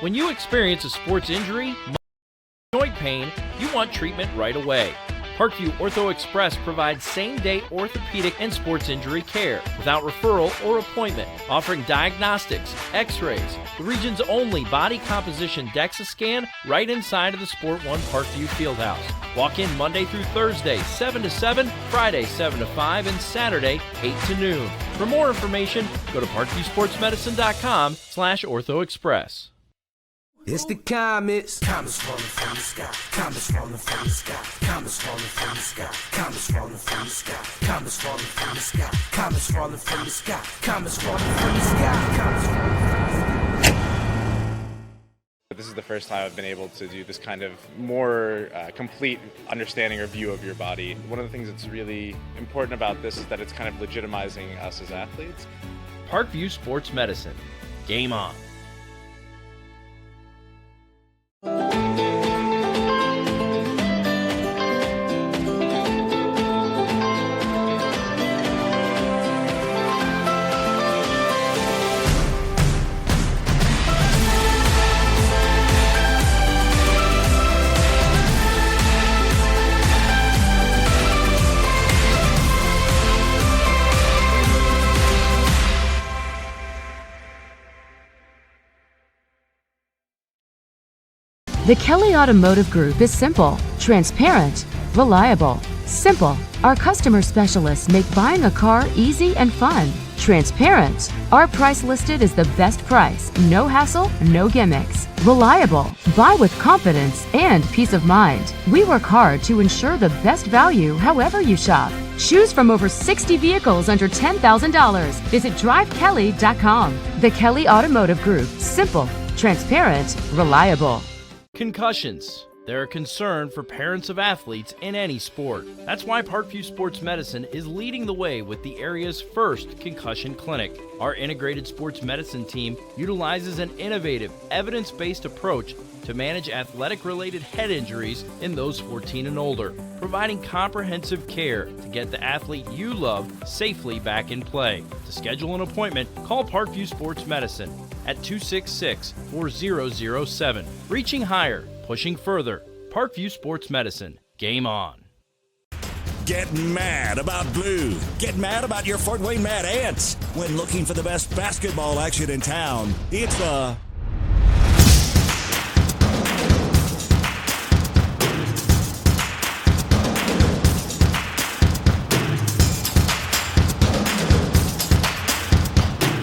When you experience a sports injury, joint pain, you want treatment right away. Parkview Ortho Express provides same-day orthopedic and sports injury care without referral or appointment, offering diagnostics, x-rays, the region's only body composition DEXA scan right inside of the Sport One Parkview Fieldhouse. Walk in Monday through Thursday, 7 to 7, Friday, 7 to 5, and Saturday, 8 to noon. For more information, go to parkviewsportsmedicine.com/orthoexpress. It's the comets. Comets falling from the sky. Comets falling from the sky. Comets falling from the sky. Comets falling from the sky. Comets falling from the sky. Comets falling from the sky. Comets falling from the sky. Comets falling from the sky. This is the first time I've been able to do this kind of more complete understanding or view of your body. One of the things that's really important about this is that it's kind of legitimizing us as athletes. Parkview Sports Medicine. Game on. The Kelly Automotive Group is simple, transparent, reliable. Simple. Our customer specialists make buying a car easy and fun. Transparent. Our price listed is the best price. No hassle, no gimmicks. Reliable. Buy with confidence and peace of mind. We work hard to ensure the best value however you shop. Choose from over 60 vehicles under $10,000. Visit drivekelly.com. The Kelly Automotive Group. Simple, transparent, reliable. Concussions. They're a concern for parents of athletes in any sport. That's why Parkview Sports Medicine is leading the way with the area's first concussion clinic. Our integrated sports medicine team utilizes an innovative, evidence-based approach to manage athletic-related head injuries in those 14 and older, providing comprehensive care to get the athlete you love safely back in play. To schedule an appointment, call Parkview Sports Medicine at 266-4007. Reaching higher, pushing further. Parkview Sports Medicine. Game on. Get mad about blue. Get mad about your Fort Wayne Mad Ants. When looking for the best basketball action in town, it's the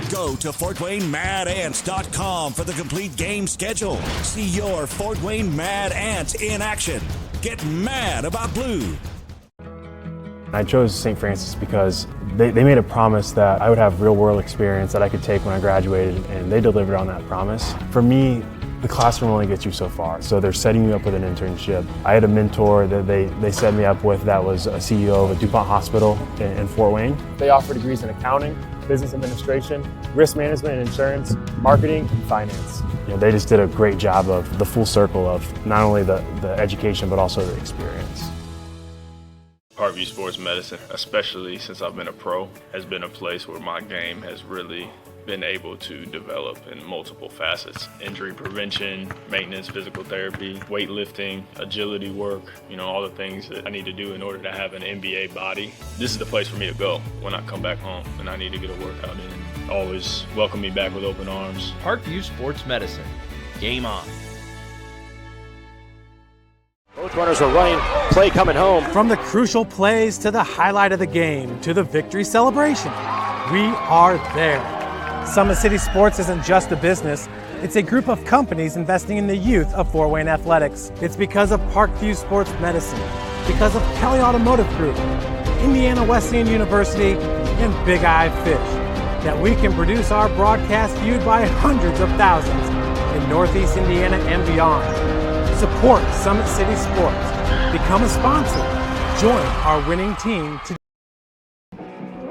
Go to FortWayneMadAnts.com for the complete game schedule. See your Fort Wayne Mad Ants in action. Get mad about blue. I chose St. Francis because they made a promise that I would have real-world experience that I could take when I graduated, and they delivered on that promise. For me, the classroom only gets you so far, so they're setting you up with an internship. I had a mentor that they set me up with that was a CEO of a DuPont hospital in Fort Wayne. They offer degrees in accounting, business administration, risk management and insurance, marketing, and finance. They just did a great job of the full circle of not only the education, but also the experience. Parkview Sports Medicine, especially since I've been a pro, has been a place where my game has really been able to develop in multiple facets. Injury prevention, maintenance, physical therapy, weightlifting, agility work, all the things that I need to do in order to have an NBA body. This is the place for me to go when I come back home and I need to get a workout in. Always welcome me back with open arms. Parkview Sports Medicine. Game on. Both runners are running, play coming home. From the crucial plays to the highlight of the game to the victory celebration, we are there. Summit City Sports isn't just a business, it's a group of companies investing in the youth of Fort Wayne athletics. It's because of Parkview Sports Medicine, because of Kelly Automotive Group, Indiana Wesleyan University, and Big Eye Fish, that we can produce our broadcast viewed by hundreds of thousands in Northeast Indiana and beyond. Support Summit City Sports. Become a sponsor. Join our winning team today.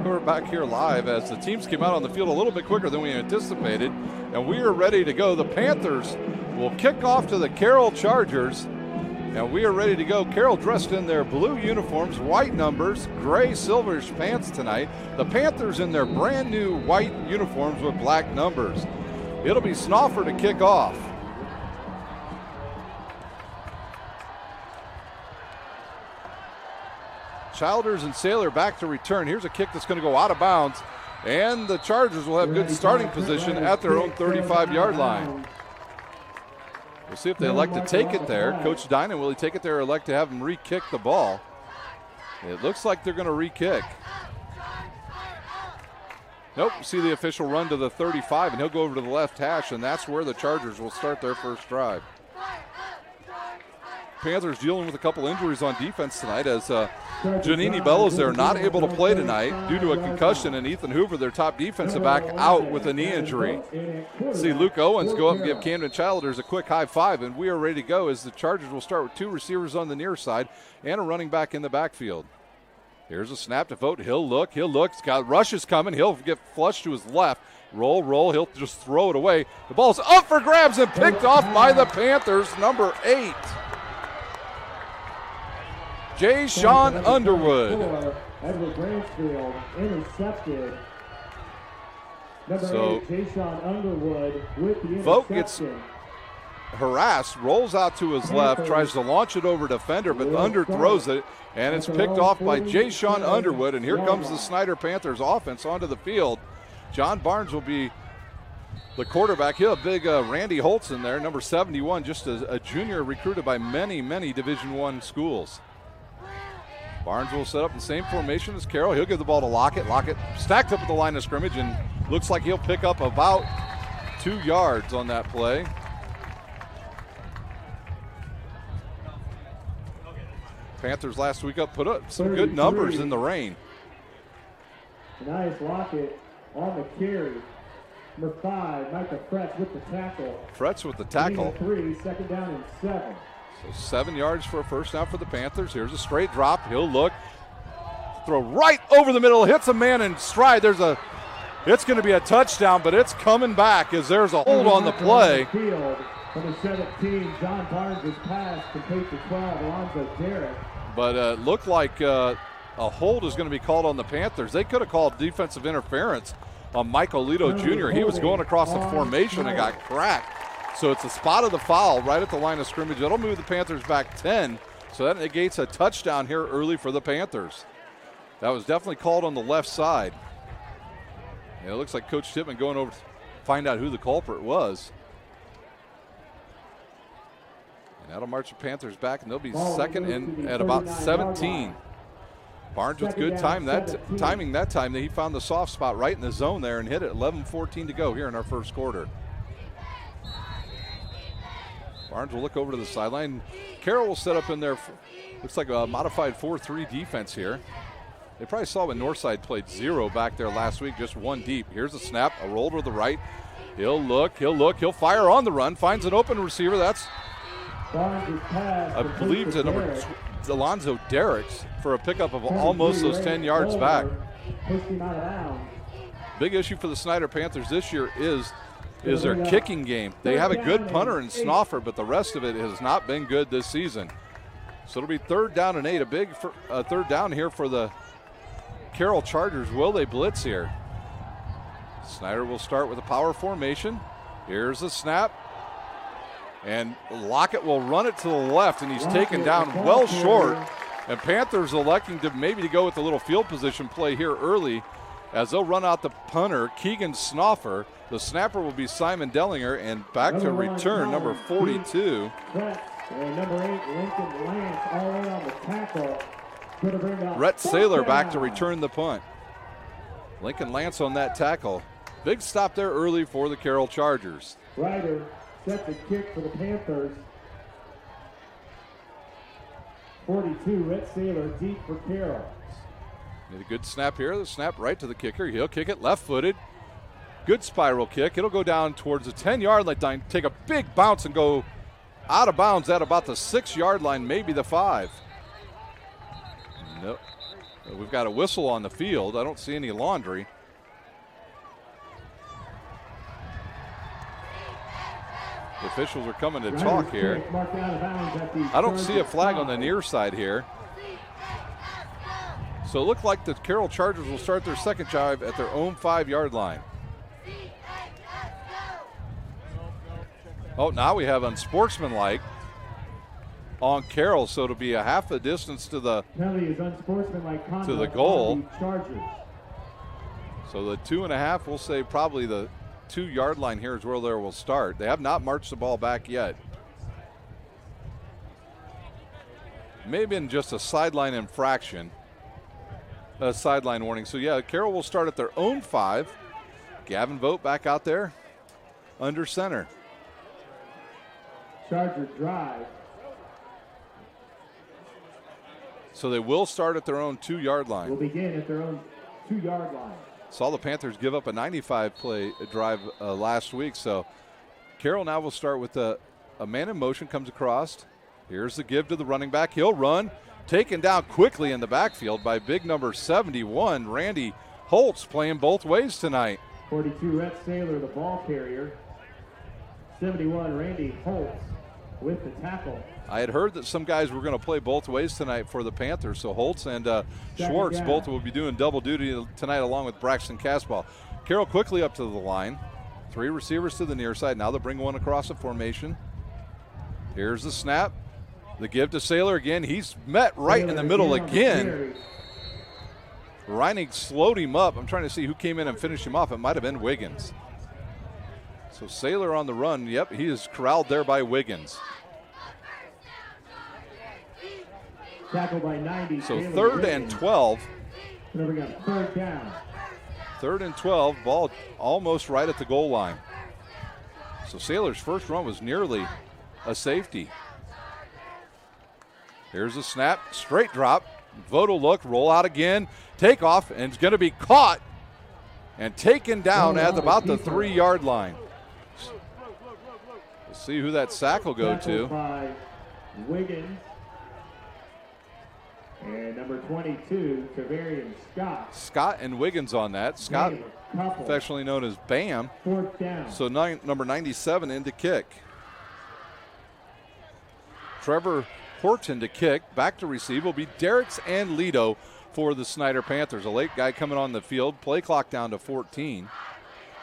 We're back here live as the teams came out on the field a little bit quicker than we anticipated, and we are ready to go. The Panthers will kick off to the Carroll Chargers, and we are ready to go. Carroll dressed in their blue uniforms, white numbers, gray silverish pants tonight. The Panthers in their brand new white uniforms with black numbers. It'll be Snoffer to kick off. Childers and Saylor back to return. Here's a kick that's going to go out of bounds, and the Chargers will have good starting position at their own 35-yard line. We'll see if they elect to take it there. Coach Dinan, will he take it there or elect to have them re-kick the ball? It looks like they're going to re-kick. Nope, see the official run to the 35, and he'll go over to the left hash, and that's where the Chargers will start their first drive. Panthers dealing with a couple injuries on defense tonight as Giannini Bellows there not able to play tonight due to a concussion, and Ethan Hoover, their top defensive back, out with a knee injury. See Luke Owens go up and give Camden Childers a quick high five, and we are ready to go as the Chargers will start with 2 receivers on the near side and a running back in the backfield. Here's a snap to Vogt. He'll look. He's got rushes coming. He'll get flushed to his left. Roll. He'll just throw it away. The ball's up for grabs and picked off by the Panthers, number 8. Jay Sean Underwood. Edward Bransfield intercepted. Number 8, Jay Sean Underwood with the interception. Vogt gets harassed, rolls out to his left, tries to launch it over defender, but Under throws it, and it's picked off by Jay Sean Underwood. And here comes the Snider Panthers offense onto the field. John Barnes will be the quarterback. He'll have big Randy Holtz in there, number 71, just a junior recruited by many Division I schools. Barnes will set up in the same formation as Carroll. He'll give the ball to Lockett. Lockett stacked up at the line of scrimmage and looks like he'll pick up about 2 yards on that play. Panthers last week put up some good numbers in the rain. Nice Lockett on the carry. Number 5, Micah Fretz with the tackle. Fretz with the tackle. 3, second down and 7. So 7 yards for a first down for the Panthers. Here's a straight drop. He'll look. Throw right over the middle. Hits a man in stride. It's going to be a touchdown, but it's coming back as there's a hold on the play. Number 17, John Barnes' pass complete to 12, Alonzo Derrick. But it looked like a hold is going to be called on the Panthers. They could have called defensive interference on Michael Lito Jr. He was going across the formation and got cracked. So it's a spot of the foul right at the line of scrimmage. That'll move the Panthers back 10. So that negates a touchdown here early for the Panthers. That was definitely called on the left side. And it looks like Coach Tippmann going over to find out who the culprit was. And that'll march the Panthers back, and they'll be second and at about 17. Barnes with good timing that time. He found the soft spot right in the zone there and hit it. 11:14 to go here in our first quarter. Barnes will look over to the sideline. Carroll will set up in there. Looks like a modified 4-3 defense here. They probably saw when Northside played 0 back there last week, just 1 deep. Here's a snap, a roll to the right. He'll look, he'll fire on the run, finds an open receiver. That's, I believe, to number Alonzo Derricks for a pickup of almost those 10 yards back. Big issue for the Snider Panthers this year is their kicking game. They have a good punter in Snoffer, but the rest of it has not been good this season. So it'll be 3rd down and 8, a big third down here for the Carroll Chargers. Will they blitz here? Snider will start with a power formation. Here's the snap. And Lockett will run it to the left, and he's taken down well short. And Panthers electing to maybe go with a little field position play here early as they'll run out the punter, Keegan Snoffer. The snapper will be Simon Dellinger, and back to return, number 42. And number 8, Lincoln Lance, all in on the tackle. Rhett Saylor back to return the punt. Lincoln Lance on that tackle. Big stop there early for the Carroll Chargers. Ryder set the kick for the Panthers. 42, Rhett Saylor deep for Carroll. Need a good snap here. The snap right to the kicker. He'll kick it left-footed. Good spiral kick. It'll go down towards the 10-yard line, take a big bounce and go out of bounds at about the 6-yard line, maybe the 5. Nope. We've got a whistle on the field. I don't see any laundry. The officials are coming to talk here. I don't see a flag on the near side here. So it looked like the Carroll Chargers will start their second drive at their own 5-yard line. Oh, now we have unsportsmanlike. on Carroll, so it'll be a half a distance to the Penalty is unsportsmanlike conduct to the goal. on the Chargers. So the 2.5, we'll say probably the 2-yard line here is where they will start. They have not marched the ball back yet. May have been just a sideline infraction, a sideline warning. So yeah, Carroll will start at their own 5. Gavin Vogt back out there under center. Charger drive. So they will start at their own 2-yard line. Will begin at their own 2-yard line. Saw the Panthers give up a 95-play drive last week. So Carroll now will start with a man in motion, comes across. Here's the give to the running back. He'll run. Taken down quickly in the backfield by big number 71, Randy Holtz, playing both ways tonight. 42, Rhett Saylor, the ball carrier. 71, Randy Holtz with the tackle. I had heard that some guys were going to play both ways tonight for the Panthers, so Holtz and Schwartz both will be doing double duty tonight along with Braxton Casball. Carroll quickly up to the line. 3 receivers to the near side. Now they'll bring one across the formation. Here's the snap. The give to Saylor again. He's met right in the middle again. Reinig slowed him up. I'm trying to see who came in and finished him off. It might have been Wiggins. So Saylor on the run. Yep, he is corralled there by Wiggins. Tackle by 90. So 3rd and 12. Then we got 3rd down. 3rd and 12. Ball almost right at the goal line. So Saylor's first run was nearly a safety. Here's a snap, straight drop. Voto look, roll out again, take off, and it's going to be caught and taken down at about the 3-yard line. We'll see who that sack will go to. By Wiggins. And number 22, Tavarian Scott. Scott and Wiggins on that. Scott, affectionately known as Bam. 4th down. So number 97 in to kick. Trevor Horton to kick. Back to receive will be Derricks and Lido for the Snider Panthers. A late guy coming on the field. Play clock down to 14.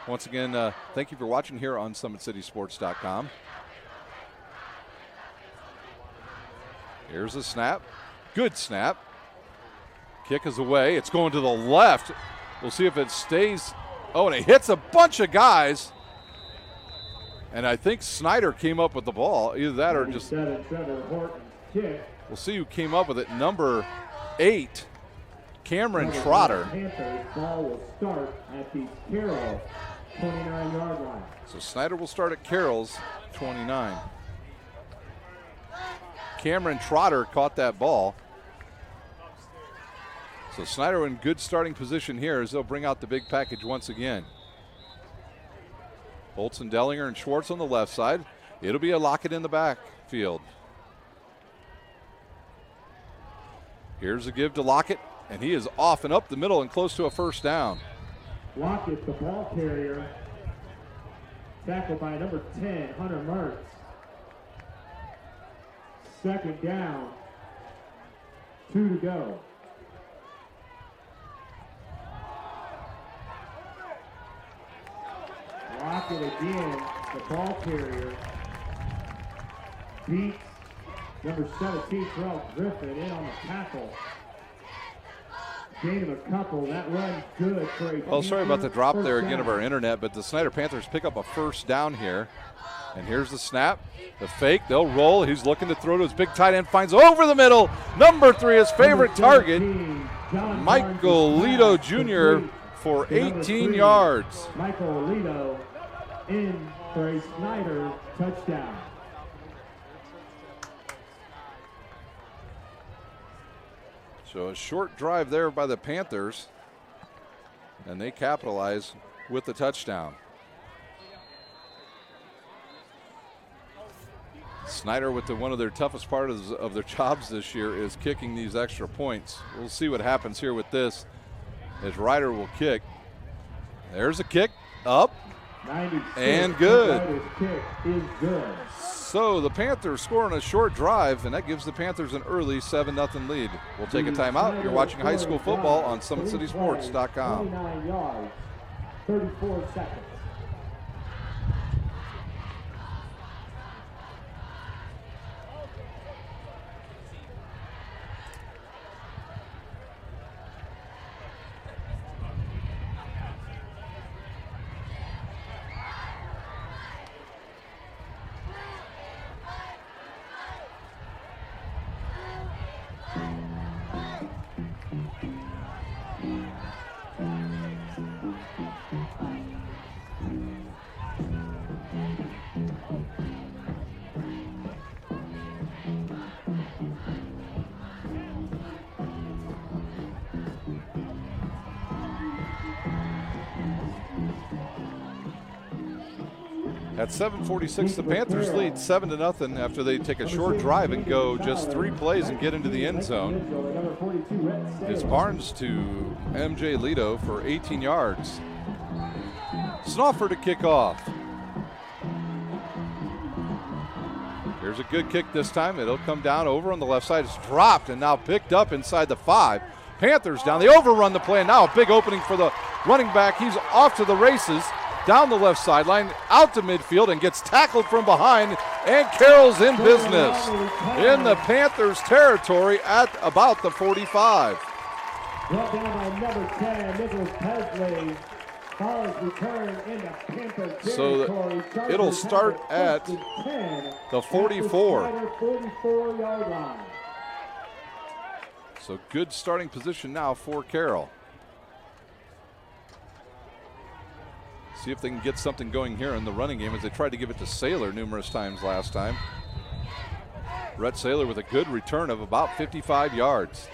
Once again, thank you for watching here on SummitCitySports.com. Here's a snap. Good snap. Kick is away. It's going to the left. We'll see if it stays. Oh, and it hits a bunch of guys. And I think Snider came up with the ball. Either that or just. Trevor Horton kick. We'll see who came up with it. Number 8, Cameron Trotter. Panthers ball will start at the Carroll 29-yard line. So Snider will start at Carroll's 29. Cameron Trotter caught that ball. So Snider in good starting position here as they'll bring out the big package once again. Holtz and Dellinger and Schwartz on the left side. It'll be a Lockett in the backfield. Here's a give to Lockett, and he is off and up the middle and close to a 1st down. Lockett, the ball carrier. Tackled by number 10, Hunter Mertz. 2nd down. 2 to go. Lockett again, the ball carrier. Beats number 17, Terrell Griffin, in on the tackle. Gain of a couple. That run good for a. Well, sorry about the drop there again of our internet, but the Snider Panthers pick up a 1st down here. And here's the snap, the fake, they'll roll. He's looking to throw to his big tight end, finds over the middle. Number 3, his favorite target, Michael Lido Jr. for 18 yards. Michael Lido in for a Snider touchdown. So a short drive there by the Panthers, and they capitalize with the touchdown. Snider with one of their toughest parts of their jobs this year is kicking these extra points. We'll see what happens here with this as Ryder will kick. There's a kick, up, and good. Kick is good. So the Panthers score on a short drive, and that gives the Panthers an early 7-0 lead. We'll take a timeout. You're watching high school football on SummitCitySports.com. 29 yards, 34 seconds. At 7:46, the Panthers lead 7-0 after they take a short drive and go just 3 plays and get into the end zone. It's Barnes to MJ Lito for 18 yards. Snoffer to kick off. Here's a good kick this time. It'll come down over on the left side. It's dropped and now picked up inside the 5. Panthers down. They overrun the play, and now a big opening for the running back. He's off to the races, down the left sideline, out to midfield, and gets tackled from behind, and Carroll's in business in the Panthers' territory at about the 45. Brought down by number 10, Nicholas Pesley. So it'll start at the 44. So good starting position now for Carroll. See if they can get something going here in the running game, as they tried to give it to Saylor numerous times last time. Rhett Saylor with a good return of about 55 yards.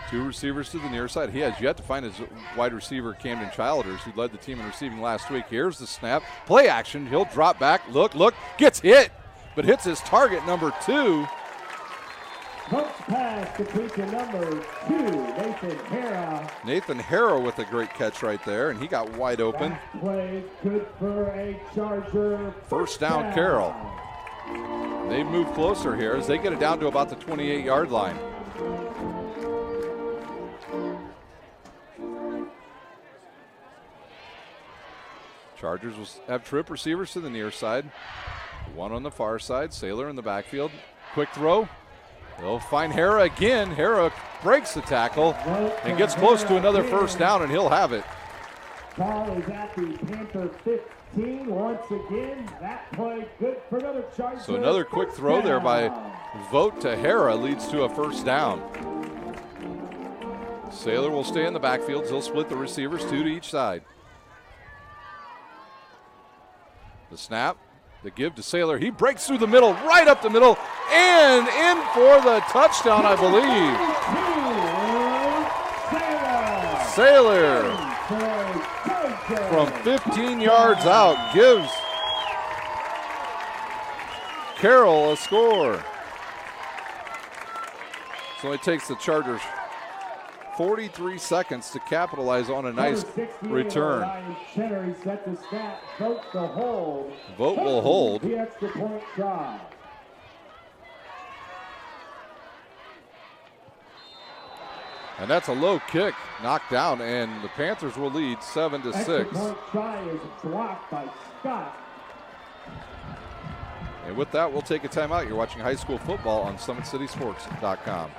2 receivers to the near side. He has yet to find his wide receiver, Camden Childers, who led the team in receiving last week. Here's the snap. Play action. He'll drop back. Look. Gets hit, but hits his target, number 2. Coach pass complete to number 2, Nathan Hara. Nathan Hara with a great catch right there, and he got wide open. That play good for a Charger. First down, Carroll. They move closer here as they get it down to about the 28-yard line. Chargers will have trip receivers to the near side. 1 on the far side. Saylor in the backfield. Quick throw. They'll find Hara again. Hara breaks the tackle and gets close to another first down, and he'll have it. Ball is at the Panther 15 once again. That play good for another Charger. So another quick throw there by Vogt to Hara leads to a first down. Saylor will stay in the backfield. He'll split the receivers, 2 to each side. The snap, the give to Saylor. He breaks through the middle, right up the middle, and in for the touchdown, I believe. Saylor from 15 yards out gives Carroll a score. So it takes the Chargers 43 seconds to capitalize on a nice return. Vogt will hold. The extra point try. And that's a low kick, knocked down, and the Panthers will lead 7-6. Extra point try is blocked by Scott. And with that, we'll take a timeout. You're watching high school football on SummitCitySports.com.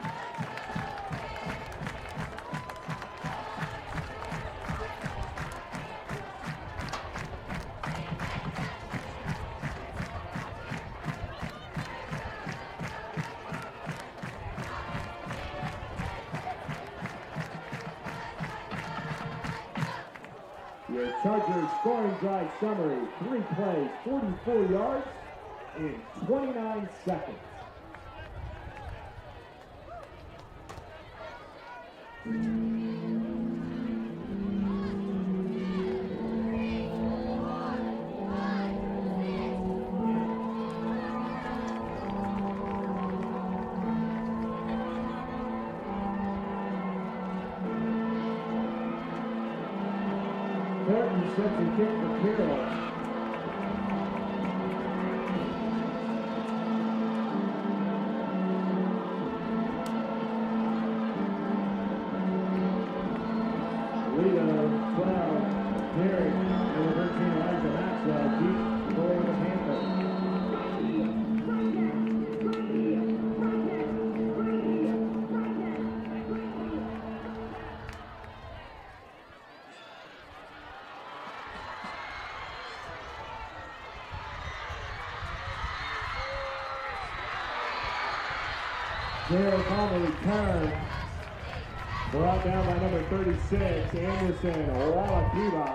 Your Chargers scoring drive summary: 3 plays, 44 yards in 29 seconds. Sets a kick for Carroll. Lito, 12, Derek, number 13, Elijah Maxwell, deep for the Panthers. Derek on the return. Brought down by number 36, Anderson Walakiba.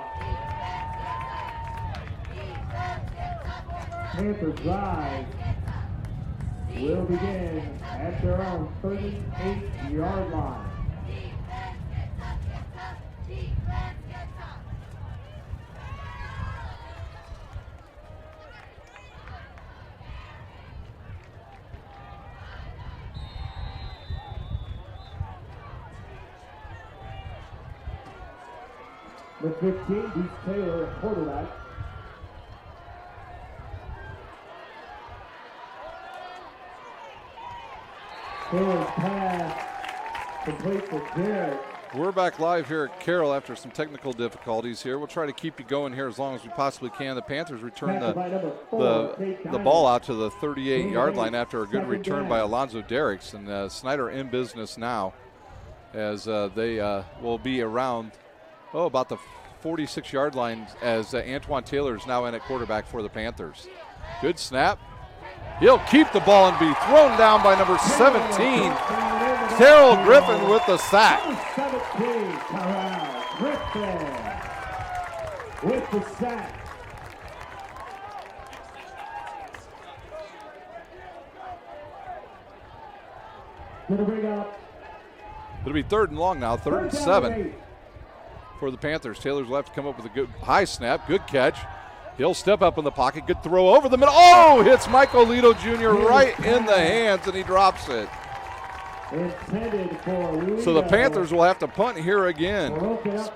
Panther drive will begin at their own 38-yard line. Number 15, beats Taylor at quarterback. Taylor's pass complete for Derek. We're back live here at Carroll after some technical difficulties here. We'll try to keep you going here as long as we possibly can. The Panthers return the ball out to the 38-yard line after a good return by Alonzo Derricks. And Snider in business now as they will be around, about the 46-yard line as Antoine Taylor is now in at quarterback for the Panthers. Good snap. He'll keep the ball and be thrown down by number 17, Carroll Griffin with the sack. 17, Carroll Griffin with the sack. Gonna bring up. It'll be 3rd and long now, 3rd and 7 for the Panthers. Taylor's left to come up with a good high snap, good catch. He'll step up in the pocket, good throw over the middle. Oh, hits Michael Lito Jr. right in the hands, and he drops it. So the Panthers will have to punt here again.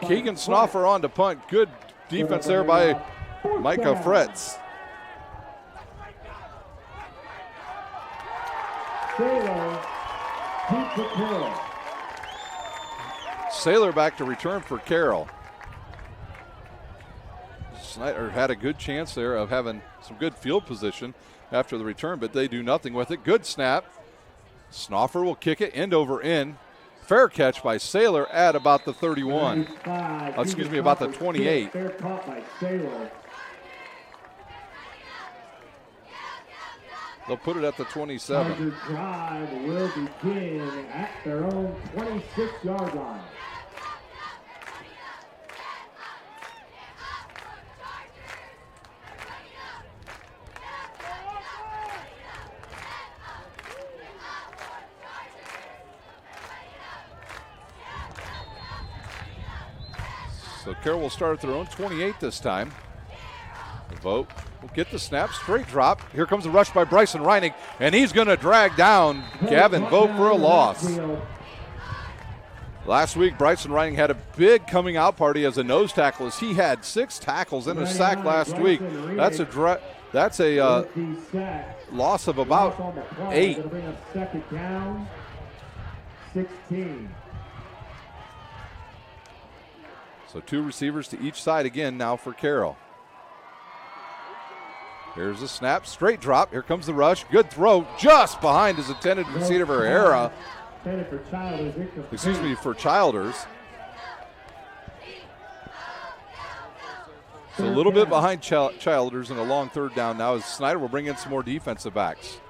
Keegan Snoffer on to punt. Good defense there by Micah Fretz. Saylor back to return for Carroll. Snider had a good chance there of having some good field position after the return, but they do nothing with it. Good snap. Snoffer will kick it end over end. Fair catch by Saylor at about the 31. About the 28. Fair caught by Saylor. They'll put it at the 27. Charger drive will begin at their own 26-yard line. So Carroll will start at their own 28 this time. Vogt will get the snap, straight drop. Here comes the rush by Bryson Reining, and he's going to drag down Gavin Vogt for a loss. Last week, Bryson Reining had a big coming out party as a nose tackle as he had 6 tackles and a sack last week. That's a loss of about 8. Second down, 16. So 2 receivers to each side again now for Carroll. Here's the snap, straight drop. Here comes the rush. Good throw just behind his intended receiver, Herrera. For Childers. So a little bit behind Childers and a long 3rd down now as Snider will bring in some more defensive backs.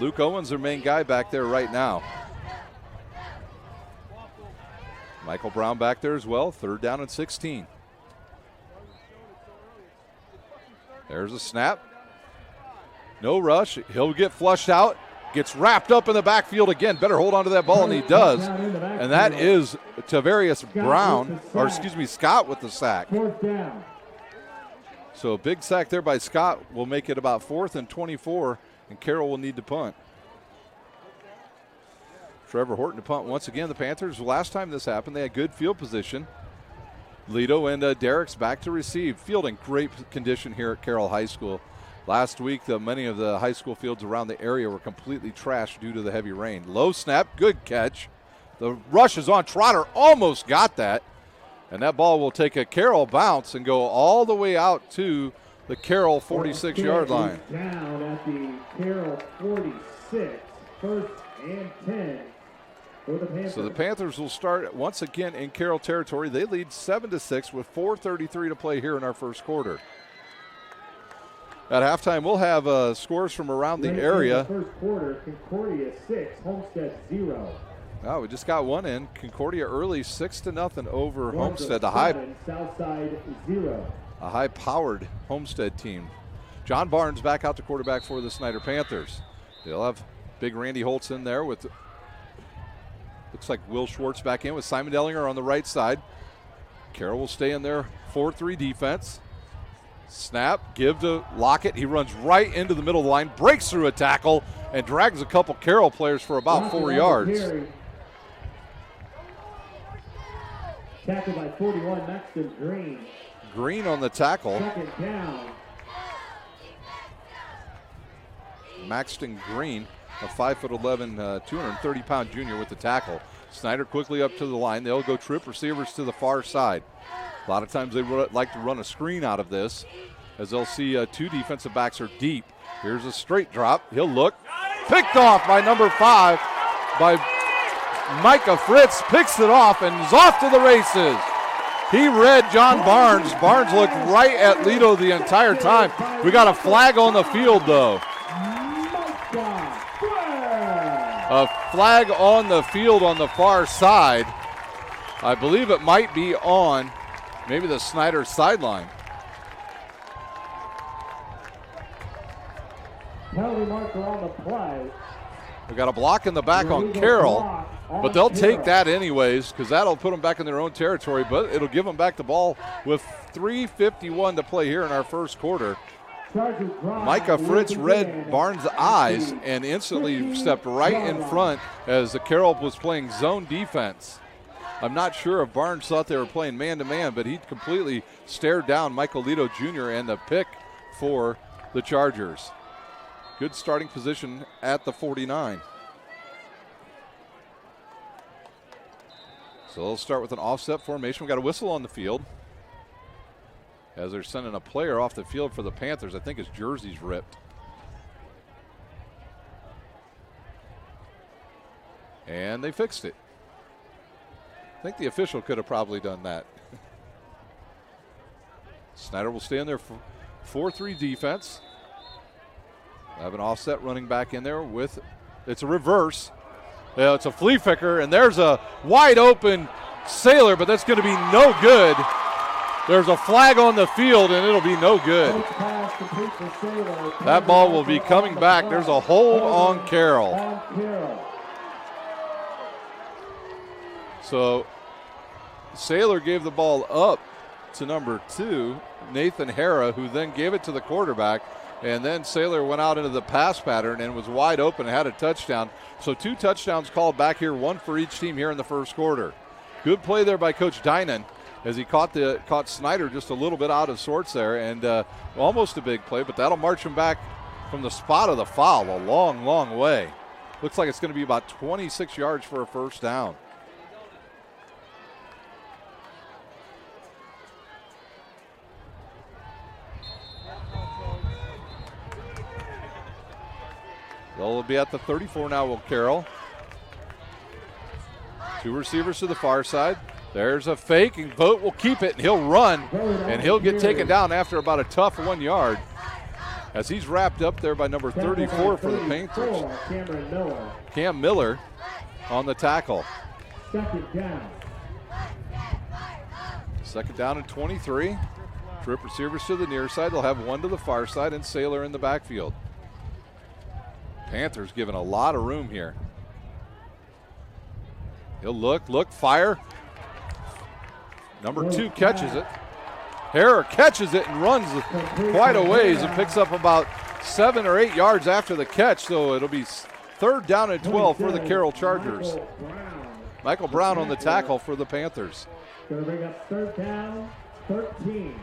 Luke Owens, their main guy back there right now. Michael Brown back there as well, 3rd down and 16. There's a snap. No rush. He'll get flushed out. Gets wrapped up in the backfield again. Better hold on to that ball, and he does. And that is Tavarius Scott with the sack. So a big sack there by Scott will make it about 4th and 24, and Carroll will need to punt. Trevor Horton to punt once again. The Panthers, last time this happened, they had good field position. Lito and Derricks back to receive. Field in great condition here at Carroll High School. Last week, many of the high school fields around the area were completely trashed due to the heavy rain. Low snap, good catch. The rush is on. Trotter almost got that. And that ball will take a Carroll bounce and go all the way out to the Carroll 46-yard line. Down at the Carroll 46, 1st and 10. So the Panthers will start once again in Carroll territory. They lead 7-6 with 4:33 to play here in our first quarter. At halftime, we'll have scores from around the area. First quarter, Concordia 6, Homestead 0. Oh, we just got one in. Concordia early 6-0 over Homestead. Southside 0. A high-powered Homestead team. John Barnes back out to quarterback for the Snider Panthers. They'll have big Randy Holtz in there with. Looks like Will Schwartz back in with Simon Dellinger on the right side. Carroll will stay in their 4-3 defense. Snap, give to Lockett. He runs right into the middle of the line, breaks through a tackle, and drags a couple Carroll players for about 4 yards. Tackled by 41, Maxton Green. Green on the tackle. Second down. Maxton Green, a 5'11", 230-pound junior with the tackle. Snider quickly up to the line. They'll go trip receivers to the far side. A lot of times they like to run a screen out of this, as they'll see two defensive backs are deep. Here's a straight drop. He'll look. Picked off by number 5 by Micah Fritz. Picks it off and is off to the races. He read John Barnes. Barnes looked right at Lito the entire time. We got a flag on the field, though. A flag on the field on the far side. I believe it might be on maybe the Snider sideline. Penalty marker on the play. We got a block in the back on Carroll, but they'll take that anyways because that'll put them back in their own territory, but it'll give them back the ball with 3:51 to play here in our first quarter. Micah Fritz read Barnes' eyes and instantly stepped right in front as the Carroll was playing zone defense. I'm not sure if Barnes thought they were playing man-to-man, but he completely stared down Michael Lito Jr. and the pick for the Chargers. Good starting position at the 49. So they'll start with an offset formation. We got a whistle on the field as they're sending a player off the field for the Panthers. I think his jersey's ripped. And they fixed it. I think the official could have probably done that. Snider will stay in their 4-3 defense. Have an offset running back in there with, it's a reverse. It's a flea flicker, and there's a wide open Sailor, but that's going to be no good. There's a flag on the field, and it'll be no good. That ball will be coming back. There's a hold on Carroll. So Sailor gave the ball up to number 2, Nathan Hara, who then gave it to the quarterback. And then Sailor went out into the pass pattern and was wide open and had a touchdown. So 2 touchdowns called back here, 1 for each team here in the first quarter. Good play there by Coach Dynan as he caught Snider just a little bit out of sorts there, and almost a big play, but that'll march him back from the spot of the foul a long, long way. Looks like it's going to be about 26 yards for a first down. They'll be at the 34 now, will Carroll. 2 receivers to the far side. There's a fake, and Vogt will keep it, and he'll run, and he'll get taken down after about a tough 1 yard as he's wrapped up there by number 34 for the Panthers. Cam Miller on the tackle. Second down and 23. Trip receivers to the near side. They'll have 1 to the far side, and Sailor in the backfield. Panthers given a lot of room here. He'll look, fire. Number 2 catches it. Hare catches it and runs quite a ways and picks up about 7 or 8 yards after the catch, so it'll be 3rd down and 12 for the Carroll Chargers. Michael Brown on the tackle for the Panthers. Going to bring up 3rd down, 13.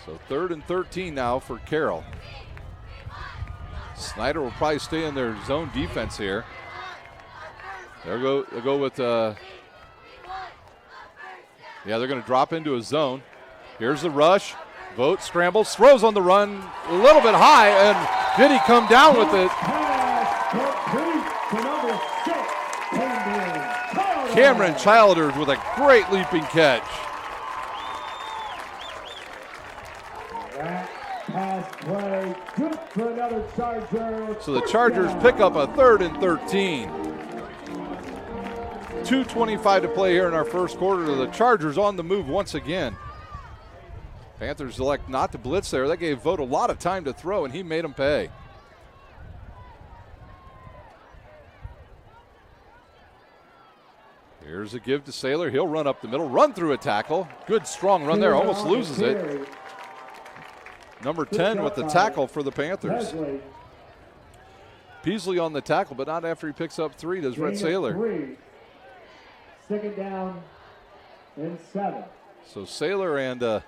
So 3rd and 13 now for Carroll. Snider will probably stay in their zone defense here. They'll go with, they're going to drop into a zone. Here's the rush. Vogt scrambles, throws on the run a little bit high, and did he come down with it? Cameron Childers with a great leaping catch. So the Chargers pick up a 3rd and 13. 2:25 to play here in our first quarter. The Chargers on the move once again. Panthers elect not to blitz there. That gave Vogt a lot of time to throw, and he made him pay. Here's a give to Sailor. He'll run up the middle, run through a tackle. Good strong run there, almost loses it. Number 10 with the tackle for the Panthers. Peasley on the tackle, but not after he picks up 3, does Rhett Sailor. 2nd down, and 7. So Saylor and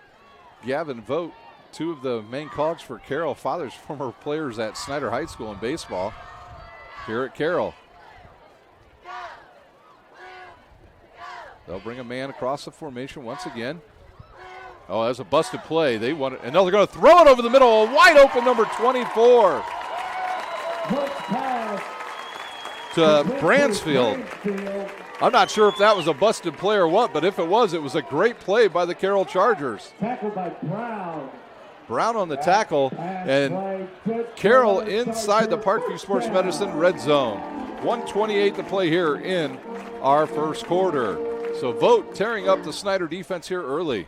Gavin Vogt, two of the main cogs for Carroll, fathers former players at Snider High School in baseball here at Carroll. They'll bring a man across the formation once again. Oh, that's a busted play. They want it, and now they're going to throw it over the middle. A wide open number 24 to Bransfield. I'm not sure if that was a busted play or what, but if it was a great play by the Carroll Chargers. Tackled by Brown. Brown on the tackle, and Carroll inside the Parkview Sports Medicine red zone. 1:28 to play here in our first quarter. So Vogt tearing up the Snider defense here early.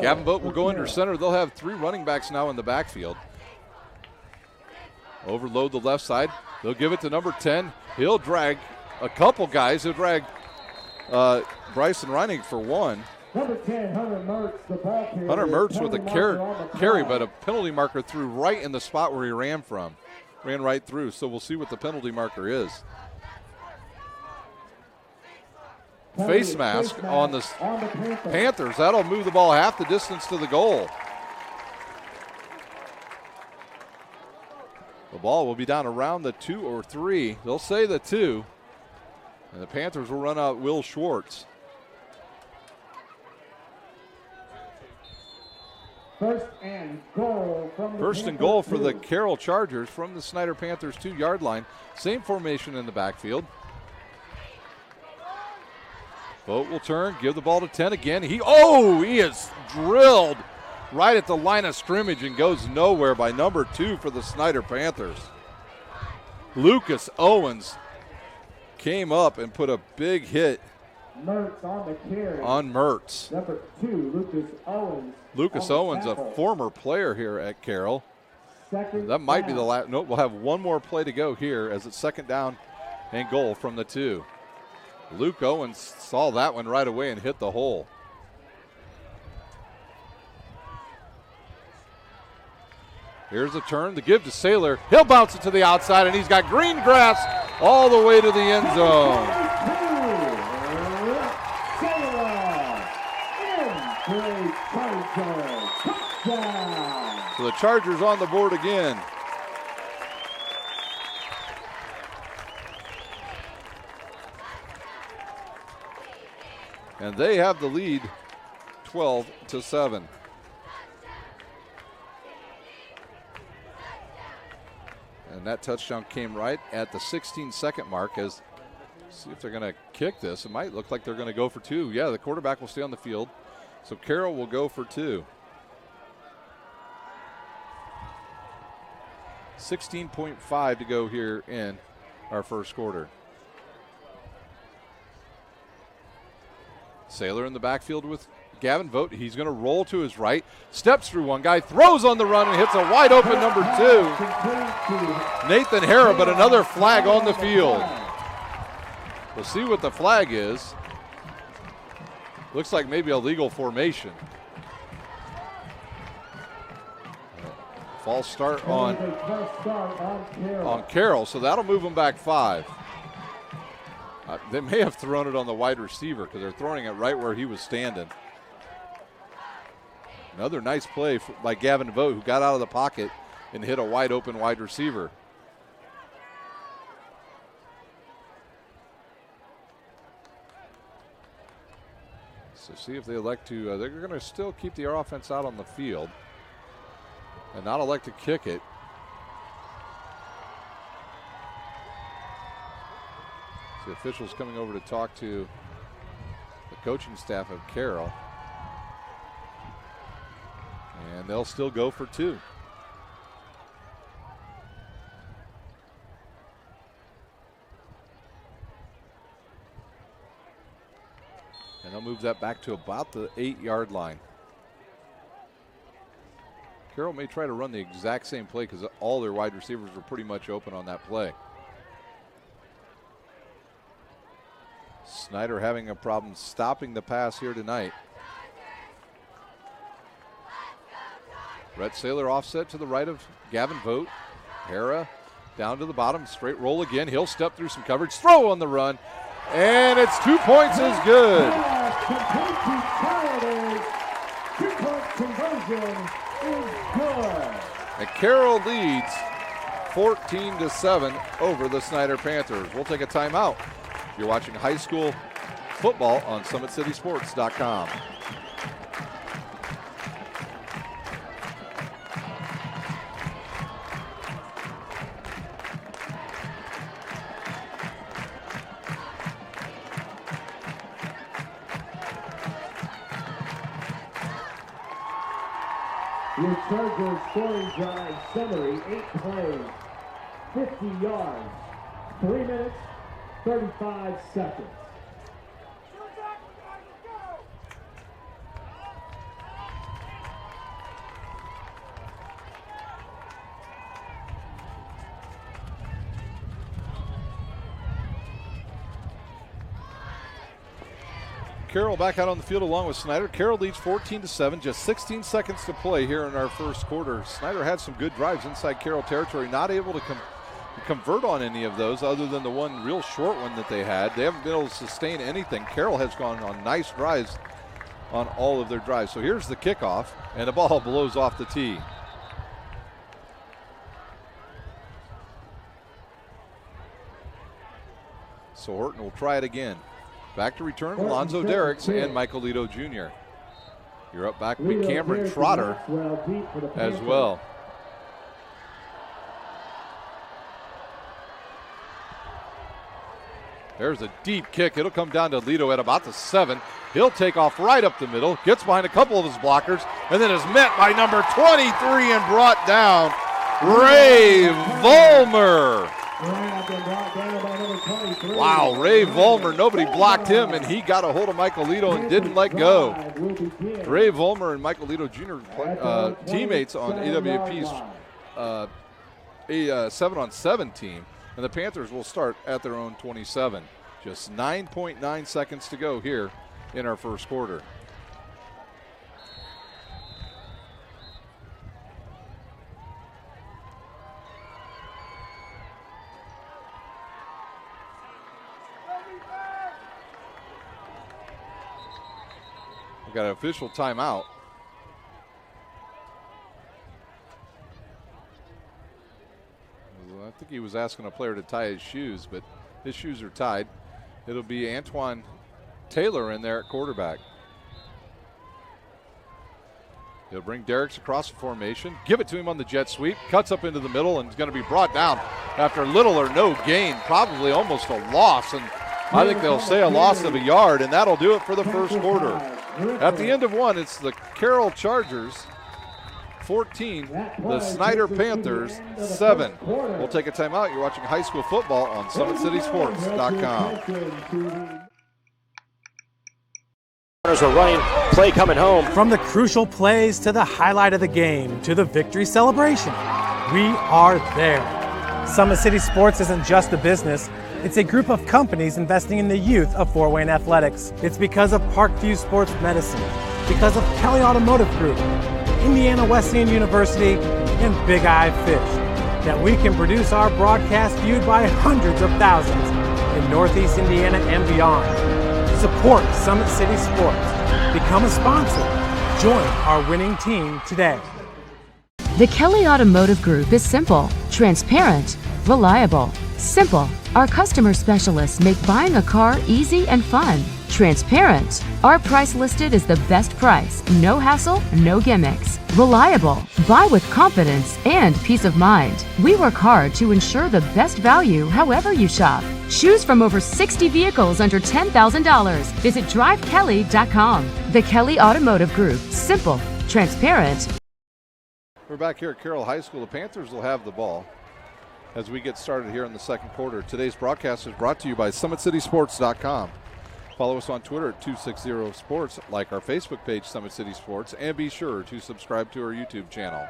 Gavin Vogt will go under center. They'll have 3 running backs now in the backfield. Overload the left side. They'll give it to number 10. He'll drag a couple guys. He'll drag Bryson Reining for one. Number 10, Hunter Mertz, the ball carrier. Hunter Mertz with a carry, but a penalty marker threw right in the spot where he ran from. Ran right through, so we'll see what the penalty marker is. Face mask on the Panthers. That'll move the ball half the distance to the goal. The ball will be down around the 2 or 3. They'll say the 2. And the Panthers will run out Will Schwartz. First and goal for the Carroll Chargers from the Snider Panthers 2-yard line. Same formation in the backfield. Vogt will turn, give the ball to 10 again. He is drilled right at the line of scrimmage and goes nowhere by number 2 for the Snider Panthers. Lucas Owens came up and put a big hit Mertz on the carry. On Mertz. Number 2, Lucas Owens. Lucas Owens, a former player here at Carroll. That might be the last. Nope, we'll have one more play to go here as it's second down and goal from the 2. Luke Owens saw that one right away and hit the hole. Here's a turn to give to Saylor. He'll bounce it to the outside, and he's got green grass all the way to the end zone. So the Chargers on the board again. And they have the lead 12-7. And that touchdown came right at the 16-second mark. As see if they're going to kick this. It might look like they're going to go for 2. Yeah, the quarterback will stay on the field. So Carroll will go for 2. 16.5 to go here in our first quarter. Saylor in the backfield with Gavin Vogt. He's going to roll to his right, steps through one guy, throws on the run, and hits a wide open number 2. Nathan Hara, but another flag on the field. We'll see what the flag is. Looks like maybe a legal formation. False start on Carroll, so that'll move them back 5. They may have thrown it on the wide receiver because they're throwing it right where he was standing. Another nice play by Gavin Vogt, who got out of the pocket and hit a wide open wide receiver. So see if they elect to, they're going to still keep the offense out on the field and not elect to kick it. The officials coming over to talk to the coaching staff of Carroll. And they'll still go for 2. And they'll move that back to about the 8-yard line. Carroll may try to run the exact same play because all their wide receivers were pretty much open on that play. Snider having a problem stopping the pass here tonight. Rhett Saylor offset to the right of Gavin Vogt. Hara down to the bottom, straight roll again. He'll step through some coverage, throw on the run, And it's 2 points is good. Two-point conversion is good. And Carroll leads 14-7 over the Snider Panthers. We'll take a timeout. You're watching high school football on SummitCitySports.com. Your Chargers scoring drive summary, 8 plays, 50 yards, 3 minutes, 35 seconds. Carroll back out on the field along with Snider. Carroll leads 14-7, just 16 seconds to play here in our first quarter. Snider had some good drives inside Carroll territory, not able to convert on any of those other than the one real short one that they had. They haven't been able to sustain anything. Carroll has gone on nice drives on all of their drives. So here's the kickoff, and the ball blows off the tee. So Horton will try it again. Back to return, Alonzo Derricks and Michael Lito Jr. You're up back with Cameron Trotter as well. There's a deep kick. It'll come down to Lito at about the 7. He'll take off right up the middle, gets behind a couple of his blockers, and then is met by number 23 and brought down, Ray Vollmer. Wow, Ray Vollmer, nobody blocked him, and he got a hold of Michael Lito and didn't let go. Ray Vollmer and Michael Lito Jr. Teammates on AWP's 7-on-7 team, and the Panthers will start at their own 27. Just 9.9 seconds to go here in our first quarter. We've got an official timeout. I think he was asking a player to tie his shoes, but his shoes are tied. It'll be Antoine Taylor in there at quarterback. He'll bring Derricks across the formation, give it to him on the jet sweep, cuts up into the middle, and is going to be brought down after little or no gain, probably almost a loss. And I think they'll say a loss of a yard, and that'll do it for the first quarter. At the end of one, it's the Carroll Chargers 14, the Snider Panthers 7. We'll take a timeout. You're watching high school football on SummitCitySports.com. Runners are running, play coming home. From the crucial plays to the highlight of the game to the victory celebration, we are there. Summit City Sports isn't just a business. It's a group of companies investing in the youth of Fort Wayne athletics. It's because of Parkview Sports Medicine, because of Kelly Automotive Group, Indiana Wesleyan University, and Big Eye Fish, that we can produce our broadcast viewed by hundreds of thousands in Northeast Indiana and beyond. Support Summit City Sports. Become a sponsor. Join our winning team today. The Kelly Automotive Group is simple, transparent, reliable. Simple. Our customer specialists make buying a car easy and fun. Transparent. Our price listed is the best price. No hassle, no gimmicks. Reliable. Buy with confidence and peace of mind. We work hard to ensure the best value however you shop. Choose from over 60 vehicles under $10,000. Visit drivekelly.com. The Kelly Automotive Group. Simple. Transparent. We're back here at Carroll High School. The Panthers will have the ball as we get started here in the second quarter. Today's broadcast is brought to you by SummitCitySports.com. Follow us on Twitter at 260sports, like our Facebook page, Summit City Sports, and be sure to subscribe to our YouTube channel.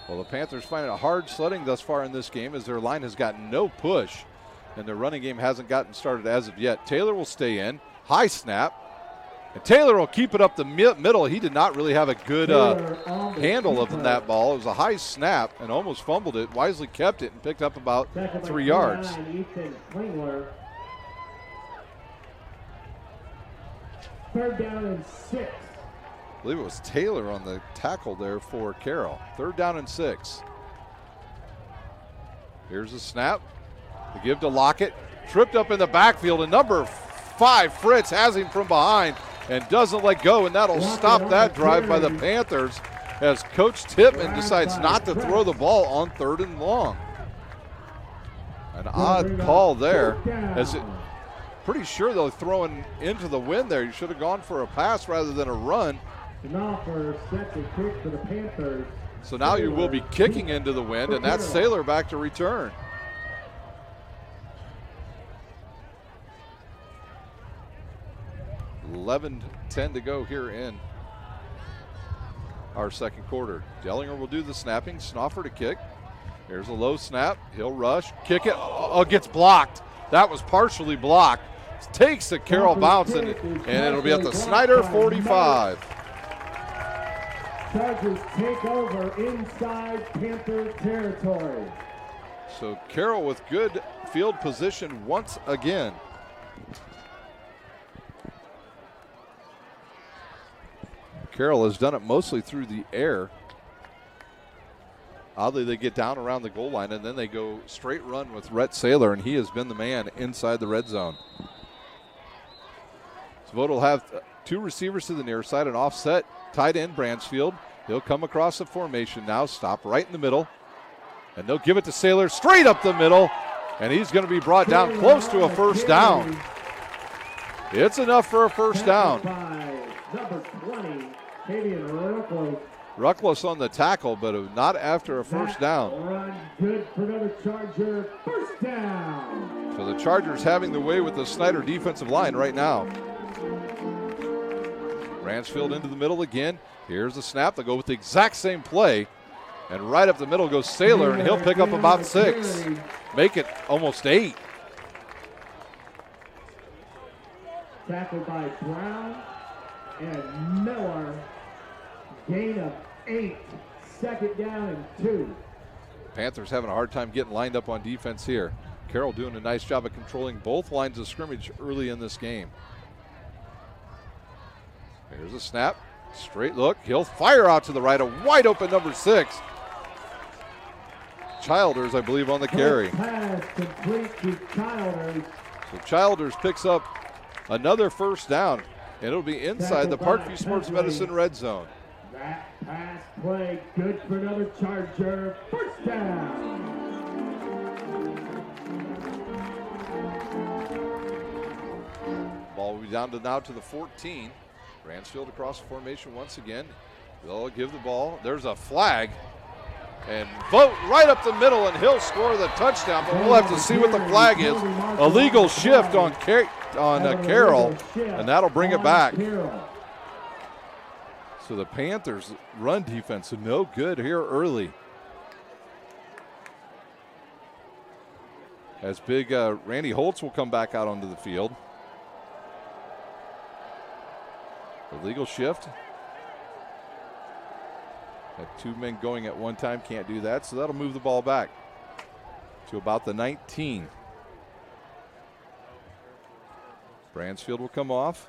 Well, the Panthers find it hard sledding thus far in this game as their line has gotten no push, and their running game hasn't gotten started as of yet. Taylor will stay in. High snap. And Taylor will keep it up the middle. He did not really have a good handle of that ball. It was a high snap and almost fumbled it. Wisely kept it and picked up about 3 yards. Third down and 6. I believe it was Taylor on the tackle there for Carroll. 3rd down and 6. Here's a snap. The give to Lockett. Tripped up in the backfield, and number 5, Fritz, has him from behind and doesn't let go, and that'll stop that drive by the Panthers as Coach Tippmann decides not to throw the ball on 3rd and long. An odd call there. As it, pretty sure they're throwing into the wind there. You should have gone for a pass rather than a run. Set to kick for the Panthers. So now you will be kicking into the wind, and that's Saylor back to return. $11:10 to go here in our second quarter. Dellinger will do the snapping. Snoffer to kick. Here's a low snap. He'll rush. Kick it. Oh, gets blocked. That was partially blocked. Takes the Carroll bounce, and it'll be at the Snider 45. Chargers take over inside Panther territory. So Carroll with good field position once again. Carroll has done it mostly through the air. Oddly, they get down around the goal line, and then they go straight run with Rhett Saylor, and he has been the man inside the red zone. Svote will have 2 receivers to the near side, an offset tight end Bransfield. He'll come across the formation now, stop right in the middle, and they'll give it to Saylor straight up the middle, and he's going to be brought down close to a first down. It's enough for a first down. Number 20, Ruckless on the tackle, but not after a first down. Run good for another Charger. First down. So the Chargers having the way with the Snider defensive line right now. Bransfield into the middle again. Here's the snap. They go with the exact same play. And right up the middle goes Saylor, and he'll pick up about 6. Make it almost 8. Tackled by Brown and Miller. Gain of 8. 2nd down and 2. Panthers having a hard time getting lined up on defense here. Carroll doing a nice job of controlling both lines of scrimmage early in this game. Here's a snap. Straight look. He'll fire out to the right. A wide open number 6. Childers, I believe, on the carry. Pass complete to Childers. So Childers picks up another first down, and it'll be inside the Parkview Sports Medicine red zone. That pass play good for another Charger. First down. Ball will be down to now to the 14. Bransfield across the formation once again. They'll give the ball. There's a flag. And Vote right up the middle, and he'll score the touchdown, but we'll have to see what the flag is. Illegal shift on Carroll, and that'll bring it back. So the Panthers' run defense no good here early. As big Randy Holtz will come back out onto the field. Illegal shift. Had 2 men going at one time, can't do that, so that'll move the ball back to about the 19. Bransfield will come off.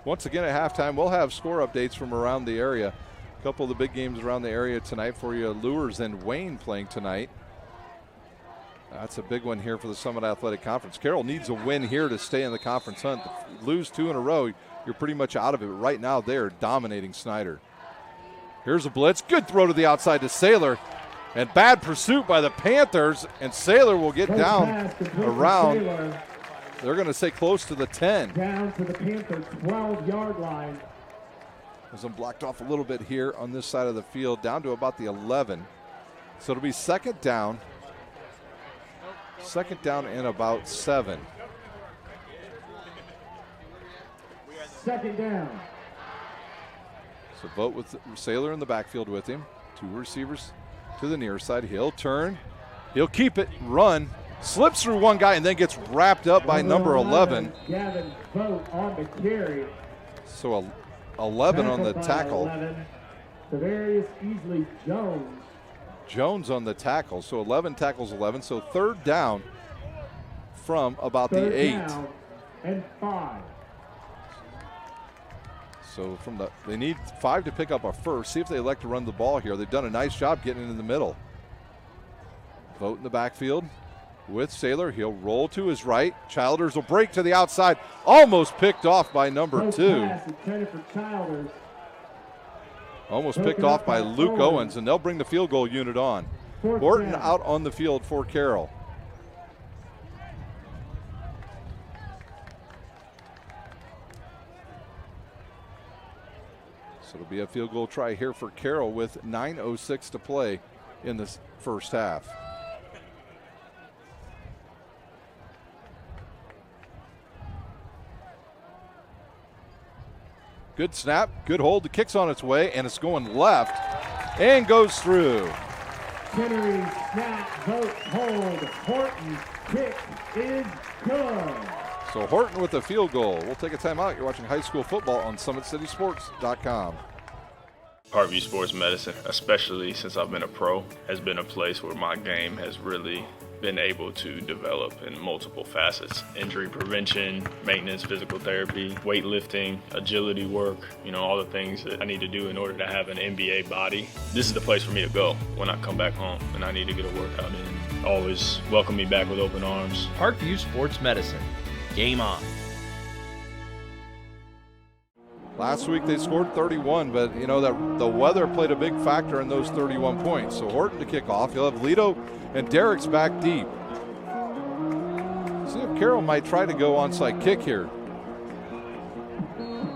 Once again at halftime, we'll have score updates from around the area. A couple of the big games around the area tonight for you. Lures and Wayne playing tonight. That's a big one here for the Summit Athletic Conference. Carroll needs a win here to stay in the conference hunt. Lose 2 in a row, you're pretty much out of it. Right now, they're dominating Snider. Here's a blitz. Good throw to the outside to Saylor. And bad pursuit by the Panthers. And Saylor will get down around. They're going to say close to the 10. Down to the Panther 12-yard line. As I'm blocked off a little bit here on this side of the field, down to about the 11. So it'll be 2nd down. 2nd down and about 7. 2nd down. So Vote with Saylor in the backfield with him. 2 receivers to the near side. He'll turn. He'll keep it, run. Slips through one guy and then gets wrapped up by number 11. Gavin Vote on the carry. So 11 on the tackle. Tavarius Easley Jones. Jones on the tackle. So 11 tackles, 11. So third down from about the 8. Down and 5. So they need 5 to pick up a first. See if they elect to run the ball here. They've done a nice job getting it in the middle. Vogt in the backfield with Saylor. He'll roll to his right. Childers will break to the outside. Almost picked off by number 2. Almost picked off by Luke Owens, and they'll bring the field goal unit on. Horton out on the field for Carroll. So it'll be a field goal try here for Carroll with 9:06 to play in this first half. Good snap, good hold. The kick's on its way, and it's going left and goes through. Kennery, snap, Vogt, hold. Horton, kick is good. So Horton with the field goal. We'll take a timeout. You're watching high school football on SummitCitySports.com. Parkview Sports Medicine, especially since I've been a pro, has been a place where my game has really been able to develop in multiple facets. Injury prevention, maintenance, physical therapy, weightlifting, agility work, all the things that I need to do in order to have an NBA body. This is the place for me to go when I come back home and I need to get a workout in. Always welcome me back with open arms. Parkview Sports Medicine. Game on. Last week they scored 31, but that the weather played a big factor in those 31 points. So Horton to kick off. He'll have Lito and Derrick's back deep. See if Carroll might try to go onside kick here.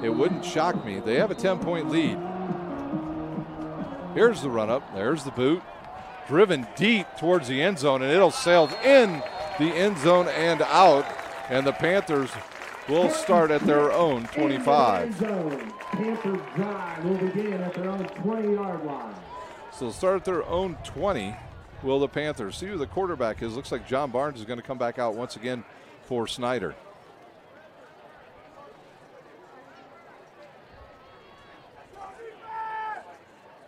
It wouldn't shock me. They have a 10-point lead. Here's the run up. There's the boot. Driven deep towards the end zone, and it'll sail in the end zone and out. And the Panthers will start at their own 25. Panthers drive will begin at their own 20-yard line. So they'll start at their own 20, will the Panthers. See who the quarterback is. Looks like John Barnes is going to come back out once again for Snider.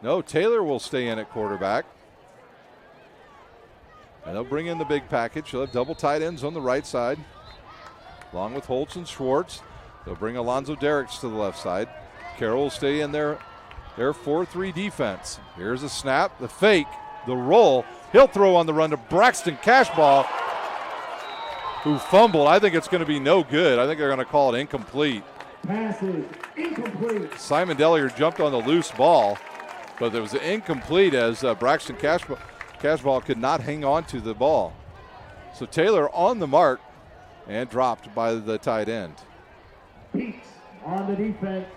No, Taylor will stay in at quarterback. And they'll bring in the big package. They'll have double tight ends on the right side, along with Holtz and Schwartz. They'll bring Alonzo Derricks to the left side. Carroll will stay in their 4-3 defense. Here's a snap, the fake, the roll. He'll throw on the run to Braxton Cashball, who fumbled. I think it's going to be no good. I think they're going to call it incomplete. Passes incomplete. Simon Dellier jumped on the loose ball, but it was incomplete as Braxton Cashball could not hang on to the ball. So Taylor on the mark and dropped by the tight end. Beats on the defense.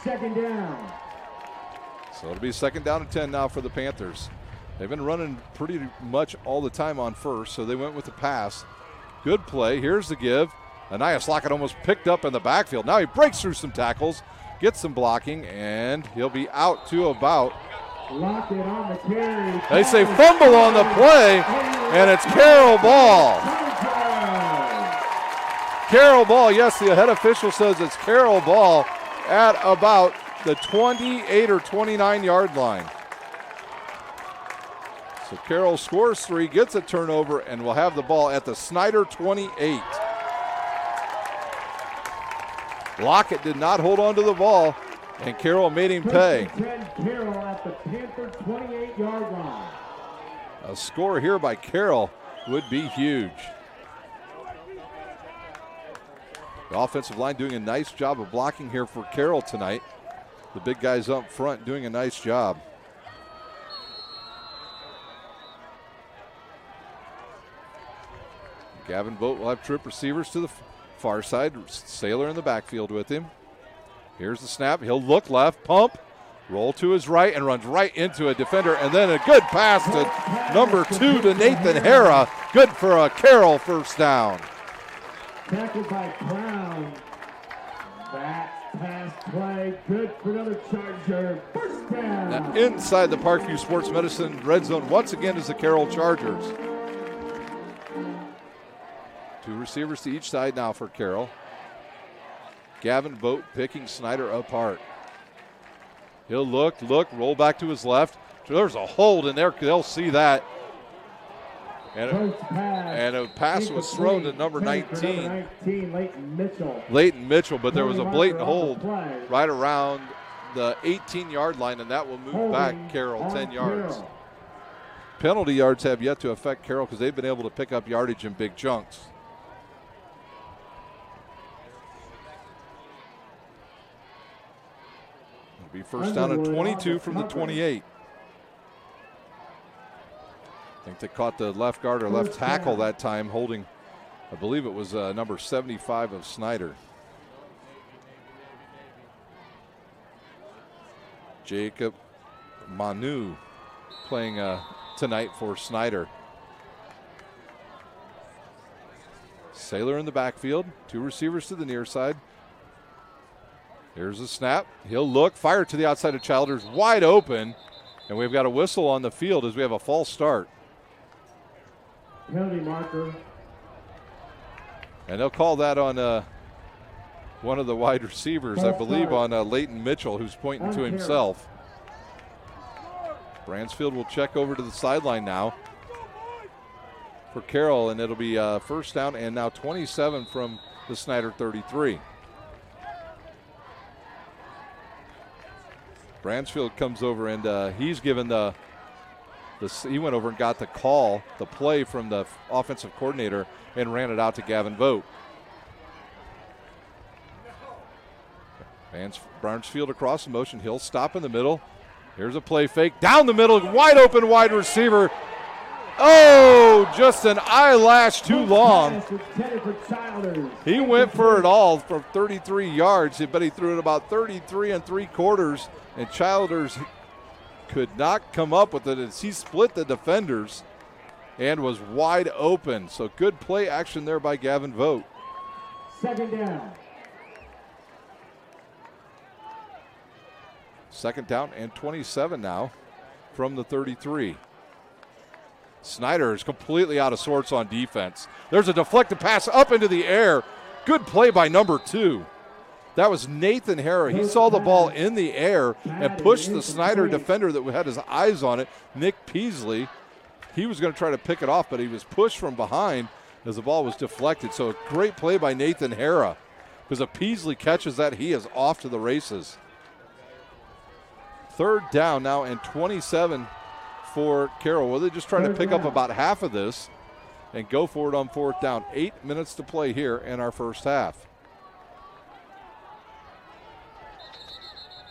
Second down. So it'll be second down and 10 now for the Panthers. They've been running pretty much all the time on first, so they went with the pass. Good play. Here's the give. Anias Lockett almost picked up in the backfield. Now he breaks through some tackles, gets some blocking, and he'll be out to about. Lockett on the carry. They say fumble on the play, and it's Carroll ball. Carroll ball. Yes, the head official says it's Carroll ball at about the 28 or 29-yard line. So Carroll scores 3, gets a turnover, and will have the ball at the Snider 28. Lockett did not hold on to the ball, and Carroll made him pay. Carroll at the Panther 28-yard line. A score here by Carroll would be huge. The offensive line doing a nice job of blocking here for Carroll tonight. The big guys up front doing a nice job. Gavin Vogt will have trip receivers to the far side. Saylor in the backfield with him. Here's the snap. He'll look left, pump, roll to his right, and runs right into a defender. And then a good pass to number 2 to Nathan Hara. Good for a Carroll first down. Tackled by Brown. That pass play, good for another Charger. First down. Now inside the Parkview Sports Medicine red zone once again is the Carroll Chargers. 2 receivers to each side now for Carroll. Gavin Vogt picking Snider apart. He'll look, roll back to his left. There's a hold in there. They'll see that. And a pass was thrown to number 19. Leighton Mitchell, but there was a blatant hold right around the 18-yard line, and that will move back Carroll 10 yards. Penalty yards have yet to affect Carroll because they've been able to pick up yardage in big chunks. It'll be first down and 22 from the 28. I think they caught the left guard or left tackle that time, holding, I believe it was number 75 of Snider. Jacob Manu playing tonight for Snider. Saylor in the backfield, 2 receivers to the near side. Here's a snap. He'll look, fire to the outside of Childers, wide open, and we've got a whistle on the field as we have a false start. Penalty marker. And they'll call that on one of the wide receivers, I believe, on Leighton Mitchell, who's pointing to himself. Bransfield will check over to the sideline now for Carroll, and it'll be first down and now 27 from the Snider 33. Bransfield comes over, and he's given he went over and got the call, the play from the offensive coordinator, and ran it out to Gavin Vogt. Bransfield across the motion. He'll stop in the middle. Here's a play fake. Down the middle, wide open wide receiver. Oh, just an eyelash too long. He went for it all from 33 yards, but he threw it about 33 3/4, and Childers could not come up with it as he split the defenders and was wide open. So good play action there by Gavin Vogt. Second down. Second down and 27 now from the 33. Snider is completely out of sorts on defense. There's a deflected pass up into the air. Good play by number 2. That was Nathan Harrah. He saw the ball in the air and pushed the Snider defender that had his eyes on it, Nick Peasley. He was going to try to pick it off, but he was pushed from behind as the ball was deflected. So a great play by Nathan Harrah, because if Peasley catches that, he is off to the races. Third down now and 27 for Carroll. Well, they just try to pick up about half of this and go for it on fourth down. 8 minutes to play here in our first half.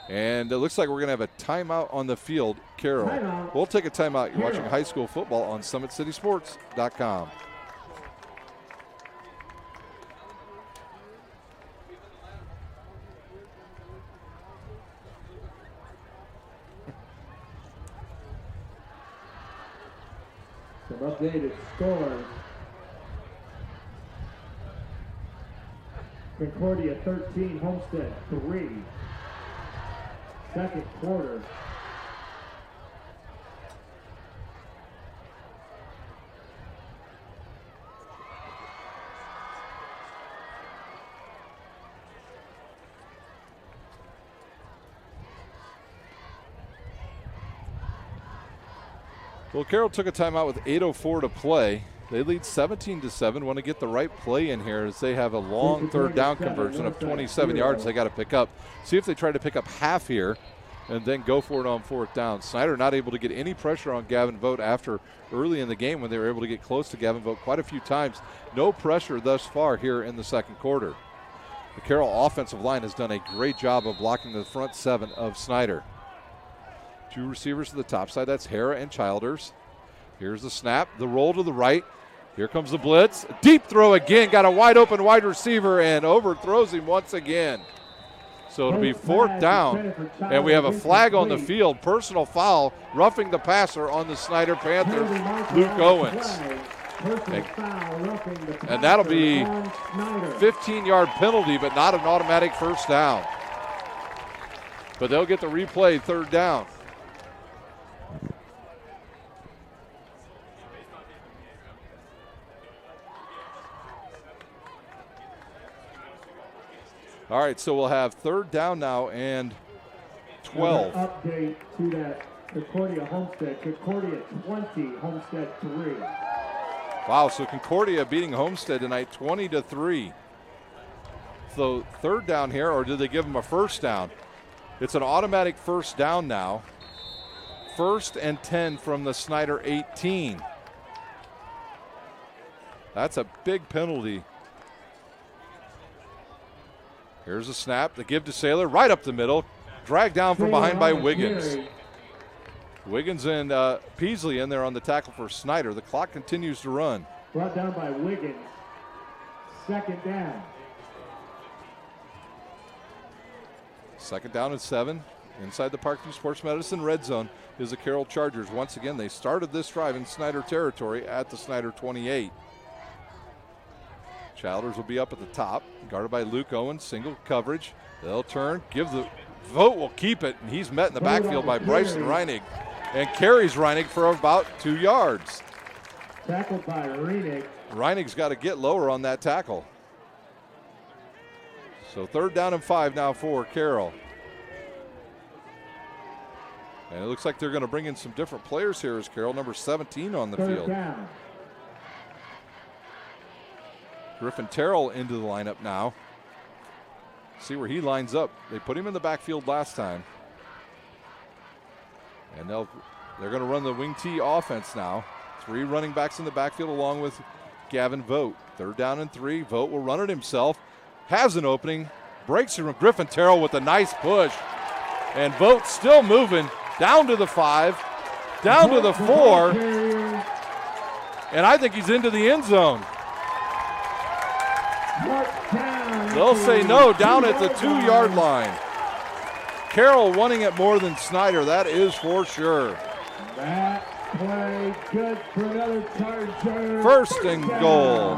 And it looks like we're going to have a timeout on the field, Carroll. We'll take a timeout. You're watching high school football on SummitCitySports.com. Some updated scores. Concordia 13, Homestead 3. Second quarter. Well, Carroll took a timeout with 8:04 to play. They lead 17-7. Want to get the right play in here as they have a long third down conversion of 27 yards they got to pick up. See if they try to pick up half here and then go for it on fourth down. Snider not able to get any pressure on Gavin Vogt after early in the game when they were able to get close to Gavin Vogt quite a few times. No pressure thus far here in the second quarter. The Carroll offensive line has done a great job of blocking the front seven of Snider. 2 receivers to the top side. That's Harrah and Childers. Here's the snap, the roll to the right. Here comes the blitz. Deep throw again. Got a wide open wide receiver and overthrows him once again. So it'll be fourth down. And we have a flag on the field. Personal foul, roughing the passer on the Snider Panthers, Luke Owens. And that'll be 15-yard penalty, but not an automatic first down. But they'll get the replay third down. All right, so we'll have third down now and 12. Update to that Concordia Homestead. Concordia 20, Homestead 3. Wow, so Concordia beating Homestead tonight 20-3. So third down here, or did they give them a first down? It's an automatic first down now. 1st and 10 from the Snider 18. That's a big penalty. Here's a snap. The give to Saylor right up the middle. Dragged down from behind by Wiggins. Wiggins and Peasley in there on the tackle for Snider. The clock continues to run. Brought down by Wiggins. 2nd down. 2nd down and 7. Inside the Parkview Sports Medicine red zone is the Carroll Chargers. Once again, they started this drive in Snider territory at the Snider 28. Childers will be up at the top, guarded by Luke Owens, single coverage. They'll turn, give the vote, will keep it, and he's met in the backfield by Bryson Reinig and carries Reinig for about 2 yards. Tackled by Reinig. Reinig's got to get lower on that tackle. So 3rd down and 5 now for Carroll. And it looks like they're going to bring in some different players here as Carroll, number 17 on the field. Down. Griffin Terrell into the lineup now. See where he lines up. They put him in the backfield last time. And they're going to run the wing T offense now. 3 running backs in the backfield along with Gavin Vogt. 3rd down and 3. Vogt will run it himself. Has an opening. Breaks it from Griffin Terrell with a nice push. And Vogt still moving down to the 5, down to the 4. And I think he's into the end zone. They'll say no down at the 2-yard line. Carroll wanting it more than Snider, that is for sure. That play good for another Charger. 1st and goal.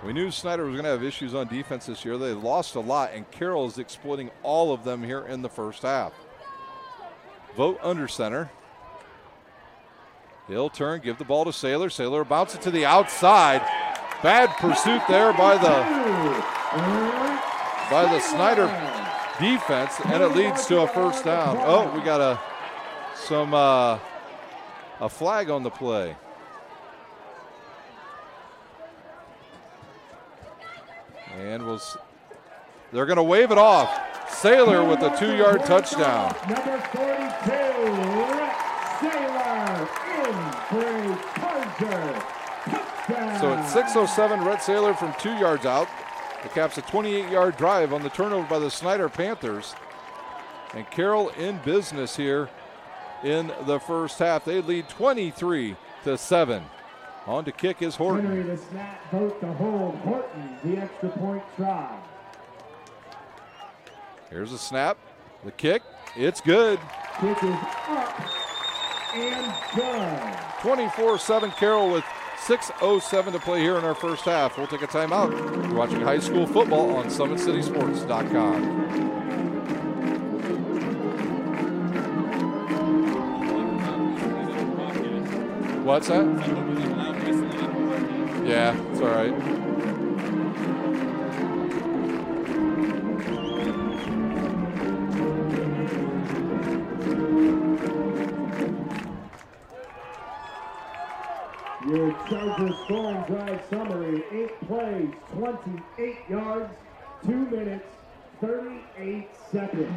We knew Snider was going to have issues on defense this year. They lost a lot, and Carroll is exploiting all of them here in the first half. Vogt under center. He'll turn, give the ball to Saylor. Saylor bounce it to the outside. Bad pursuit there by the Snider defense, and it leads to a first down. Oh, we got a flag on the play. And they're going to wave it off. Saylor with a 2-yard touchdown. Number 42, Rhett Saylor in for a Charger touchdown. So at 6:07, Rhett Saylor from 2 yards out. It caps a 28-yard drive on the turnover by the Snider Panthers. And Carroll in business here in the first half. They lead 23-7. On to kick is Horton. Henry the snap, Vogt the hold. Horton the extra point try. Here's a snap. The kick. It's good. Kick is up and good. 24-7 Carroll with 6:07 to play here in our first half. We'll take a timeout. You're watching high school football on SummitCitySports.com. What's that? Yeah, it's all right. Your Chargers scoring drive summary, 8 plays, 28 yards, 2 minutes, 38 seconds.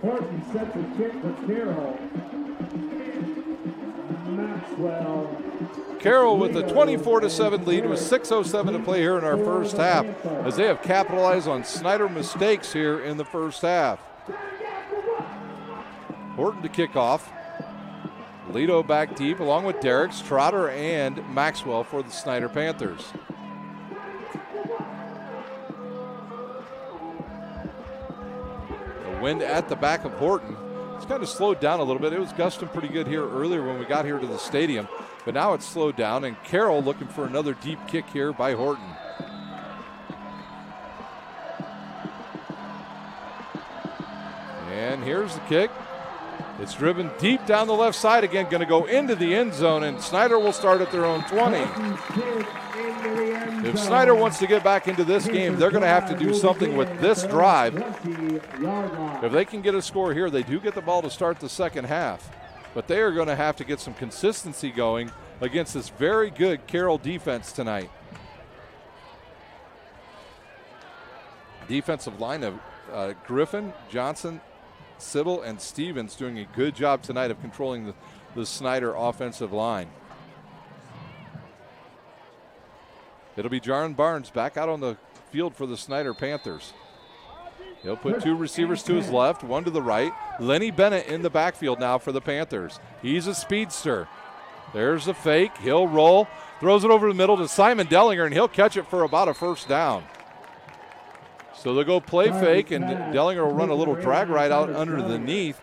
Horton sets the kick for Carroll. Maxwell. Carroll with a 24-7 lead with 6:07 to play here in our first half, as they have capitalized on Snider mistakes here in the first half. Horton to kick off. Lido back deep along with Derricks, Trotter, and Maxwell for the Snider Panthers. The wind at the back of Horton. It's kind of slowed down a little bit. It was gusting pretty good here earlier when we got here to the stadium, but now it's slowed down, and Carroll looking for another deep kick here by Horton. And here's the kick. It's driven deep down the left side again, going to go into the end zone, and Snider will start at their own 20. If Snider wants to get back into this game, they're going to have to do something with this drive. If they can get a score here, they do get the ball to start the second half. But they are going to have to get some consistency going against this very good Carroll defense tonight. Defensive line of Griffin, Johnson, Siddle, and Stevens doing a good job tonight of controlling the Snider offensive line. It'll be Jaron Barnes back out on the field for the Snider Panthers. He'll put two receivers to his left, one to the right. Lenny Bennett in the backfield now for the Panthers. He's a speedster. There's the fake. He'll roll, throws it over the middle to Simon Dellinger, and he'll catch it for about a first down. So they'll go play fake, and Dellinger will run a little drag right out underneath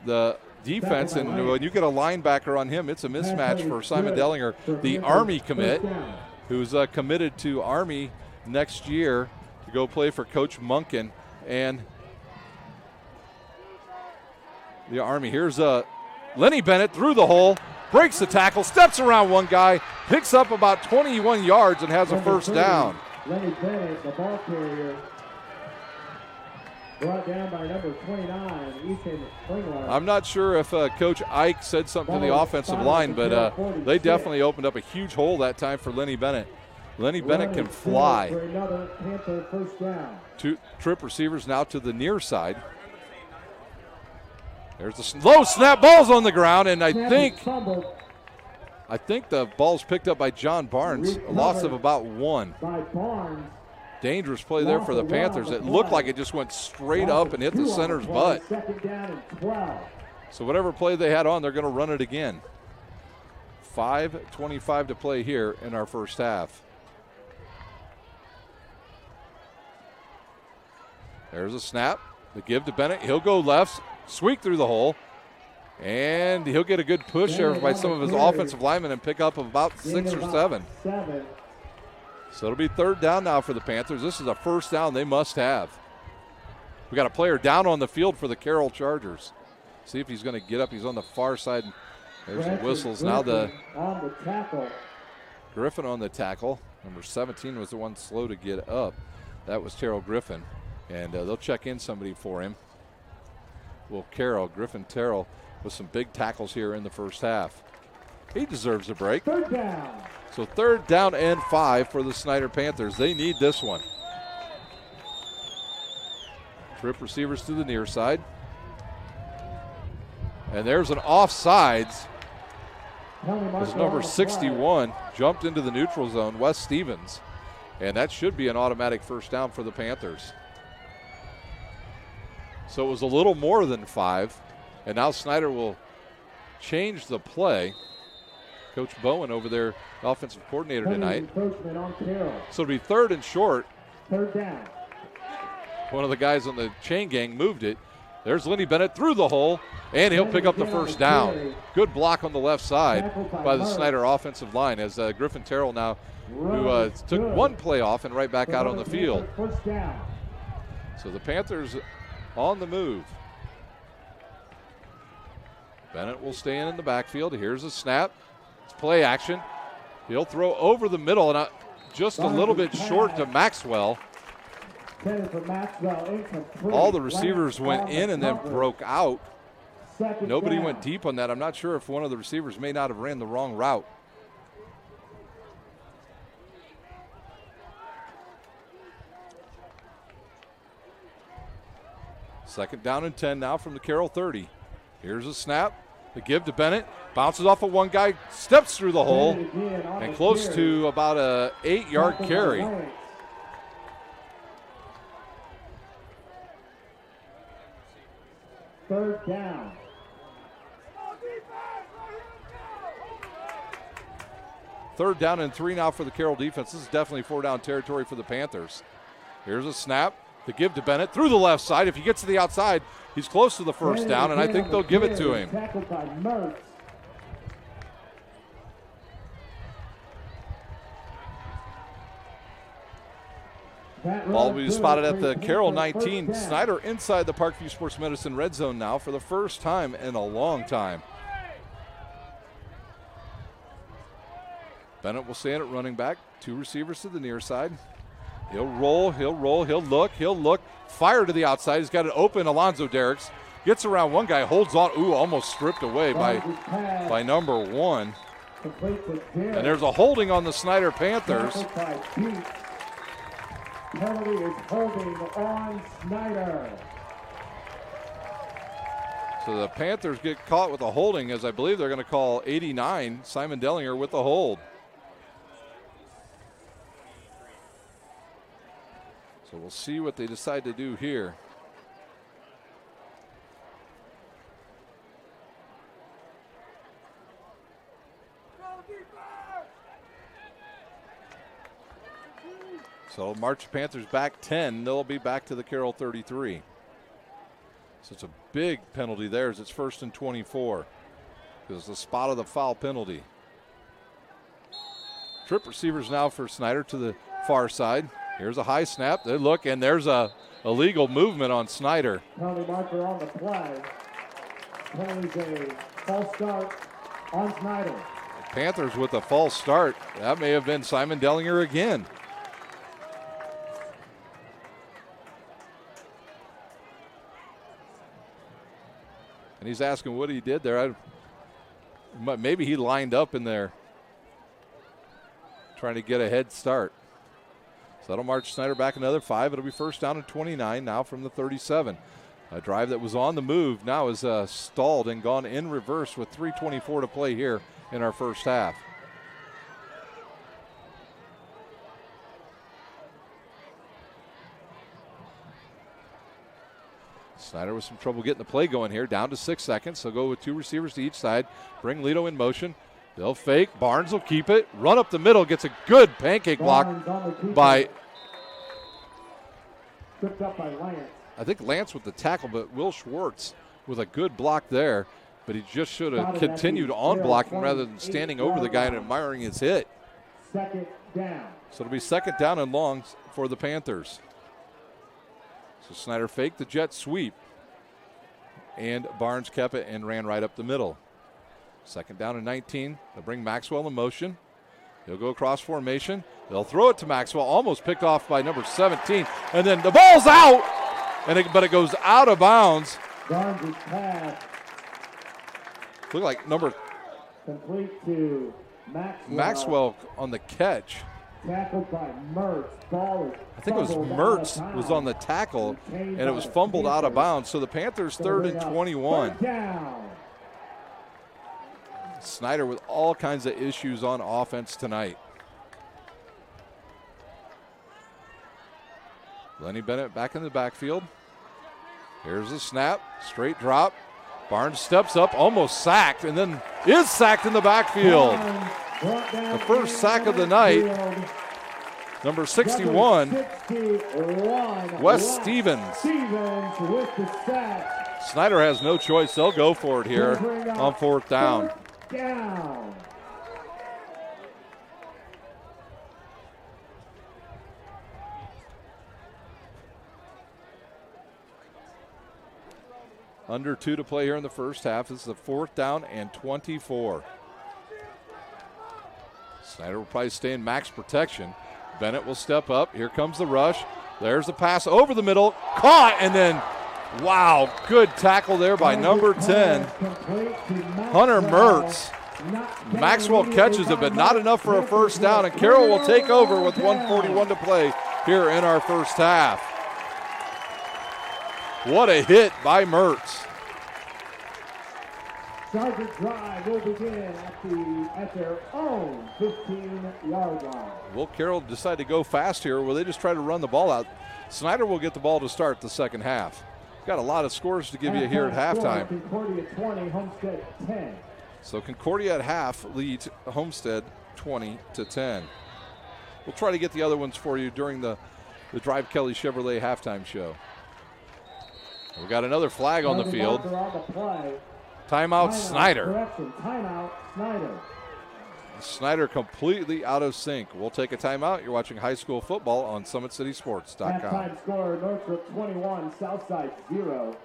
the defense. And when you get a linebacker on him, it's a mismatch for Simon Dellinger, the Army commit, who's committed to Army next year to go play for Coach Munkin and the Army. Here's Lenny Bennett through the hole, breaks the tackle, steps around one guy, picks up about 21 yards and has a first down. Lenny Bennett, the ball carrier, brought down by number 29, Ethan Klingler. I'm not sure if Coach Ike said something to the offensive line, but they definitely opened up a huge hole that time for Lenny Bennett. Lenny Bennett can fly. For another Panther first down. Two trip receivers now to the near side. There's the low snap, ball's on the ground, and I think the ball's picked up by John Barnes, a loss of about one. By Barnes. Dangerous play there for the Panthers. It looked like it just went straight up and hit the center's butt. Second down and 12. So whatever play they had on, they're going to run it again. 5:25 to play here in our first half. There's a snap. The give to Bennett. He'll go left, sweep through the hole, and he'll get a good push there by some of his offensive linemen and pick up about 6 or 7. So it'll be third down now for the Panthers. This is a first down they must have. We got a player down on the field for the Carroll Chargers. See if he's going to get up. He's on the far side. There's the whistles. Now the on the tackle. Griffin on the tackle. Number 17 was the one slow to get up. That was Terrell Griffin. And they'll check in somebody for him. Well, Griffin Terrell with some big tackles here in the first half. He deserves a break. Third down. So third down and 5 for the Snider Panthers. They need this one. Trip receivers to the near side. And there's an offsides. As number 61 jumped into the neutral zone, Wes Stevens. And that should be an automatic first down for the Panthers. So it was a little more than 5. And now Snider will change the play. Coach Bowen over there, offensive coordinator tonight. So it'll be third and short. Third down. One of the guys on the chain gang moved it. There's Lenny Bennett through the hole, and he'll pick up the first down. Good block on the left side by the Snider offensive line as Griffin Terrell now, who took one play off and right back out on the field. So the Panthers on the move. Bennett will stay in the backfield. Here's a snap. It's play action. He'll throw over the middle and just a little bit short to Maxwell. All the receivers went in and then broke out. Nobody went deep on that. I'm not sure if one of the receivers may not have ran the wrong route. Second down and 10 now from the Carroll 30. Here's a snap. The give to Bennett. Bounces off of one guy, steps through the hole, and close to about a 8-yard carry. Third down. Third down and 3 now for the Carroll defense. This is definitely 4-down territory for the Panthers. Here's a snap. The give to Bennett through the left side. If he gets to the outside, he's close to the first down, and I think they'll give it to him. Ball will be spotted at the Carroll 19. Snider inside the Parkview Sports Medicine red zone now for the first time in a long time. Bennett will stand at running back. 2 receivers to the near side. He'll roll, he'll look. Fire to the outside. He's got it open. Alonzo Derricks gets around one guy, holds on. Ooh, almost stripped away by number 1. And there's a holding on the Snider Panthers. Penalty is holding on Snider. So the Panthers get caught with a holding, as I believe they're going to call 89, Simon Dellinger, with the hold. So we'll see what they decide to do here. So march the Panthers back 10. They'll be back to the Carroll 33. So it's a big penalty there as it's 1st and 24. Because the spot of the foul penalty. Trip receivers now for Snider to the far side. Here's a high snap. They look, and there's a illegal movement on Snider. Penalty marker on the play. Penalty's a false start on Snider. The Panthers with a false start. That may have been Simon Dellinger again. And he's asking what he did there. Maybe he lined up in there trying to get a head start. So that'll march Snider back another 5. It'll be 1st down and 29 now from the 37. A drive that was on the move now is stalled and gone in reverse with 3:24 to play here in our first half. Snider with some trouble getting the play going here. Down to 6 seconds. They'll go with 2 receivers to each side. Bring Lito in motion. They'll fake. Barnes will keep it. Run up the middle. Gets a good pancake block by. Tripped up by Lance. I think Lance with the tackle, but Will Schwartz with a good block there. But he just should have continued on blocking rather than standing over the guy and admiring his hit. 2nd down. So it'll be 2nd down and long for the Panthers. So Snider faked the jet sweep. And Barnes kept it and ran right up the middle. 2nd down and 19. They'll bring Maxwell in motion. He'll go across formation. They'll throw it to Maxwell, almost picked off by number 17. And then the ball's out, but it goes out of bounds. Barnes' pass. Look like number Complete to Maxwell. Maxwell on the catch. Tackled by Mertz. Ball is I think it was Mertz was on the tackle, and it was fumbled out of bounds. So the Panthers 3rd and 21. Snider with all kinds of issues on offense tonight. Lenny Bennett back in the backfield. Here's the snap, straight drop. Barnes steps up, almost sacked, and then is sacked in the backfield. The first sack of the night. Number 61, Wes Stevens. With the sack. Snider has no choice. They'll go for it here on 4th down. Down. Under 2 to play here in the first half. This is the 4th down and 24. Snider will probably stay in max protection. Bennett will step up. Here comes the rush. There's the pass over the middle. Caught, and then, wow, good tackle there by number 10, Hunter Mertz. Maxwell catches it, but not enough for a 1st down, and Carroll will take over with 1:41 to play here in our first half. What a hit by Mertz. Sergeant drive will begin at their own 15-yard line. Will Carroll decide to go fast here, or will they just try to run the ball out? Snider will get the ball to start the second half. Got a lot of scores to give you here at halftime. Concordia 20, Homestead 10. So Concordia at half leads Homestead 20-10. We'll try to get the other ones for you during the Drive Kelly Chevrolet halftime show. We got another flag on the field. Timeout Snider. Correction, timeout Snider. Snider completely out of sync. We'll take a timeout. You're watching high school football on SummitCitySports.com. Halftime score, Northrop 21, Southside 0.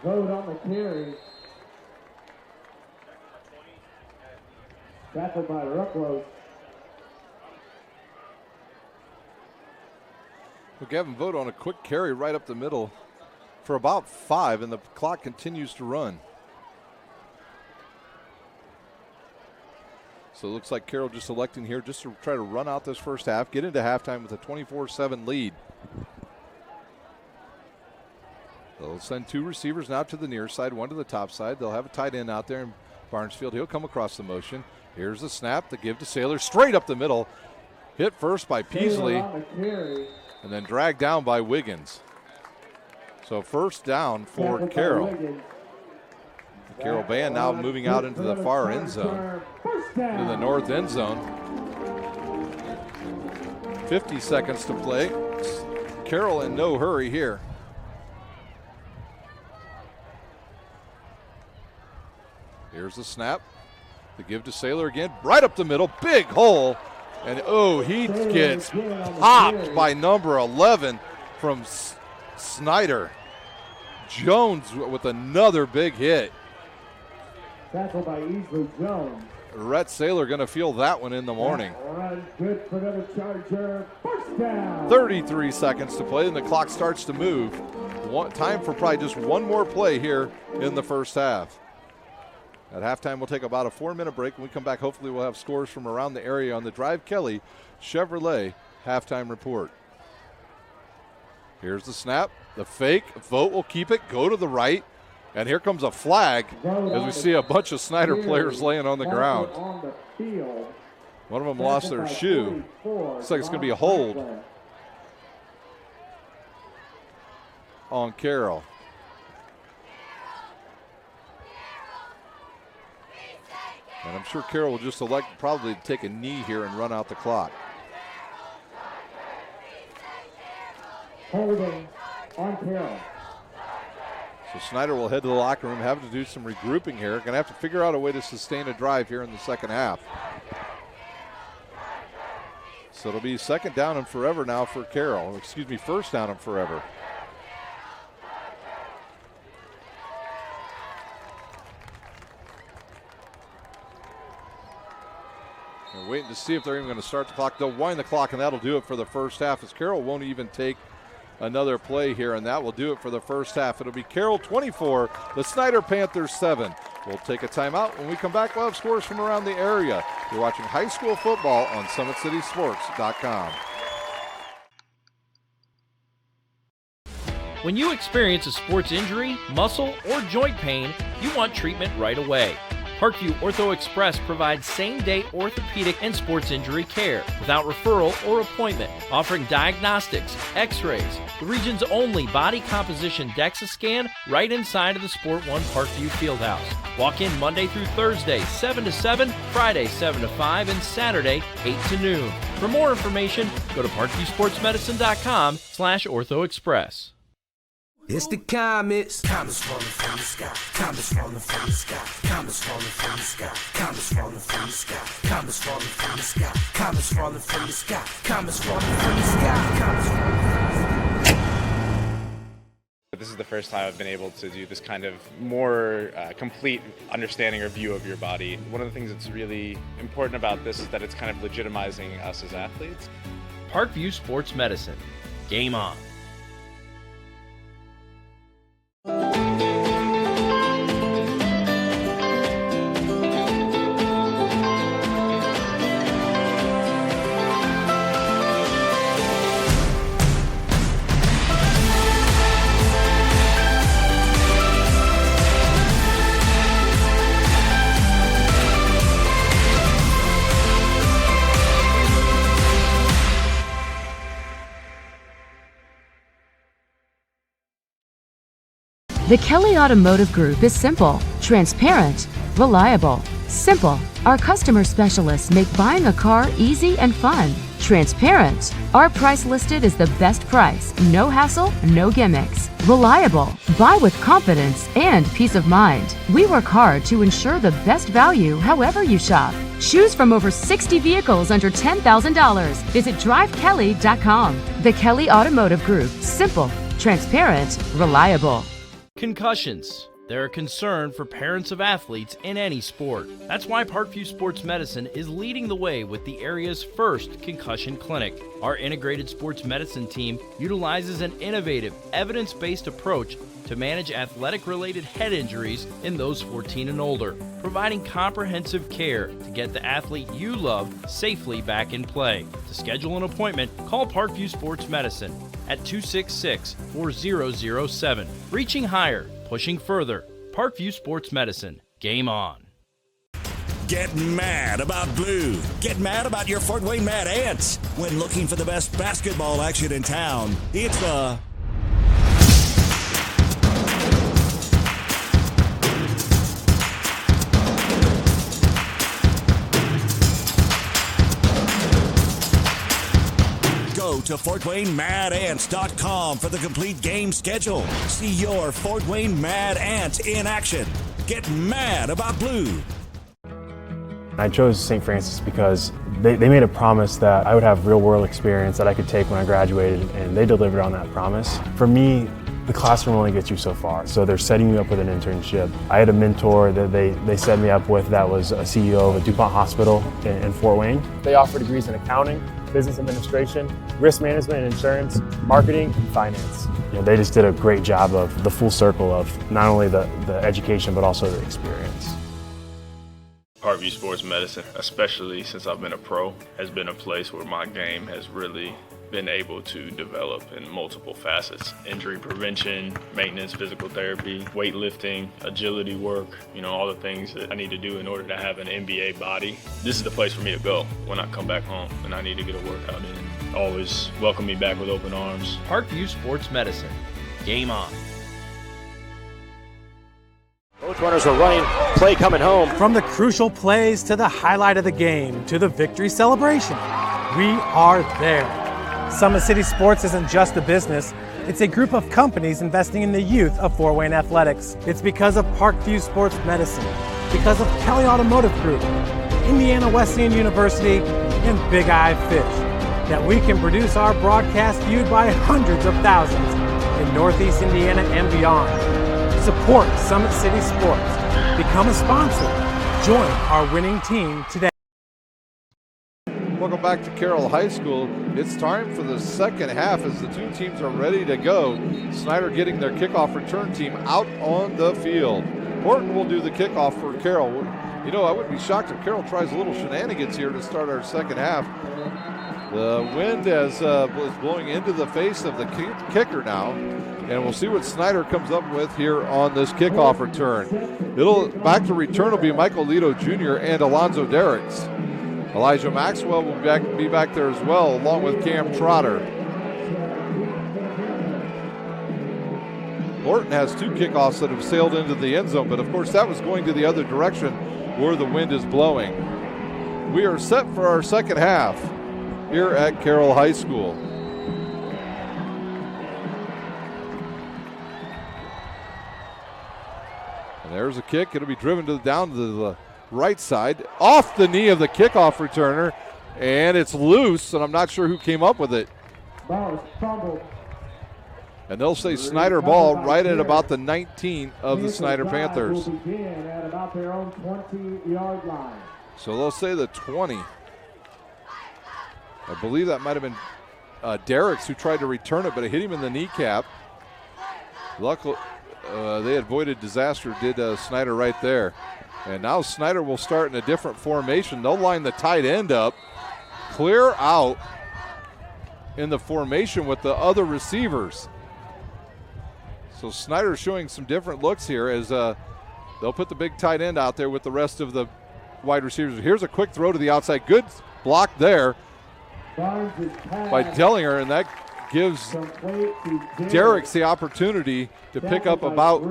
Vote on the carry. Tackled by Rucklow. We'll Gavin Vogt on a quick carry right up the middle for about 5, and the clock continues to run. So it looks like Carroll just electing here just to try to run out this first half, get into halftime with a 24-7 lead. They'll send 2 receivers now to the near side, 1 to the top side. They'll have a tight end out there in Barnesfield. He'll come across the motion. Here's the snap, the give to Saylor, straight up the middle. Hit first by Peasley, and then dragged down by Wiggins. So first down for Carroll. The Carroll band now moving out into the far end zone, to the north end zone. 50 seconds to play. Carroll in no hurry here. Here's the snap. The give to Saylor again. Right up the middle. Big hole. And he gets popped by number 11 from Snider. Jones with another big hit. Tackled by Easley Jones. Rhett Saylor going to feel that one in the morning. Run good for another Charger. First down. 33 seconds to play, and the clock starts to move. Time for probably just one more play here in the first half. At halftime, we'll take about a 4-minute break. When we come back, hopefully we'll have scores from around the area on the Drive Kelly Chevrolet halftime report. Here's the snap, the fake. Vogt will keep it, go to the right, and here comes a flag as we see a bunch of Snider players laying on the ground. One of them lost their shoe. Looks like it's going to be a hold on Carroll. And I'm sure Carroll will just elect probably to take a knee here and run out the clock. Holding on Carroll. So Snider will head to the locker room, have to do some regrouping here. Going to have to figure out a way to sustain a drive here in the second half. So it'll be second down and forever now for Carroll. Excuse me, first down and forever. They're waiting to see if they're even going to start the clock. They'll wind the clock, and that'll do it for the first half, as Carroll won't even take another play here, and that will do it for the first half. It'll be Carroll 24, the Snider Panthers 7. We'll take a timeout. When we come back, we'll have scores from around the area. You're watching high school football on SummitCitySports.com. When you experience a sports injury, muscle, or joint pain, you want treatment right away. Parkview Ortho Express provides same-day orthopedic and sports injury care without referral or appointment, offering diagnostics, x-rays, the region's only body composition DEXA scan right inside of the Sport One Parkview Fieldhouse. Walk in Monday through Thursday, 7 to 7, Friday, 7 to 5, and Saturday, 8 to noon. For more information, go to parkviewsportsmedicine.com/orthoexpress. It's the comets. Comets falling from the sky. Comets falling from the sky. Comets falling from the sky. Comets falling from the sky. Comets falling from the sky. Comets falling from the sky. Comets falling from the sky. Comets falling from the sky. This is the first time I've been able to do this kind of more complete understanding or view of your body. One of the things that's really important about this is that it's kind of legitimizing us as athletes. Parkview Sports Medicine. Game on. The Kelly Automotive Group is simple, transparent, reliable. Simple. Our customer specialists make buying a car easy and fun. Transparent. Our price listed is the best price. No hassle, no gimmicks. Reliable. Buy with confidence and peace of mind. We work hard to ensure the best value however you shop. Choose from over 60 vehicles under $10,000. Visit drivekelly.com. The Kelly Automotive Group. Simple, transparent, reliable. Concussions. They're a concern for parents of athletes in any sport. That's why Parkview Sports Medicine is leading the way with the area's first concussion clinic. Our integrated sports medicine team utilizes an innovative, evidence-based approach to manage athletic-related head injuries in those 14 and older, providing comprehensive care to get the athlete you love safely back in play. To schedule an appointment, call Parkview Sports Medicine at 266-4007. Reaching higher, pushing further. Parkview Sports Medicine. Game on. Get mad about blue. Get mad about your Fort Wayne Mad Ants. When looking for the best basketball action in town, it's the Go to FortWayneMadAnts.com for the complete game schedule. See your Fort Wayne Mad Ants in action. Get mad about blue. I chose St. Francis because they made a promise that I would have real-world experience that I could take when I graduated, and they delivered on that promise. For me, the classroom only gets you so far, so they're setting you up with an internship. I had a mentor that they set me up with that was a CEO of a DuPont hospital in Fort Wayne. They offer degrees in accounting, business administration, risk management and insurance, marketing, and finance. You know, they just did a great job of the full circle of not only the education but also the experience. Parkview Sports Medicine, especially since I've been a pro, has been a place where my game has really been able to develop in multiple facets. Injury prevention, maintenance, physical therapy, weightlifting, agility work, all the things that I need to do in order to have an NBA body. This is the place for me to go when I come back home and I need to get a workout in. Always welcome me back with open arms. Parkview Sports Medicine. Game on. Both runners are running, play coming home. From the crucial plays to the highlight of the game to the victory celebration, we are there. Summit City Sports isn't just a business, it's a group of companies investing in the youth of Fort Wayne athletics. It's because of Parkview Sports Medicine, because of Kelly Automotive Group, Indiana Wesleyan University, and Big Eye Fish, that we can produce our broadcast viewed by hundreds of thousands in Northeast Indiana and beyond. Support Summit City Sports. Become a sponsor. Join our winning team today. Welcome back to Carroll High School. It's time for the second half as the two teams are ready to go. Snider getting their kickoff return team out on the field. Horton will do the kickoff for Carroll. I wouldn't be shocked if Carroll tries a little shenanigans here to start our second half. The wind is blowing into the face of the kicker now, and we'll see what Snider comes up with here on this kickoff return. Back to return will be Michael Lito Jr. and Alonzo Derricks. Elijah Maxwell will be back there as well, along with Cam Trotter. Horton has two kickoffs that have sailed into the end zone, but of course that was going to the other direction where the wind is blowing. We are set for our second half here at Carroll High School. And there's a kick. It'll be driven down to the right side, off the knee of the kickoff returner, and it's loose, and I'm not sure who came up with it. Ball is fumbled. And they'll say Snider ball right at about the 19 of the Snider Panthers. Will begin at about their own 20-yard line. So they'll say the 20. I believe that might have been Derricks who tried to return it, but it hit him in the kneecap. Luckily, they avoided disaster, did Snider right there. And now Snider will start in a different formation. They'll line the tight end up, clear out in the formation with the other receivers. So Snider showing some different looks here as they'll put the big tight end out there with the rest of the wide receivers. Here's a quick throw to the outside. Good block there by Dellinger, and that gives Derricks the opportunity to pick up about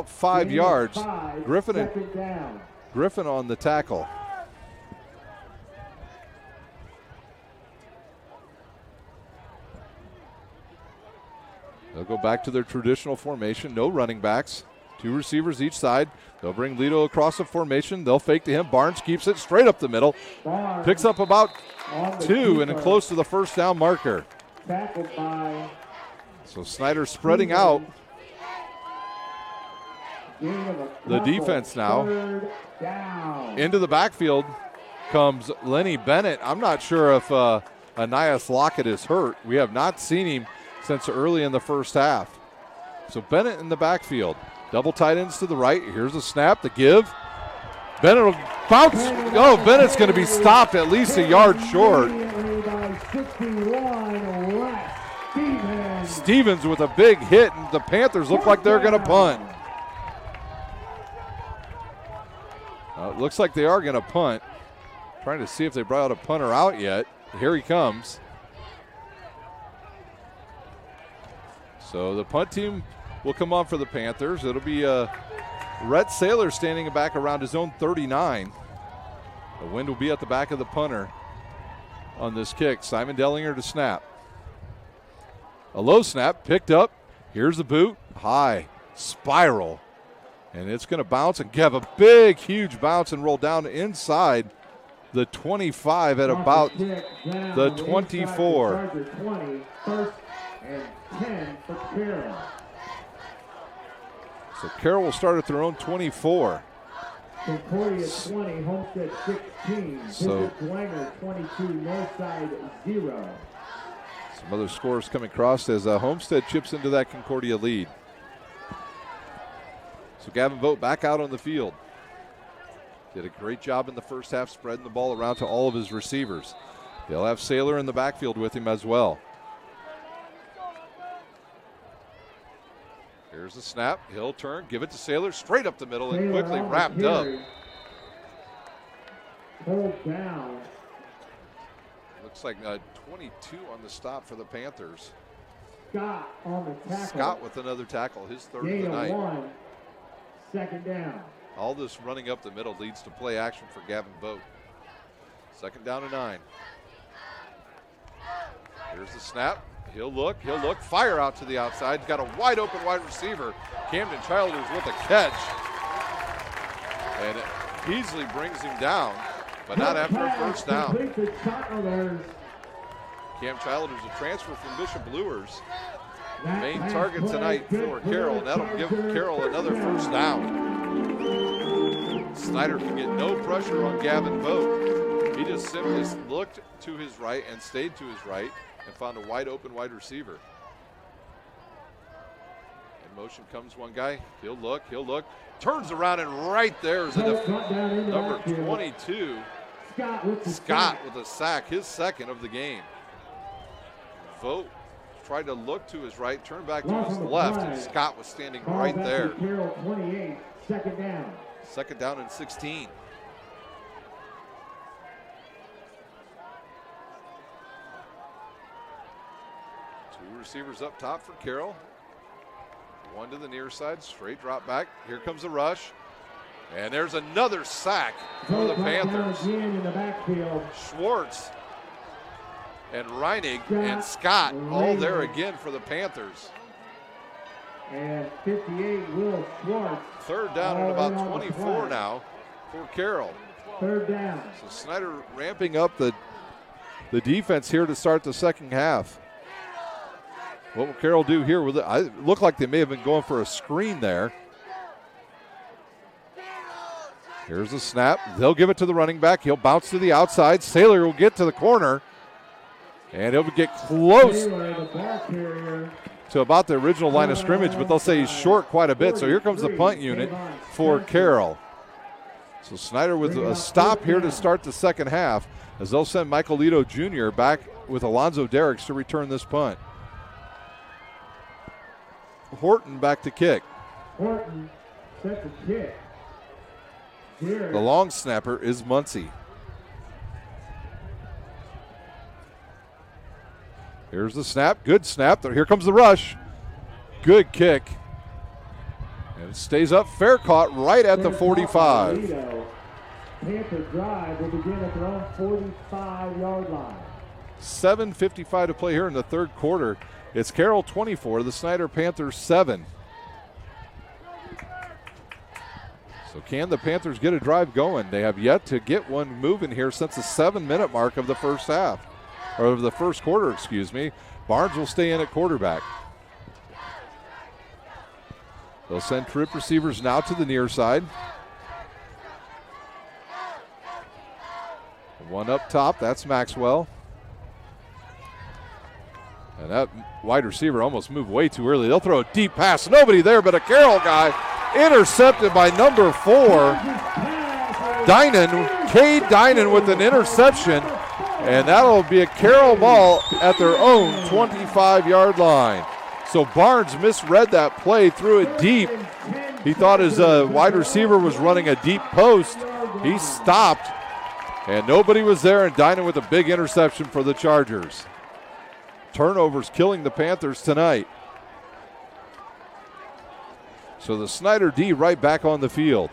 5 yards. Griffin on the tackle. They'll go back to their traditional formation. No running backs. 2 receivers each side. They'll bring Lito across the formation. They'll fake to him. Barnes keeps it straight up the middle. Picks up about 2 and close to the first down marker. So Snider spreading out the defense now. Into the backfield comes Lenny Bennett. I'm not sure if Anias Lockett is hurt. We have not seen him since early in the first half. So Bennett in the backfield. Double tight ends to the right. Here's a snap, the give. Bennett will bounce. Oh, Bennett's going to be stopped at least a yard short. Stevens with a big hit, and the Panthers look like they're going to punt. It looks like they are going to punt. Trying to see if they brought out a punter out yet. Here he comes. So the punt team will come on for the Panthers. It'll be Rhett Saylor standing back around his own 39. The wind will be at the back of the punter on this kick. Simon Dellinger to snap. A low snap, picked up. Here's the boot. High. Spiral. And it's going to bounce and have a big, huge bounce and roll down inside the 25 at about the 24. 1st and 10 for Carroll. So Carroll will start at their own 24. Concordia 20, Homestead 16. So Dwenger 22, Northside 0. Some other scores coming across as Homestead chips into that Concordia lead. So Gavin Vogt back out on the field. Did a great job in the first half spreading the ball around to all of his receivers. They'll have Saylor in the backfield with him as well. Here's the snap. He'll turn, give it to Saylor, straight up the middle and quickly wrapped up. Hold down. Looks like 22 on the stop for the Panthers. Scott on the tackle. Scott with another tackle, his third of the night. 1, 2nd down. All this running up the middle leads to play action for Gavin Vogt. 2nd down and 9. Here's the snap. He'll look, fire out to the outside. He's got a wide open wide receiver. Camden Childers with a catch. And Beasley brings him down, but not after a first down. Cam Childers, a transfer from Bishop Luers. Main target tonight for Carroll, and that'll give Carroll another first down. Snider can get no pressure on Gavin Vogt. He just simply looked to his right and stayed to his right and found a wide open wide receiver. In motion comes one guy. He'll look, turns around, and right there is number 22, Scott with a sack, his 2nd of the game. Vogt tried to look to his right, turned back to his left, and Scott was standing right there. 28, 2nd down. 2nd down and 16. Two receivers up top for Carroll. One to the near side, straight drop back. Here comes the rush. And there's another sack for the Panthers. In the backfield. Schwartz and Reinig and Scott all there again for the Panthers. And 58, Will Schwartz. 3rd down and about 24 now for Carroll. 3rd down. So Snider ramping up the defense here to start the second half. What will Carroll do here with it? It looked like they may have been going for a screen there. Here's the snap. They'll give it to the running back. He'll bounce to the outside. Saylor will get to the corner. And he'll get close to about the original line of scrimmage, but they'll say he's short quite a bit. So here comes the punt unit for Carroll. So Snider with a stop here to start the second half as they'll send Michael Lito Jr. back with Alonzo Derricks to return this punt. Horton back to kick. Horton sets a kick. The long snapper is Muncie. Here's the snap. Good snap. Here comes the rush. Good kick. And it stays up. Fair caught right at the 45. Panther drive will begin at their own 45-yard line. 7:55 to play here in the third quarter. It's Carroll 24, the Snider Panthers 7. So can the Panthers get a drive going? They have yet to get one moving here since the 7-minute mark of the first half, or of the first quarter, excuse me. Barnes will stay in at quarterback. They'll send trip receivers now to the near side. One up top, that's Maxwell. And that wide receiver almost moved way too early. They'll throw a deep pass. Nobody there but a Carroll guy. Intercepted by number 4. Cade Dinan with an interception. And that'll be a Carroll ball at their own 25-yard line. So Barnes misread that play, threw it deep. He thought his wide receiver was running a deep post. He stopped, and nobody was there, and Dinan with a big interception for the Chargers. Turnovers killing the Panthers tonight. So the Snider D right back on the field.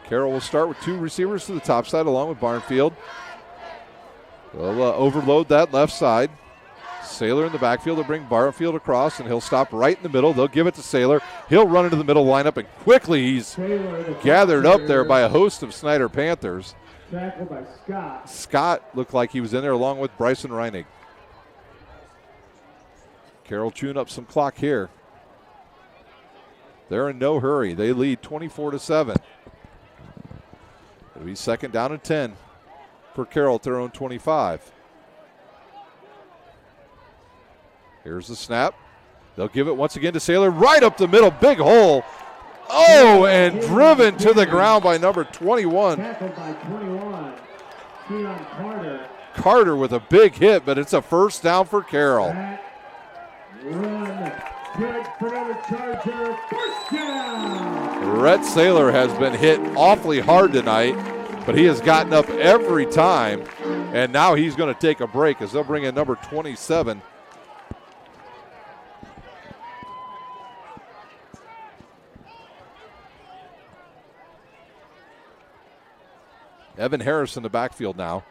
Carroll will start with 2 receivers to the top side along with Barnfield. They'll overload that left side. Saylor in the backfield to bring Barfield across, and he'll stop right in the middle. They'll give it to Saylor. He'll run into the middle lineup, and quickly he's gathered up there by a host of Snider Panthers. Tackled by Scott. Scott looked like he was in there along with Bryson Reinig. Carroll chewing up some clock here. They're in no hurry. They lead 24-7. It'll be second down and 10 for Carroll at their own 25. Here's the snap. They'll give it once again to Saylor. Right up the middle. Big hole. Oh, and driven to the ground by number 21. Tackled by 21. Keon Carter. Carter with a big hit, but it's a first down for Carroll. That run. Good for another Charger. First down. Rhett Saylor has been hit awfully hard tonight, but he has gotten up every time, and now he's going to take a break as they'll bring in number 27. Evan Harris in the backfield now.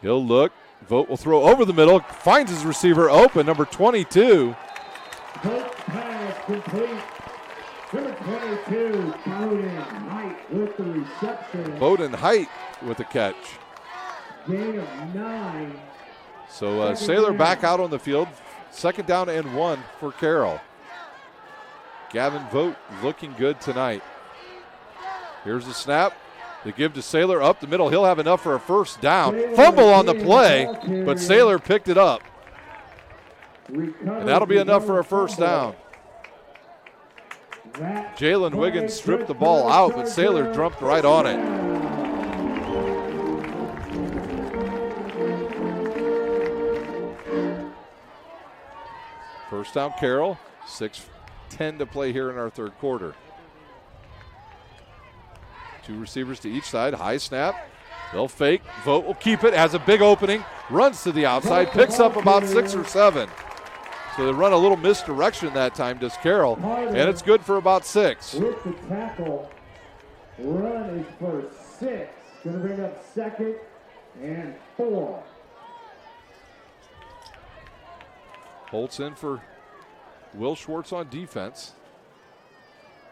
He'll look. Vogt will throw over the middle. Finds his receiver open, number 22. Vogt pass complete. Number 22, Bowden Height with the reception. Bowden Height with the catch. Gain of 9. So Saylor back out on the field. Second down and 1 for Carroll. Gavin Vogt looking good tonight. Here's the snap. They give to Saylor up the middle. He'll have enough for a first down. Fumble on the play, but Saylor picked it up. And that'll be enough for a first down. Jalen Wiggins stripped the ball out, but Saylor jumped right on it. First down, Carroll. 6:10 to play here in our third quarter. 2 receivers to each side. High snap. They'll fake. Vogt will keep it. Has a big opening. Runs to the outside. Picks up about 6 or 7. So they run a little misdirection that time, does Carroll. And it's good for about 6. With the tackle. Run is for 6. Going to bring up 2nd and 4. Holtz in for Will Schwartz on defense.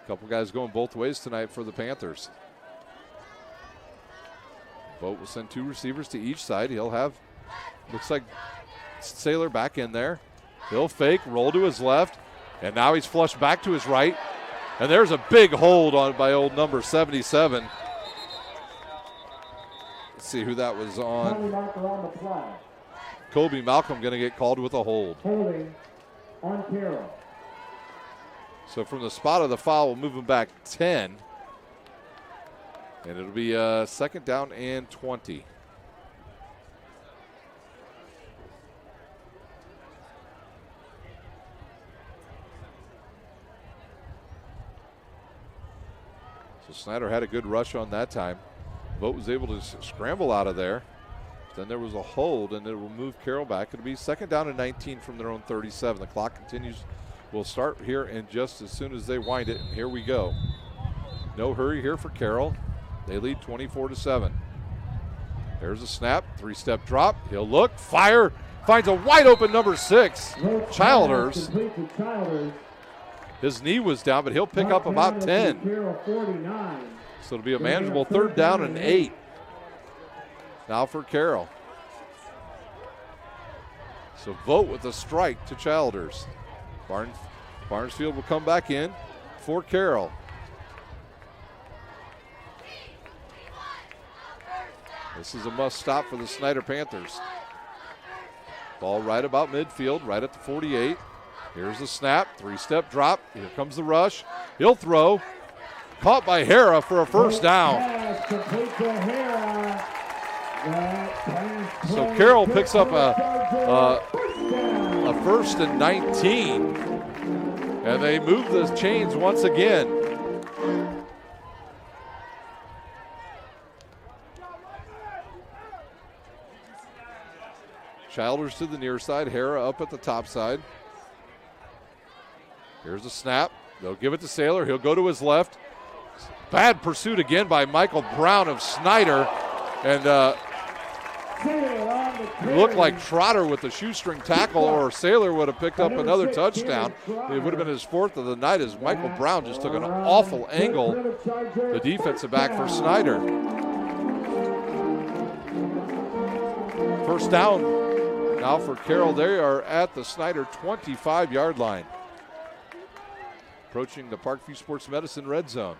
A couple guys going both ways tonight for the Panthers. Vogt will send 2 receivers to each side. He'll have, looks like Saylor back in there. He'll fake, roll to his left, and now he's flushed back to his right. And there's a big hold on by old number 77. Let's see who that was on. Kobe Malcolm going to get called with a hold. Holding on Carroll. So from the spot of the foul, we'll move him back 10. And it'll be second down and 20. So Snider had a good rush on that time. Vogt was able to scramble out of there. Then there was a hold, and it will move Carroll back. It'll be 2nd down and 19 from their own 37. The clock continues. We'll start here in just as soon as they wind it, and here we go. No hurry here for Carroll. They lead 24-7. There's a snap, 3-step drop. He'll look, fire, finds a wide open number 6, Childers. His knee was down, but he'll pick up about 10. So it'll be a manageable 3rd down and 8. Now for Carroll. So Vogt with a strike to Childers. Barnesfield will come back in for Carroll. This is a must stop for the Snider Panthers. Ball right about midfield, right at the 48. Here's the snap, 3-step drop. Here comes the rush. He'll throw. Caught by Hara for a 1st down. So Carroll picks up a 1st and 19. And they move the chains once again. Childers to the near side, Hara up at the top side. Here's a snap. They'll give it to Saylor. He'll go to his left. Bad pursuit again by Michael Brown of Snider. And looked like Trotter with the shoestring tackle, or Saylor would have picked up another touchdown. It would have been his 4th of the night as Michael Brown just took an awful angle, the defensive back for Snider. 1st down now for Carroll. They are at the Snider 25-yard line. Approaching the Parkview Sports Medicine red zone.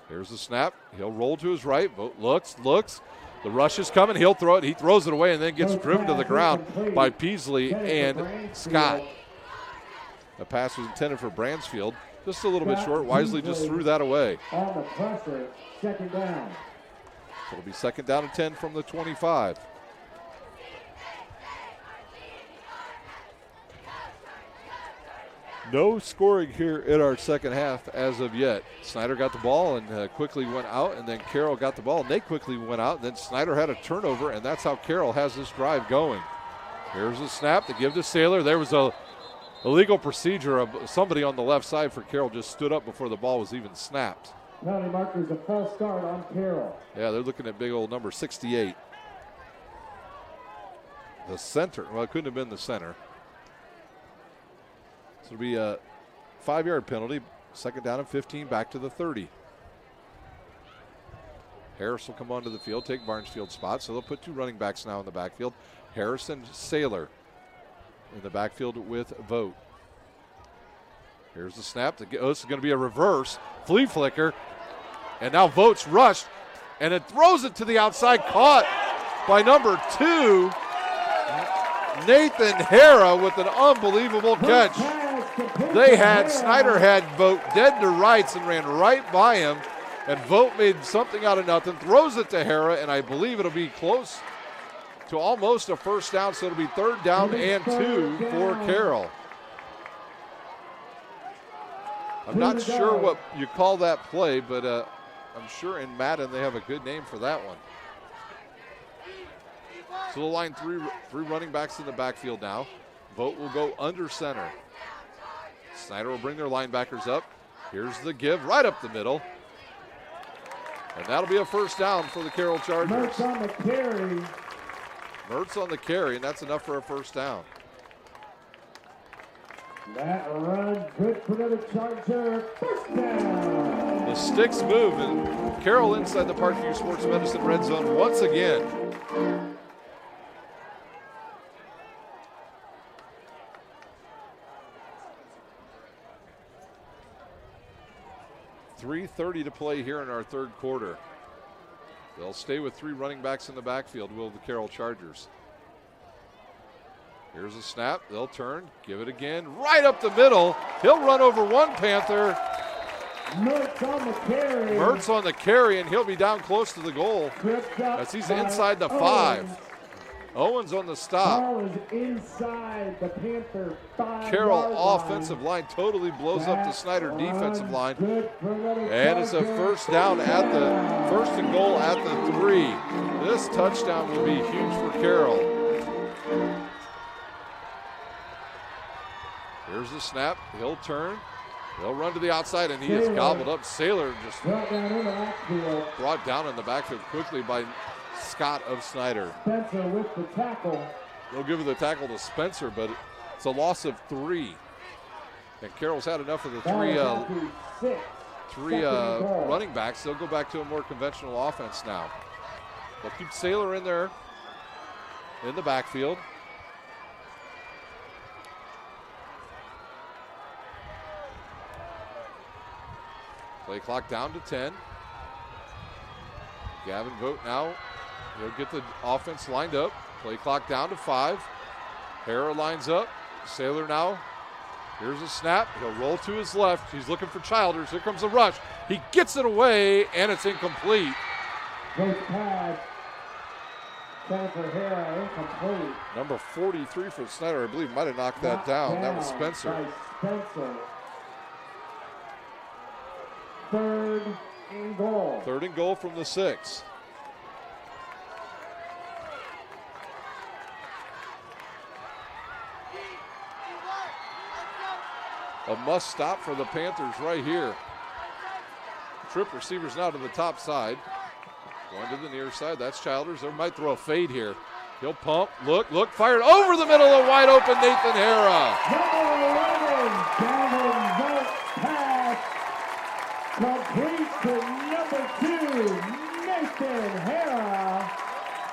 Here's the snap. He'll roll to his right. Vogt looks. The rush is coming. He'll throw it. He throws it away and then gets driven to the ground by Peasley and Scott. The pass was intended for Bransfield. Just a little bit short. Wisely just threw that away. On the pressure, 2nd down. So it'll be 2nd down and 10 from the 25. No scoring here in our second half as of yet. Snider got the ball and quickly went out, and then Carroll got the ball and they quickly went out, and then Snider had a turnover, and that's how Carroll has this drive going. Here's a snap to give to Saylor. There was a illegal procedure of somebody on the left side for Carroll just stood up before the ball was even snapped. Penalty markers, a false start on Carroll. Yeah, they're looking at big old number 68. The center, well, it couldn't have been the center. So it'll be a 5-yard penalty. 2nd down and 15, back to the 30. Harris will come onto the field, take Barnesfield's spot. So they'll put 2 running backs now in the backfield. Harris and Saylor in the backfield with Vogt. Here's the snap. This is going to be a reverse. Flea flicker. And now Vogt's rushed. And it throws it to the outside. Caught by number 2, Nathan Hara, with an unbelievable catch. Snider had Vogt dead to rights and ran right by him. And Vogt made something out of nothing. Throws it to Hara, and I believe it'll be close to almost a 1st down. So it'll be 3rd down and 2 for Carroll. I'm not sure what you call that play, but I'm sure in Madden they have a good name for that one. So they'll line three running backs in the backfield now. Vogt will go under center. Snider will bring their linebackers up. Here's the give right up the middle. And that'll be a 1st down for the Carroll Chargers. Mertz on the carry. Mertz on the carry, and that's enough for a 1st down. That run, good for the Charger. 1st down. The sticks move, and Carroll inside the Parkview Sports Medicine red zone once again. .3:30 to play here in our 3rd quarter. They'll stay with 3 running backs in the backfield, will the Carroll Chargers. Here's a snap. They'll turn, give it again, right up the middle. He'll run over one Panther. Mertz on the carry. Mertz on the carry, and he'll be down close to the goal as he's inside the 5. Owens on the stop. Ball is inside the Panther 5-yard Carroll line. offensive line totally blows up the Snider defensive line. Good for another And it's a first down at the first and goal at the 3. This touchdown will be huge for Carroll. Here's the snap. He'll turn. He'll run to the outside, and he is gobbled up. Sailor just brought down in the backfield quickly by Scott of Snider. Spencer with the tackle. They'll give the tackle to Spencer, but it's a loss of 3. And Carroll's had enough of the three running backs. They'll go back to a more conventional offense now. They'll keep Sailor in there in the backfield. Play clock down to 10. Gavin Vogt now. He'll get the offense lined up. Play clock down to 5. Hara lines up. Sailor now. Here's a snap. He'll roll to his left. He's looking for Childers. Here comes a rush. He gets it away, and it's incomplete. Great pass. For Hara, incomplete. Number 43 for Snider, I believe, might have knocked that down. That was Spencer. Spencer. 3rd and goal. 3rd and goal from the 6. A must stop for the Panthers right here. Trip receivers now to the top side. Going to the near side. That's Childers. They might throw a fade here. He'll pump. Look. Fired over the middle of wide open Nathan Hara. Number 11, Gavin Vogt pass. Complete to number 2, Nathan Hara.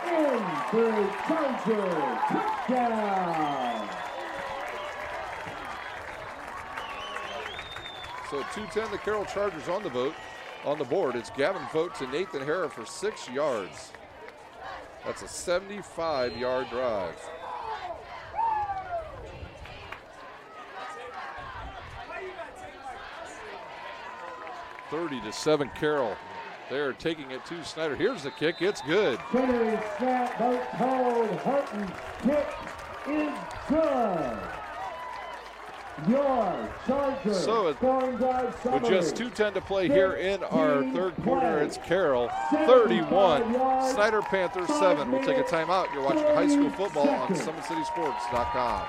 In for Charger touchdown. So 2:10, the Carroll Chargers on the board. It's Gavin Vogt to Nathan Hara for 6 yards. That's a 75-yard drive. (30-7) Carroll. They're taking it to Snider. Here's the kick. It's good. Centering snap, Vogt hold. Horton's kick is good. Your Chargers scoring drive summary. With just 2:10 to play here in our 3rd quarter, it's Carroll 31, Snider Panthers 7. We'll take a timeout. You're watching high school football on SummitCitySports.com.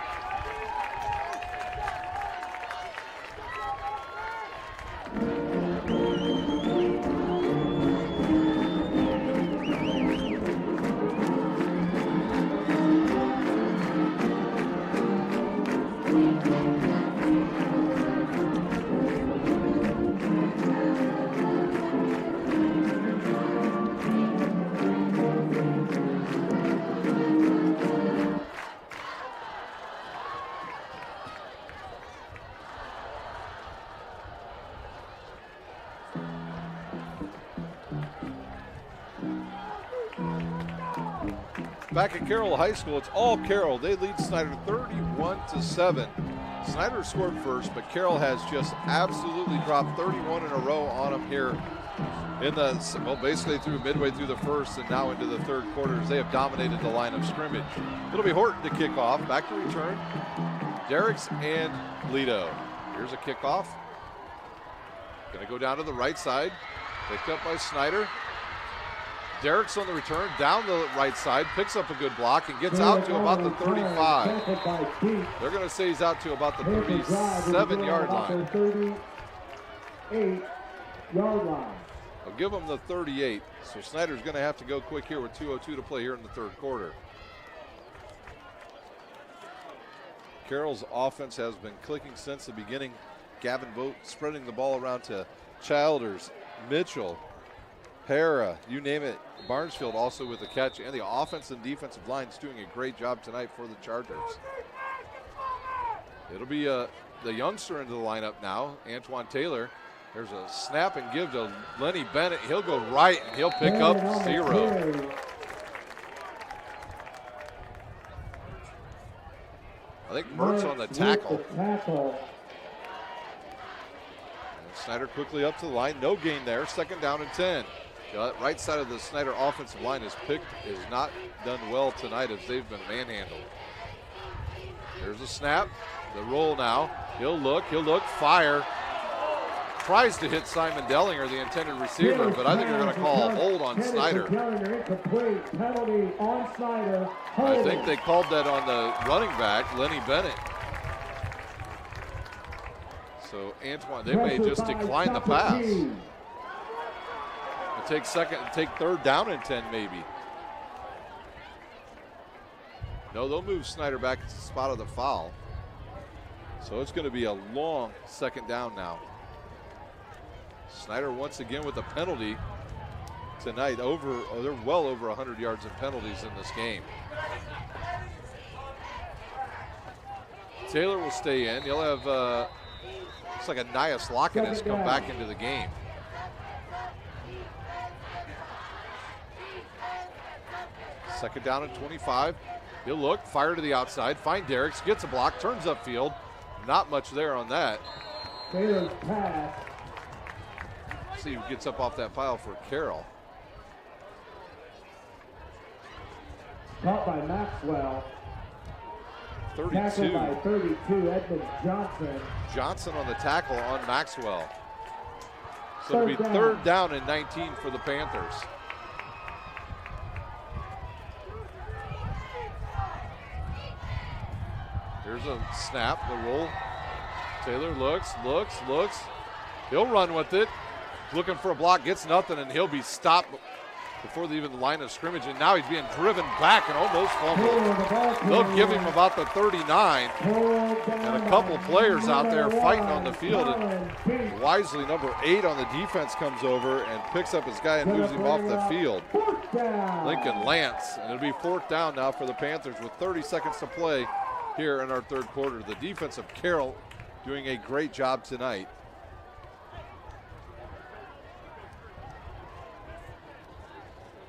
Back at Carroll High School, it's all Carroll. They lead Snider 31-7. Snider scored first, but Carroll has just absolutely dropped 31 in a row on them here in basically midway through the first and now into the 3rd quarters. They have dominated the line of scrimmage. It'll be Horton to kick off. Back to return. Derricks and Lido. Here's a kickoff. Going to go down to the right side. Picked up by Snider. Derricks on the return, down the right side, picks up a good block and gets out to about the 35. They're going to say he's out to about the 37-yard line. 38-yard line. I'll give him the 38. So Snider's going to have to go quick here with 2:02 to play here in the 3rd quarter. Carroll's offense has been clicking since the beginning. Gavin Vogt spreading the ball around to Childers, Mitchell, Hara, you name it. Barnesfield also with the catch, and the offense and defensive lines doing a great job tonight for the Chargers. It'll be the youngster into the lineup now, Antoine Taylor. There's a snap and give to Lenny Bennett. He'll go right, and he'll pick up 0. I think Mertz on the tackle. And Snider quickly up to the line. No gain there. 2nd down and 10. Right side of the Snider offensive line is not done well tonight as they've been manhandled. There's a snap, the roll now. He'll look, fire. Tries to hit Simon Dellinger, the intended receiver, but I think they're going to call a hold on Snider. I think they called that on the running back, Lenny Bennett. So Antoine, they may just decline the pass. Take third down and 10 maybe. No, they'll move Snider back to the spot of the foul. So it's going to be a long second down now. Snider once again with a penalty tonight. They're well over 100 yards in penalties in this game. Taylor will stay in. He'll have, looks like a Nias Lockett has come back into the game. Second down and 25. He'll look, fire to the outside, find Derricks, gets a block, turns upfield. Not much there on that. Taylor's pass. See who gets up off that pile for Carroll. Caught by Maxwell. 32. Tackled by 32, Edmund Johnson. Johnson on the tackle on Maxwell. So it'll be third down and 19 for the Panthers. Here's a snap, the roll. Taylor looks. He'll run with it. Looking for a block, gets nothing, and he'll be stopped before even the line of scrimmage. And now he's being driven back and almost fumbled. They'll give him about the 39. And a couple players out there fighting on the field. And wisely, number 8 on the defense comes over and picks up his guy and moves him off the field. Lincoln Lance. And it'll be fourth down now for the Panthers with 30 seconds to play here in our third quarter. The defense of Carroll doing a great job tonight.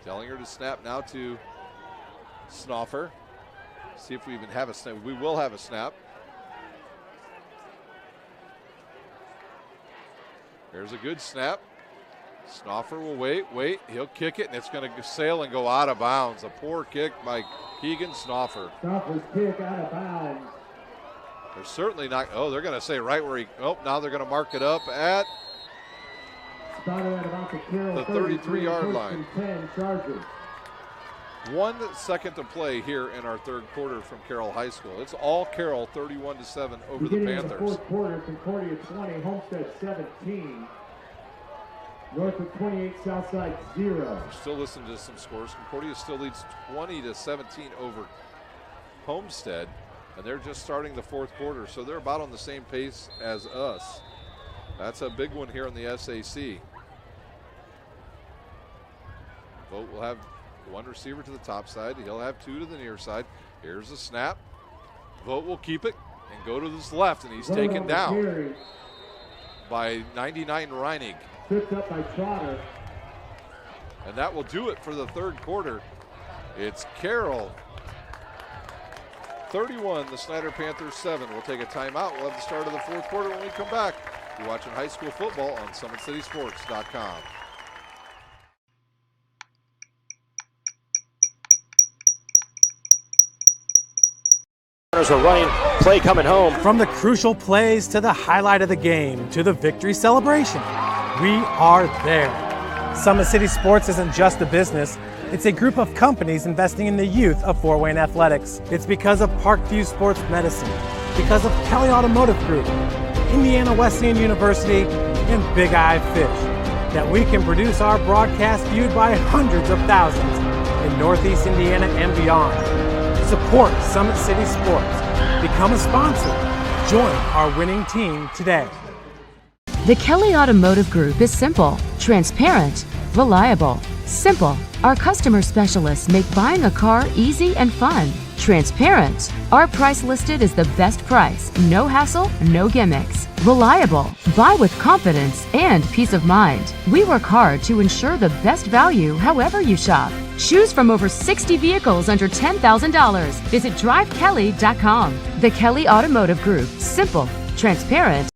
Dellinger to snap now to Snoffer. See if we even have a snap. We will have a snap. There's a good snap. Snoffer will wait. He'll kick it, and it's going to sail and go out of bounds. A poor kick by Keegan Snoffer. Snoffer's kick out of bounds. They're certainly not. Oh, they're going to say right where he. Oh, now they're going to mark it up at the 33-yard line. 10 Chargers. 1 second to play here in our third quarter from Carroll High School. It's all Carroll, 31-7 over the Panthers. The fourth quarter, Concordia 20, Homestead 17. Northwood 28, Southside 0. We're still listening to some scores. Concordia still leads 20-17 over Homestead, and they're just starting the fourth quarter, so they're about on the same pace as us. That's a big one here in the SAC. Vogt will have one receiver to the top side. He'll have 2 to the near side. Here's the snap. Vogt will keep it and go to this left, and he's taken down by 99 Reinig. Tripped up by Trotter. And that will do it for the third quarter. It's Carroll 31, the Snider Panthers 7. We'll take a timeout. We'll have the start of the fourth quarter when we come back. You're watching high school football on SummitCitySports.com. Runners are running, play coming home. From the crucial plays to the highlight of the game to the victory celebration, we are there. Summit City Sports isn't just a business, it's a group of companies investing in the youth of Fort Wayne athletics. It's because of Parkview Sports Medicine, because of Kelly Automotive Group, Indiana Wesleyan University, and Big Eye Fish, that we can produce our broadcast viewed by hundreds of thousands in Northeast Indiana and beyond. Support Summit City Sports. Become a sponsor. Join our winning team today. The Kelly Automotive Group is simple, transparent, reliable. Simple. Our customer specialists make buying a car easy and fun. Transparent. Our price listed is the best price. No hassle, no gimmicks. Reliable. Buy with confidence and peace of mind. We work hard to ensure the best value however you shop. Choose from over 60 vehicles under $10,000. Visit drivekelly.com. The Kelly Automotive Group. Simple, transparent.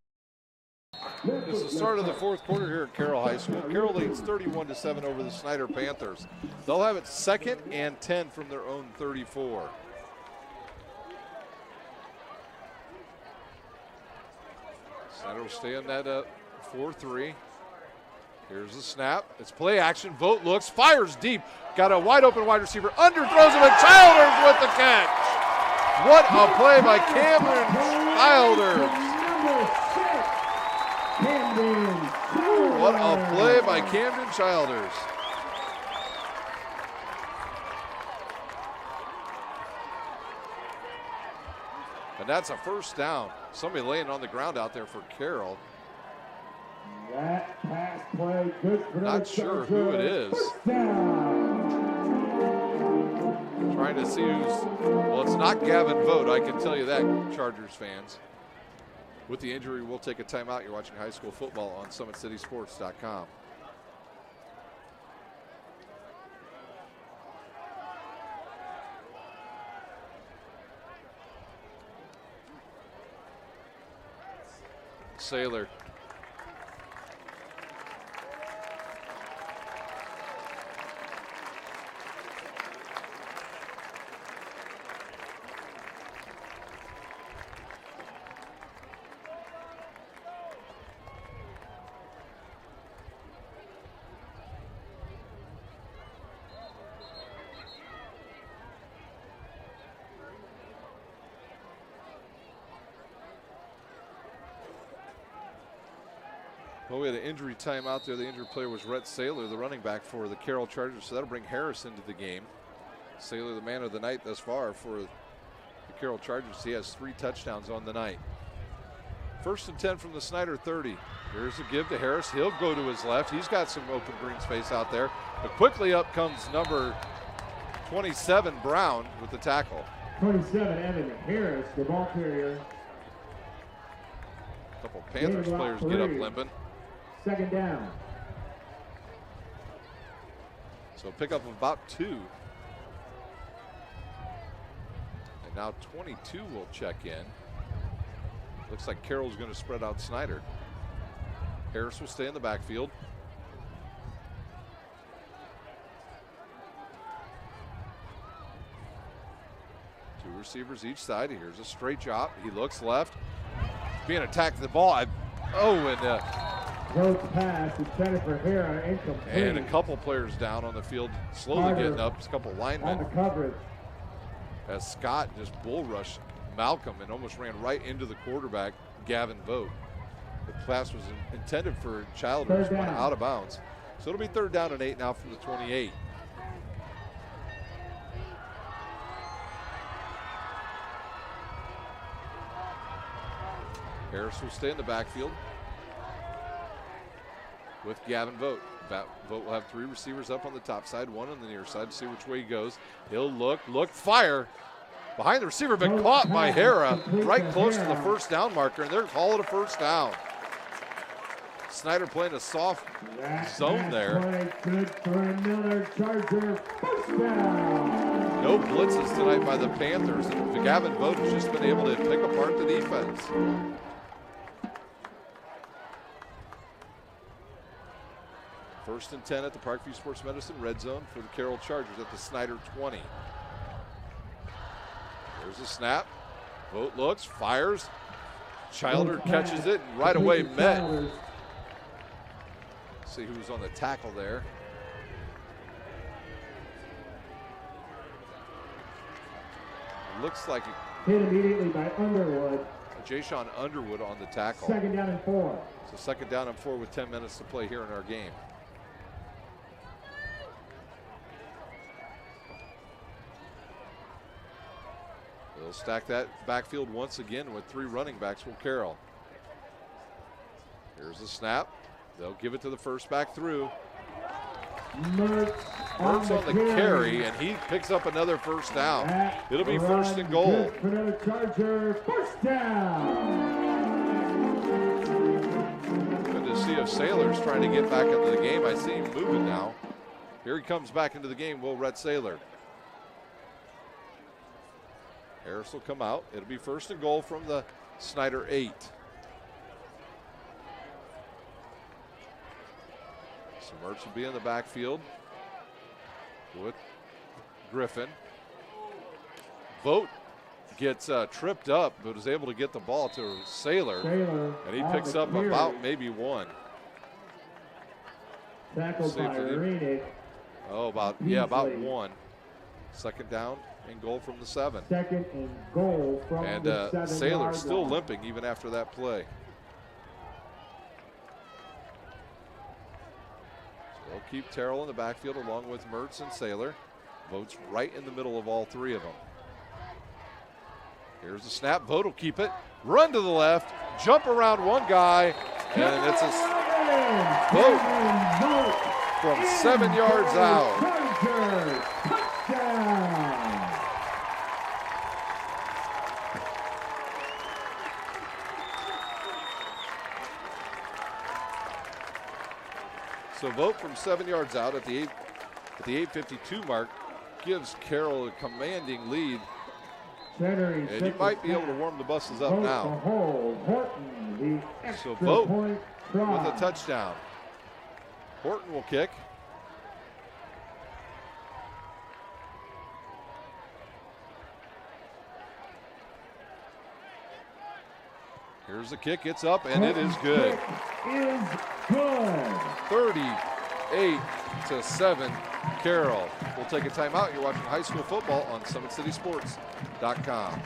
It's the start of the fourth quarter here at Carroll High School. Carroll leads 31-7 over the Snider Panthers. They'll have it 2nd and 10 from their own 34. Snider will stay in that 4-3. Here's the snap. It's play action. Vogt looks, fires deep. Got a wide open wide receiver. Underthrows him, and Childers with the catch. What a play by Cameron Childers. What a play by Camden Childers. And that's a first down. Somebody laying on the ground out there for Carroll. That pass play, good for Not sure who it is. Trying to see who's, well, it's not Gavin Vogt, I can tell you that, Chargers fans. With the injury, we'll take a timeout. You're watching high school football on SummitCitySports.com. Saylor. Well, we had an injury time out there. The injured player was Rhett Saylor, the running back for the Carroll Chargers, so that'll bring Harris into the game. Saylor, the man of the night thus far for the Carroll Chargers. He has 3 touchdowns on the night. 1st and 10 from the Snider 30. Here's a give to Harris. He'll go to his left. He's got some open green space out there. But quickly up comes number 27, Brown, with the tackle. 27, Evan Harris, the ball carrier. A couple Panthers players get up limping. 2nd down. So pick up about 2. And now 22 will check in. Looks like Carroll's going to spread out Snider. Harris will stay in the backfield. Two receivers each side. Here's a straight drop. He looks left. Being attacked the ball. Close pass intended for Hera, incomplete. And a couple players down on the field, slowly getting up. Just a couple linemen. On the coverage. As Scott just bull rushed Malcolm and almost ran right into the quarterback, Gavin Vogt. The pass was intended for Childers, went out of bounds. So it'll be 3rd down and 8 now from the 28. Harris will stay in the backfield with Gavin Vogt. Vogt will have 3 receivers up on the top side, 1 on the near side to see which way he goes. He'll look, fire. Behind the receiver, been caught by Hera, right close to the first down marker, and they're calling a first down. Snider playing a soft zone there. Good for another Charger first down. No blitzes tonight by the Panthers, and Gavin Vogt has just been able to pick apart the defense. First and 10 at the Parkview Sports Medicine red zone for the Carroll Chargers at the Snider 20. There's a snap. Vogt looks, fires. Childer catches it and right away met. See who was on the tackle there. Looks like hit immediately by Underwood. Jayshon Underwood on the tackle. 2nd down and 4. So 2nd down and 4 with 10 minutes to play here in our game. They'll stack that backfield once again with 3 running backs for Carroll. Here's the snap. They'll give it to the first back through. Mertz on the carry, and he picks up another first down. It'll be 1st and goal. For another Charger, first down. Good to see if Saylor's trying to get back into the game. I see him moving now. Here he comes back into the game, Will Rhett Saylor. Harris will come out. It'll be 1st and goal from the Snider 8. So Mertz will be in the backfield with Griffin. Vogt gets tripped up, but is able to get the ball to Saylor, and he picks up about maybe one. Tackled by Renick. Oh, about one. Second down and goal from the 7. Second and goal from and the 7-yard Saylor still line. limping even after that play. So they'll keep Terrell in the backfield along with Mertz and Saylor. Vogt's right in the middle of all three of them. Here's the snap. Vogt will keep it. Run to the left. Jump around one guy. And it's a Vogt from 7 yards out. So Vogt from 7 yards out at the 8:52 mark gives Carroll a commanding lead. And you might be able to warm the buses up now. So Vogt with a touchdown. Horton will kick. Here's the kick. It's up, and it is good. 38-7, Carroll. We'll take a timeout. You're watching high school football on SummitCitySports.com.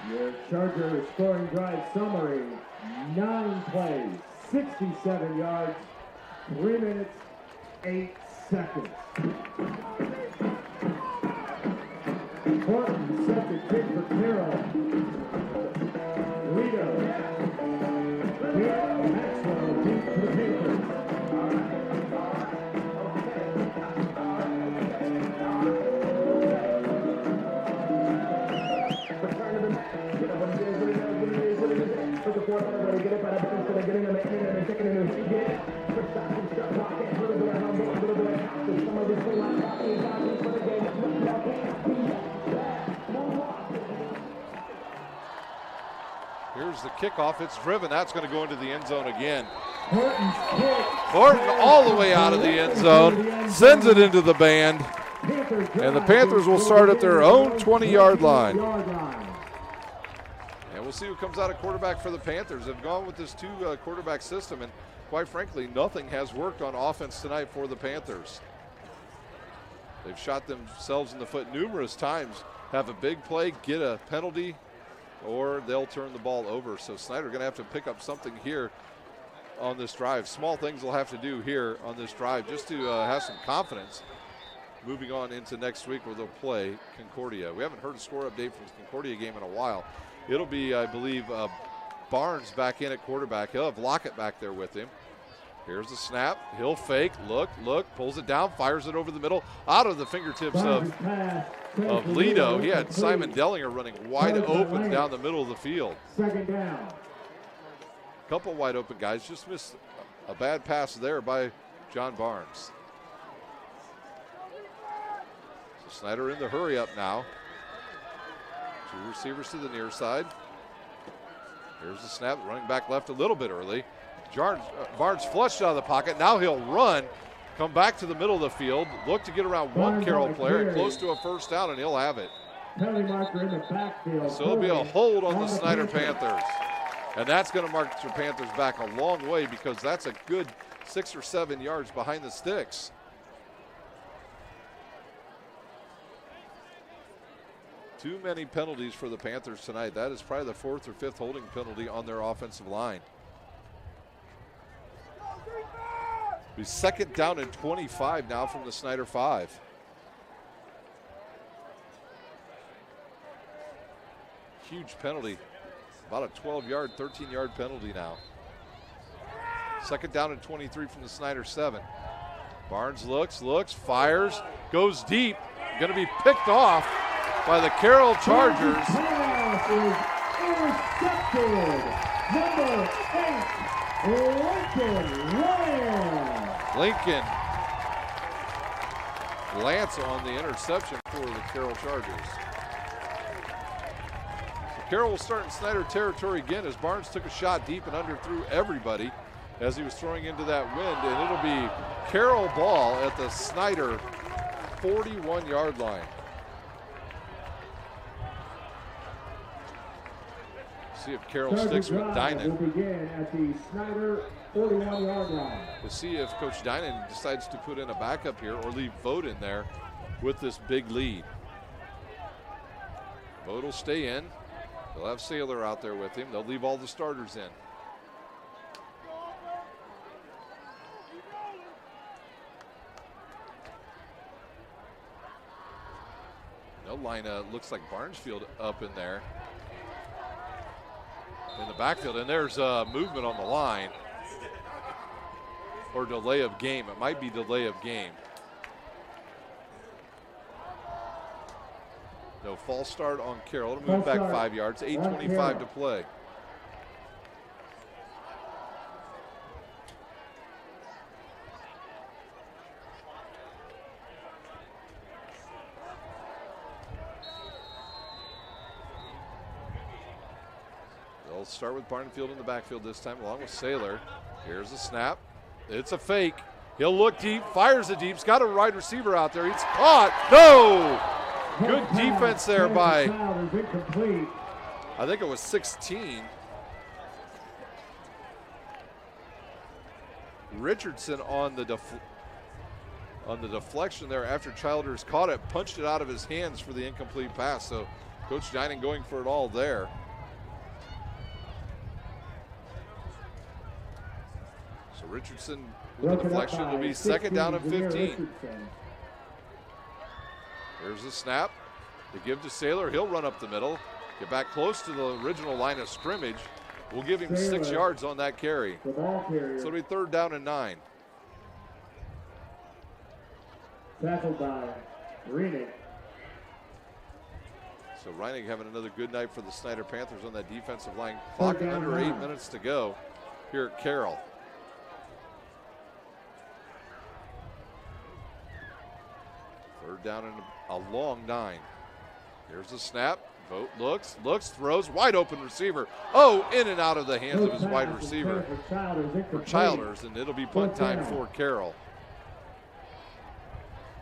Your Charger scoring drive summary: 9 plays, 67 yards, 3 minutes, 8 seconds. Horton set the kick for Carroll. Lido. Maxwell deep for the Panthers. Here's the kickoff. It's driven. That's going to go into the end zone again. Horton all the way out of the end zone, sends it into the band, and the Panthers will start at their own 20-yard line. And we'll see who comes out at quarterback for the Panthers. They've gone with this 2 quarterback system, and quite frankly, nothing has worked on offense tonight for the Panthers. They've shot themselves in the foot numerous times, have a big play, get a penalty, or they'll turn the ball over. So Snider going to have to pick up something here on this drive. Small things they'll have to do here on this drive just to have some confidence moving on into next week where they'll play Concordia. We haven't heard a score update from the Concordia game in a while. It'll be, I believe, Barnes back in at quarterback. He'll have Lockett back there with him. Here's the snap. He'll fake, look, pulls it down, fires it over the middle, out of the fingertips of Lido. He had Simon Dellinger running wide open down the middle of the field. Second down. Couple wide open guys. Just missed a bad pass there by John Barnes. So Snider in the hurry up now. 2 receivers to the near side. Here's the snap. Running back left a little bit early. Barnes flushed out of the pocket. Now he'll run, come back to the middle of the field, look to get around one Carroll player, close to a first down, and he'll have it. Penalty marker in the backfield. So it'll be a hold on the Snider Panthers. And that's going to mark your Panthers back a long way because that's a good 6 or 7 yards behind the sticks. Too many penalties for the Panthers tonight. That is probably the 4th or 5th holding penalty on their offensive line. Be second down and 25 now from the Snider 5. Huge penalty. About a 12-yard, 13-yard penalty now. Second down and 23 from the Snider 7. Barnes looks, fires, goes deep. Going to be picked off by the Carroll Chargers. Number 8, Lincoln Lance. Lincoln Lance on the interception for the Carroll Chargers. So Carroll will start in Snider territory again as Barnes took a shot deep and underthrew everybody as he was throwing into that wind, and it'll be Carroll ball at the Snider 41-yard line. See if Carroll sticks with Dinan. Will begin at the Snider 41-yard line. To see if Coach Dinan decides to put in a backup here or leave Vogt in there with this big lead. Vogt will stay in. They'll have Saylor out there with him. They'll leave all the starters in. No line looks like Barnesfield up in there in the backfield, and there's movement on the line or delay of game. It might be delay of game. No, false start on Carroll. It'll move back 5 yards, 8:25 to play. They'll start with Barnfield in the backfield this time, along with Saylor. Here's a snap. It's a fake. He'll look deep, fires it deep. He's got a wide receiver out there. He's caught. No! Good defense there by, I think it was 16. Richardson on the deflection there after Childers caught it, punched it out of his hands for the incomplete pass. So Coach Dinan going for it all there. So Richardson with the deflection will be second down and 15. Here's the snap. They give to Saylor. He'll run up the middle. Get back close to the original line of scrimmage. We'll give him 6 yards on that carry. So it'll be third down and 9. Tackled by Reinig. So Reinig having another good night for the Snider Panthers on that defensive line. Clock under 8 minutes to go here at Carroll. Third down and a long 9. Here's the snap. Vogt looks, throws, wide open receiver. Oh, in and out of the hands of his wide receiver for Childers, and it'll be punt time for Carroll.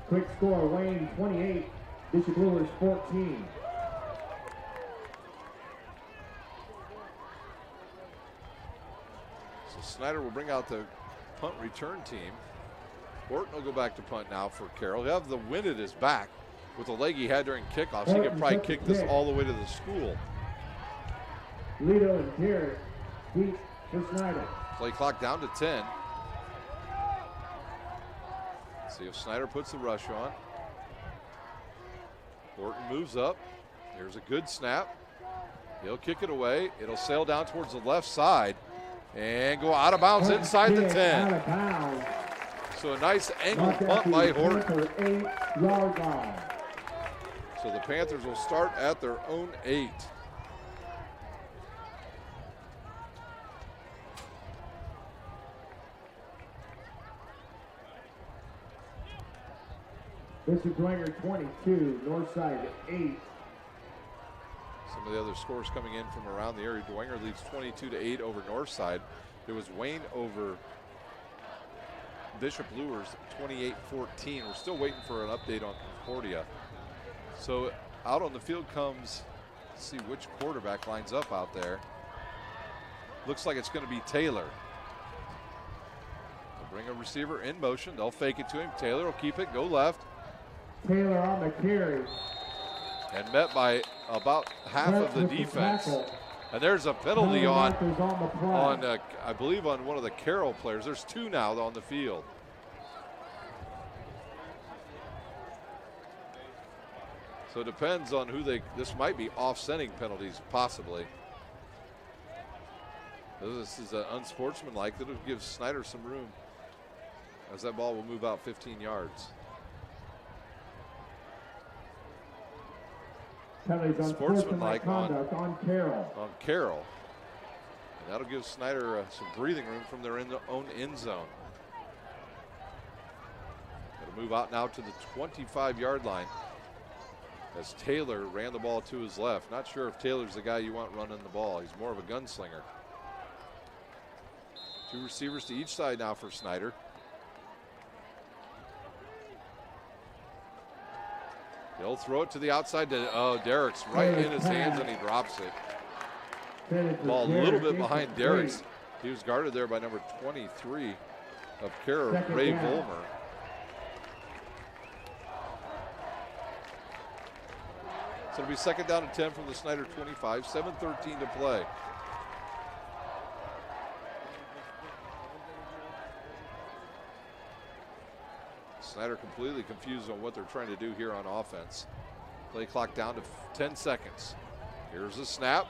Quick score, Wayne 28, Bishop Brewers 14. So Snider will bring out the punt return team. Horton will go back to punt now for Carroll. He'll have the wind at his back with the leg he had during kickoffs. He could probably kick this all the way to the school. Lido and Garrett, deep for Snider. Play clock down to 10. See if Snider puts the rush on. Horton moves up. Here's a good snap. He'll kick it away. It'll sail down towards the left side and go out of bounds inside the 10. Out of bounds. So a nice angle punt by Horton. 8-yard line. So the Panthers will start at their own 8. Bishop Dwenger 22, Northside 8. Some of the other scores coming in from around the area. Dwenger leads 22-8 over Northside. It was Wayne over Bishop Luers 28-14. We're still waiting for an update on Concordia. So out on the field comes, let's see which quarterback lines up out there. Looks like it's going to be Taylor. They'll bring a receiver in motion. They'll fake it to him. Taylor will keep it, go left. Taylor on the carry. And met by about half of the defense. And there's a penalty on I believe on one of the Carroll players. There's 2 now on the field. So it depends on who this might be offsetting penalties, possibly. This is unsportsmanlike. It'll give Snider some room as that ball will move out 15 yards. Penalties Sportsmanlike conduct on Carroll. On Carroll. That'll give Snider some breathing room from their own end zone. Got to move out now to the 25-yard line as Taylor ran the ball to his left. Not sure if Taylor's the guy you want running the ball. He's more of a gunslinger. 2 receivers to each side now for Snider. He'll throw it to the outside to, Derrick's right in his hands and he drops it. Ball a little bit behind Derrick's. He was guarded there by number 23 of Carroll, Ray Volmer. So it'll be 2nd down and 10 from the Snider 25, 7:13 to play. Snider completely confused on what they're trying to do here on offense. Play clock down to 10 seconds. Here's the snap.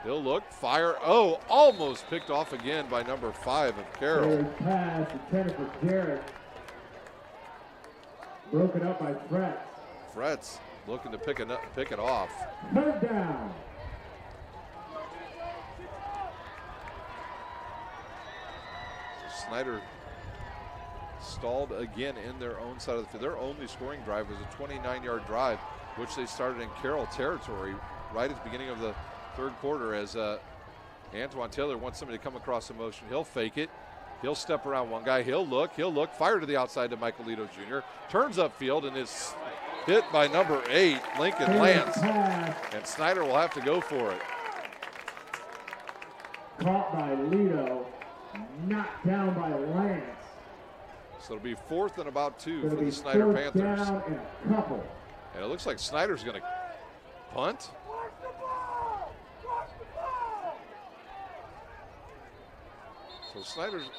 He'll look, fire. Oh, almost picked off again by number 5 of Carroll. Pass intended for Jarrett. Broken up by Fretz. Fretz looking to pick it off. 3rd down. So Snider stalled again in their own side of the field. Their only scoring drive was a 29-yard drive, which they started in Carroll territory right at the beginning of the 3rd quarter as Antoine Taylor wants somebody to come across the motion. He'll fake it. He'll step around one guy. He'll look, fire to the outside to Michael Lito Jr. Turns upfield and is hit by number 8, Lincoln Lance. And Snider will have to go for it. Caught by Lito, knocked down by Lance. So it'll be 4th and about 2 for the Snider Panthers. Down and a couple. And it looks like Snider's going to punt. So Snider's.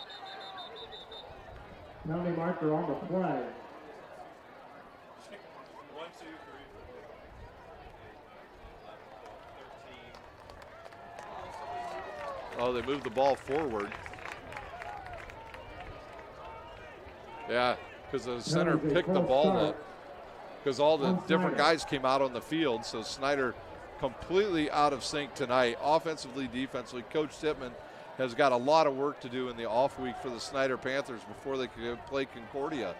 Penalty marker on the play. 1, 2, 3. Oh, they moved the ball forward. Yeah, because the center picked the ball up because all the different guys came out on the field. So Snider completely out of sync tonight, offensively, defensively. Coach Tippmann has got a lot of work to do in the off week for the Snider Panthers before they could play Concordia.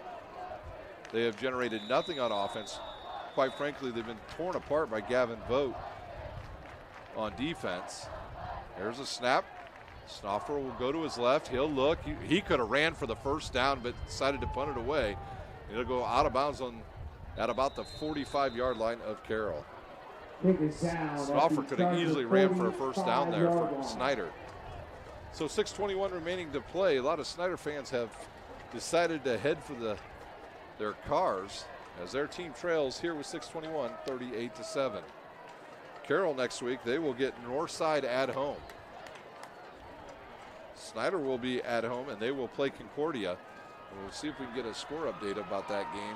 They have generated nothing on offense. Quite frankly, they've been torn apart by Gavin Vogt on defense. There's a snap. Snoffer will go to his left. He'll look. He could have ran for the 1st down, but decided to punt it away. It'll go out of bounds at about the 45-yard line of Carroll. Snoffer could have easily ran for a 1st down there for Snider. So 6:21 remaining to play. A lot of Snider fans have decided to head for their cars as their team trails here with 6:21, 38-7. Carroll next week, they will get Northside at home. Snider will be at home, and they will play Concordia. And we'll see if we can get a score update about that game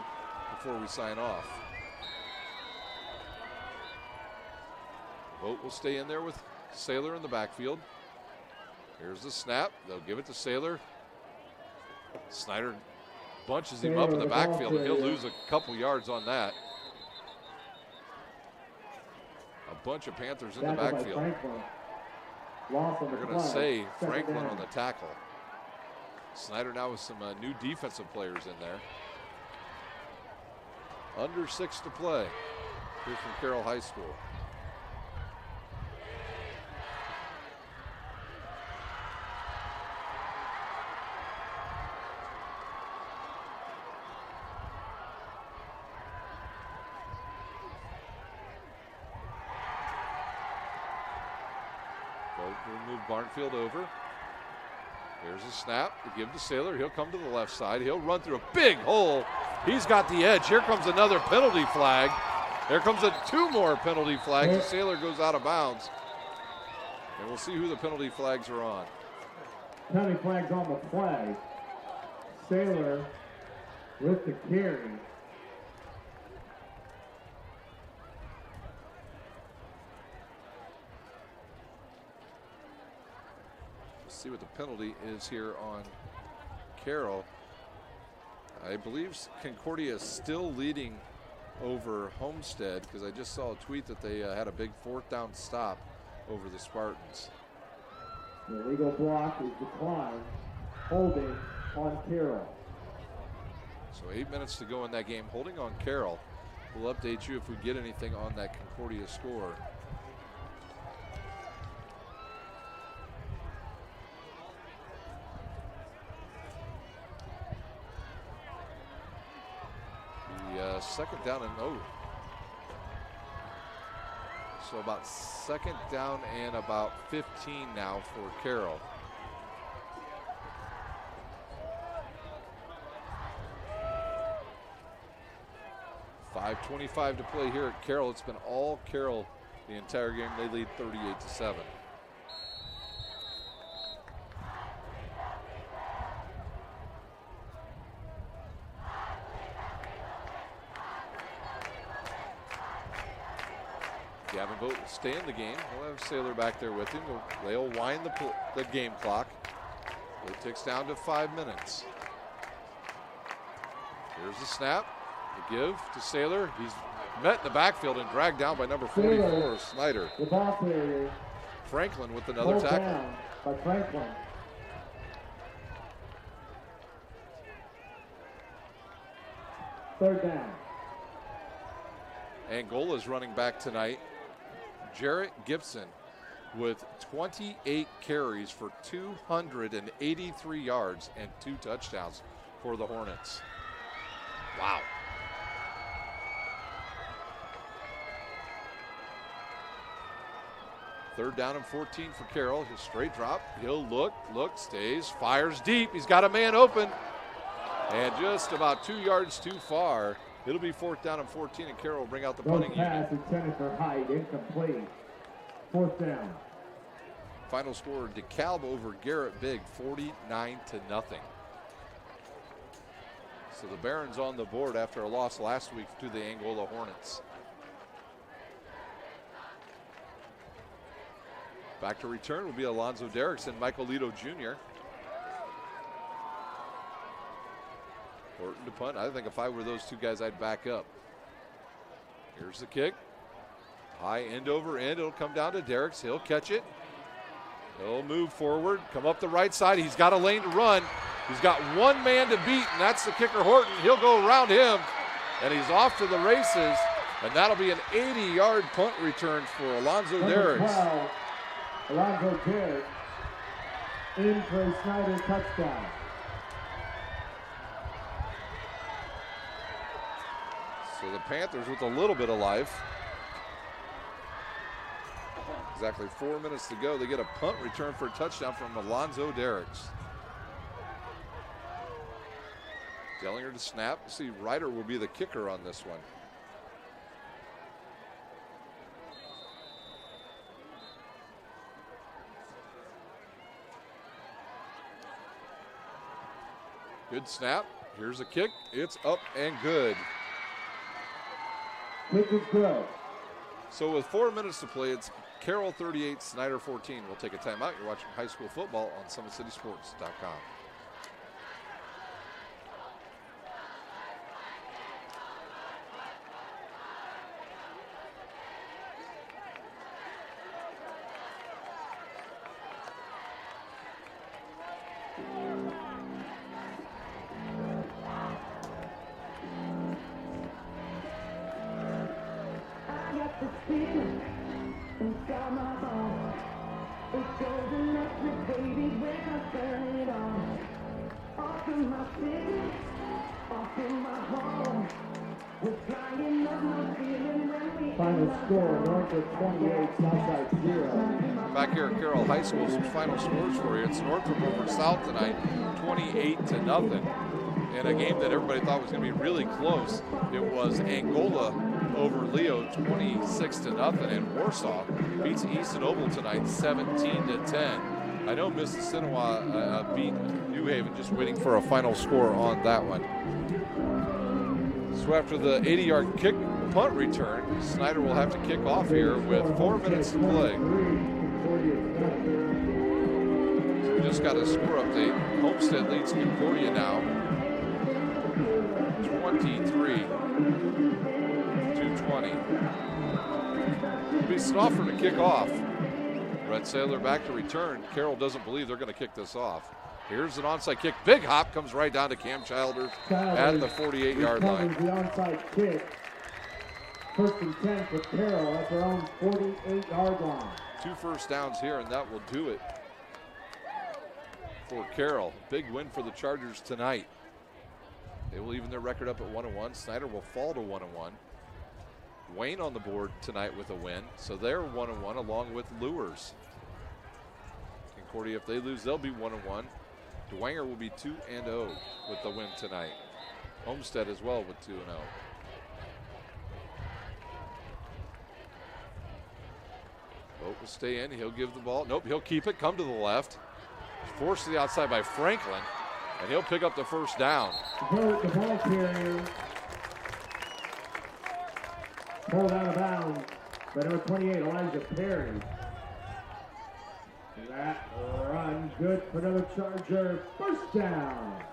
before we sign off. Vogt will stay in there with Saylor in the backfield. Here's the snap. They'll give it to Saylor. Snider bunches him up in the backfield, and he'll lose a couple yards on that. A bunch of Panthers in the backfield. They're going to say Franklin on the tackle. Snider now with some new defensive players in there. Under 6 to play here from Carroll High School. We'll move Barnfield over. Here's a snap to give to Saylor. He'll come to the left side. He'll run through a big hole. He's got the edge. Here comes another penalty flag. There comes 2 more penalty flags. And Saylor goes out of bounds. And we'll see who the penalty flags are on. Penalty flags on the play. Saylor with the carry. See what the penalty is here on Carroll. I believe Concordia is still leading over Homestead because I just saw a tweet that they had a big 4th down stop over the Spartans. The illegal block is declined. Holding on Carroll. So 8 minutes to go in that game. Holding on Carroll. We'll update you if we get anything on that Concordia score. The second down and so about second down and about 15 now for Carroll. .5:25 to play here at Carroll. It's been all Carroll the entire game. They lead 38-7. Gavin Vogt will stay in the game. We'll have Saylor back there with him. They'll wind the game clock. It ticks down to 5 minutes. Here's the snap. The give to Saylor. He's met in the backfield and dragged down by number 44, Snider. The ball carrier. Franklin with another tackle. Down by Franklin. Third down. Angola's running back tonight. Jarrett Gibson with 28 carries for 283 yards and 2 touchdowns for the Hornets. Wow. Third down and 14 for Carroll. His straight drop. He'll look, stays, fires deep. He's got a man open. And just about 2 yards too far. It'll be fourth down and 14, and Carroll will bring out the punting unit. Pass intended for Hyde, incomplete. Fourth down. Final score, DeKalb over Garrett Big, 49-0. So the Barons on the board after a loss last week to the Angola Hornets. Back to return will be Alonzo Derricks and Michael Lito Jr. Horton to punt. I think if I were those two guys, I'd back up. Here's the kick. High end over end. It'll come down to Derricks. He'll catch it. He'll move forward, come up the right side. He's got a lane to run. He's got one man to beat, and that's the kicker, Horton. He'll go around him, and he's off to the races. And that'll be an 80-yard punt return for Alonzo Derricks. 12, Alonzo Derricks in for a Snider touchdown. So the Panthers with a little bit of life. Exactly 4 minutes to go. They get a punt return for a touchdown from Alonzo Derricks. Dellinger to snap. See, Ryder will be the kicker on this one. Good snap. Here's a kick. It's up and good. Kick is good. So with 4 minutes to play, it's Carroll 38, Snider 14. We'll take a timeout. You're watching high school football on SummitCitySports.com. Final score, Norfolk 28, Southside 0. Back here at Carroll High School, some final scores for you. It's Northrop over South tonight, 28-0. In a game that everybody thought was going to be really close. It was Angola over Leo, 26-0, and Warsaw beats Easton Oval tonight, 17-10. I know Mississinawa beat New Haven, just waiting for a final score on that one. So after the 80-yard kick punt return, Snider will have to kick off here with 4 minutes to play. So we just got a score update. Homestead leads Concordia now, 23-20. It'll be Stauffer to kick off. Brett Saylor back to return. Carroll doesn't believe they're going to kick this off. Here's an onside kick. Big hop comes right down to Cam Childers at the 48-yard line. The onside kick. First and 10 for Carroll at their own 48-yard line. 2 first downs here, and that will do it for Carroll. Big win for the Chargers tonight. They will even their record up at 1-1. Snider will fall to 1-1. Wayne on the board tonight with a win, so they're 1-1 along with Lures. Concordia, if they lose, they'll be 1-1. Dwanger will be 2-0 with the win tonight. Homestead as well with 2-0. Boat will stay in. He'll give the ball. Nope, he'll keep it. Come to the left. Forced to the outside by Franklin, and he'll pick up the first down. The ball carrier pulled out of bounds by number 28, Elijah Perry. That run good for another Charger. First down.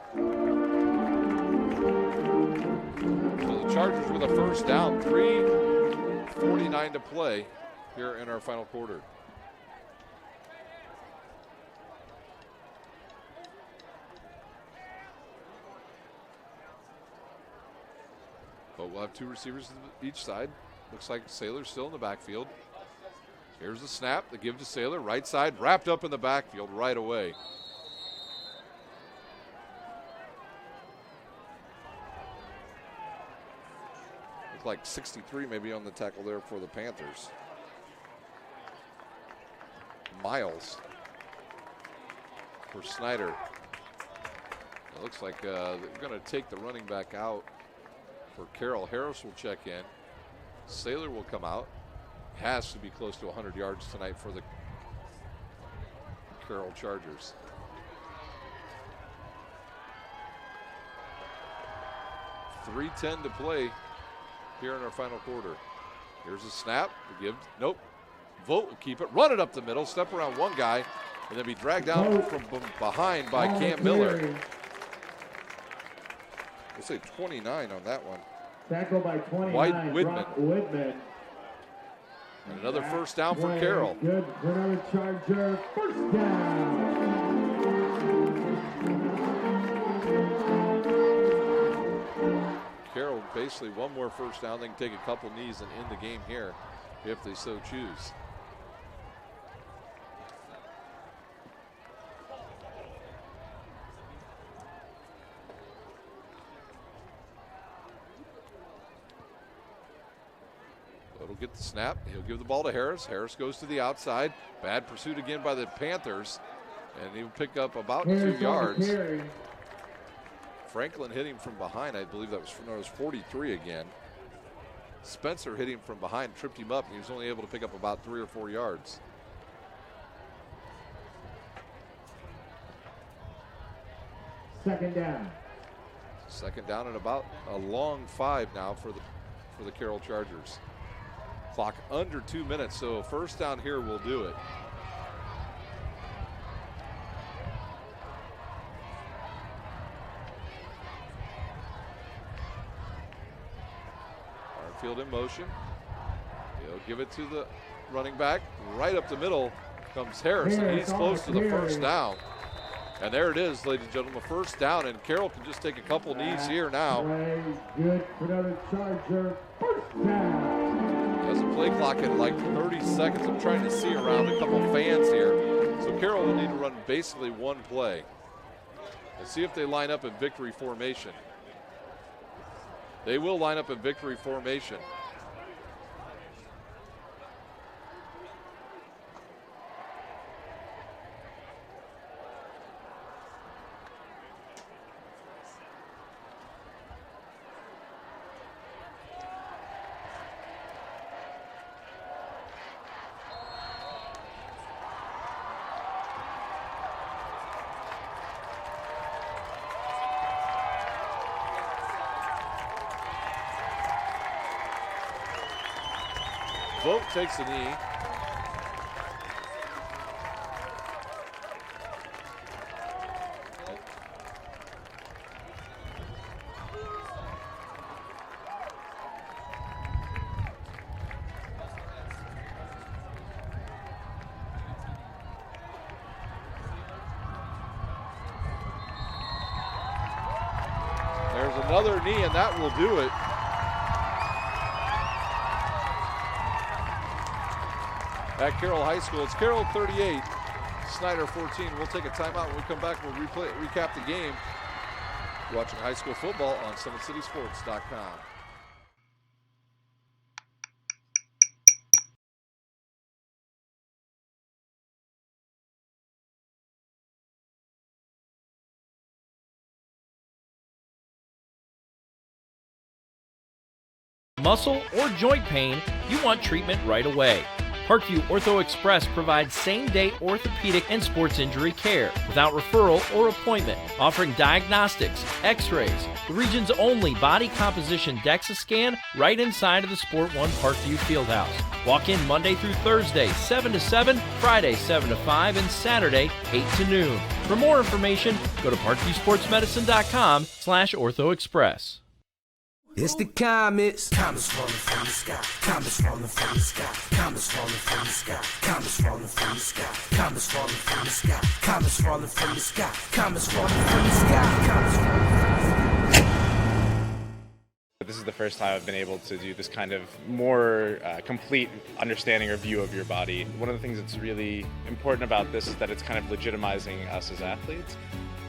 So the Chargers with a first down. 3:49 to play here in our final quarter. But we'll have 2 receivers each side. Looks like Saylor's still in the backfield. Here's the snap, the give to Saylor, right side, wrapped up in the backfield right away. Looks like 63 maybe on the tackle there for the Panthers. Miles for Snider. It looks like they're going to take the running back out for Carroll. Harris will check in. Saylor will come out. Has to be close to 100 yards tonight for the Carroll Chargers. .310 to play here in our final quarter. Here's a snap. The give. Nope. Vogt will keep it. Run it up the middle. Step around one guy. And then be dragged down from behind by Cam Miller. We'll say 29 on that one. Tackle by 29. White Widman. Brock Widman. And another first down for Carroll. Good for another Charger. First down. Carroll basically one more first down. They can take a couple knees and end the game here if they so choose. He'll get the snap. He'll give the ball to Harris. Harris goes to the outside. Bad pursuit again by the Panthers. And he'll pick up about 2 yards. Franklin hit him from behind. I believe that was 43 again. Spencer hit him from behind, tripped him up, and he was only able to pick up about 3 or 4 yards. Second down. Second down and about a long 5 now for the Carroll Chargers. Clock under 2 minutes, so a first down here will do it. Field in motion. He'll give it to the running back. Right up the middle comes Harris, and he's close to the first down. And there it is, ladies and gentlemen, first down, and Carroll can just take a couple knees here now. Good for another Charger. First down. Has a play clock at like 30 seconds. I'm trying to see around a couple fans here. So Carroll will need to run basically one play. Let's see if they line up in victory formation. They will line up in victory formation. Vogt takes a knee. There's another knee, and that will do it. At Carroll High School, it's Carroll 38, Snider 14. We'll take a timeout. When we come back, we'll recap the game. You're watching high school football on SummitCitySports.com. Muscle or joint pain, you want treatment right away. Parkview Ortho Express provides same-day orthopedic and sports injury care without referral or appointment, offering diagnostics, x-rays, the region's only body composition DEXA scan right inside of the Sport One Parkview Fieldhouse. Walk in Monday through Thursday, 7 to 7, Friday, 7 to 5, and Saturday, 8 to noon. For more information, go to parkviewsportsmedicine.com/orthoexpress. It's the comets. Comets falling from the sky. Comets falling from the sky. Comets falling from the sky. Comets falling from the sky. Comets falling from the sky. Comets falling from the sky. Comets falling from the sky. Comets falling from the sky. This is the first time I've been able to do this kind of more complete understanding or view of your body. One of the things that's really important about this is that it's kind of legitimizing us as athletes.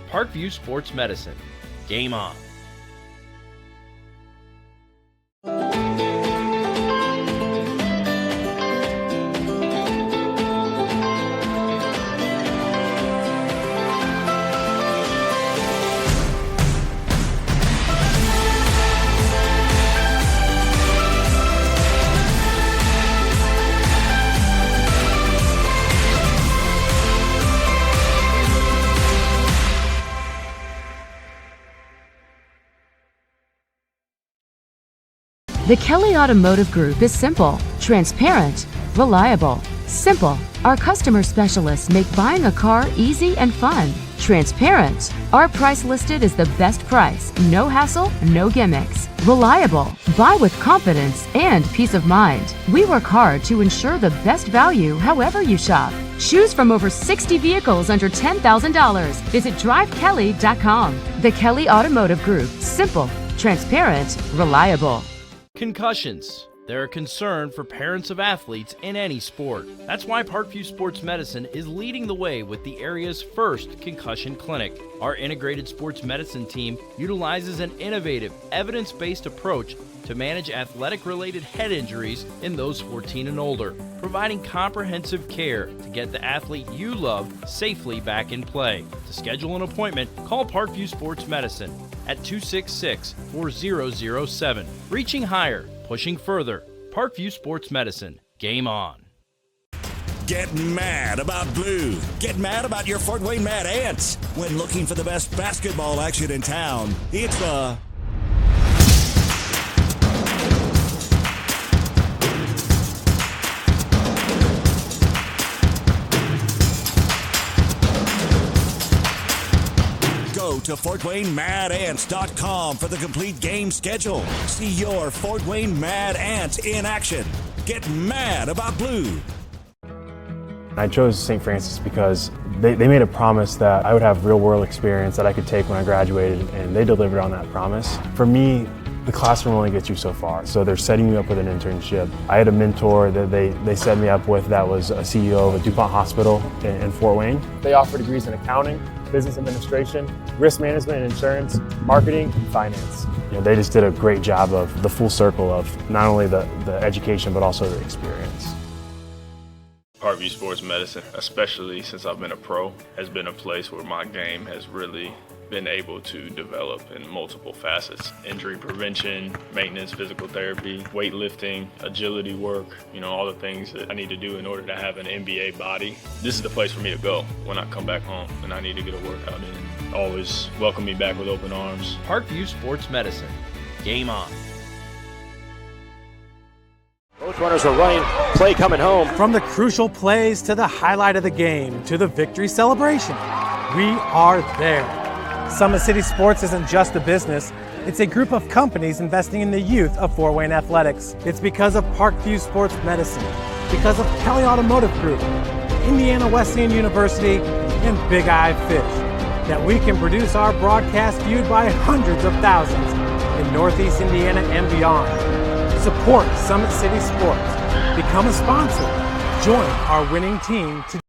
Parkview Sports Medicine. Game on. The Kelly Automotive Group is simple, transparent, reliable. Simple. Our customer specialists make buying a car easy and fun. Transparent. Our price listed is the best price. No hassle, no gimmicks. Reliable. Buy with confidence and peace of mind. We work hard to ensure the best value however you shop. Choose from over 60 vehicles under $10,000. Visit drivekelly.com. The Kelly Automotive Group. Simple, transparent, reliable. Concussions. They're a concern for parents of athletes in any sport. That's why Parkview Sports Medicine is leading the way with the area's first concussion clinic. Our integrated sports medicine team utilizes an innovative, evidence-based approach to manage athletic-related head injuries in those 14 and older, providing comprehensive care to get the athlete you love safely back in play. To schedule an appointment, call Parkview Sports Medicine at 266-4007. Reaching higher, pushing further. Parkview Sports Medicine. Game on. Get mad about blue. Get mad about your Fort Wayne Mad Ants. When looking for the best basketball action in town, it's the Go to FortWayneMadAnts.com for the complete game schedule. See your Fort Wayne Mad Ants in action. Get mad about blue. I chose St. Francis because they made a promise that I would have real-world experience that I could take when I graduated, and they delivered on that promise. For me, the classroom only gets you so far, so they're setting you up with an internship. I had a mentor that they set me up with that was a CEO of a DuPont hospital in Fort Wayne. They offer degrees in accounting, business administration, risk management and insurance, marketing, and finance. You know, they just did a great job of the full circle of not only the education but also the experience. Parkview Sports Medicine, especially since I've been a pro, has been a place where my game has really been able to develop in multiple facets. Injury prevention, maintenance, physical therapy, weightlifting, agility work, all the things that I need to do in order to have an NBA body. This is the place for me to go when I come back home and I need to get a workout in. Always welcome me back with open arms. Parkview Sports Medicine. Game on. Both runners are running, play coming home. From the crucial plays to the highlight of the game to the victory celebration, we are there. Summit City Sports isn't just a business, it's a group of companies investing in the youth of Fort Wayne athletics. It's because of Parkview Sports Medicine, because of Kelly Automotive Group, Indiana Wesleyan University, and Big Eye Fish. that we can produce our broadcast viewed by hundreds of thousands in Northeast Indiana and beyond. Support Summit City Sports. Become a sponsor. Join our winning team today.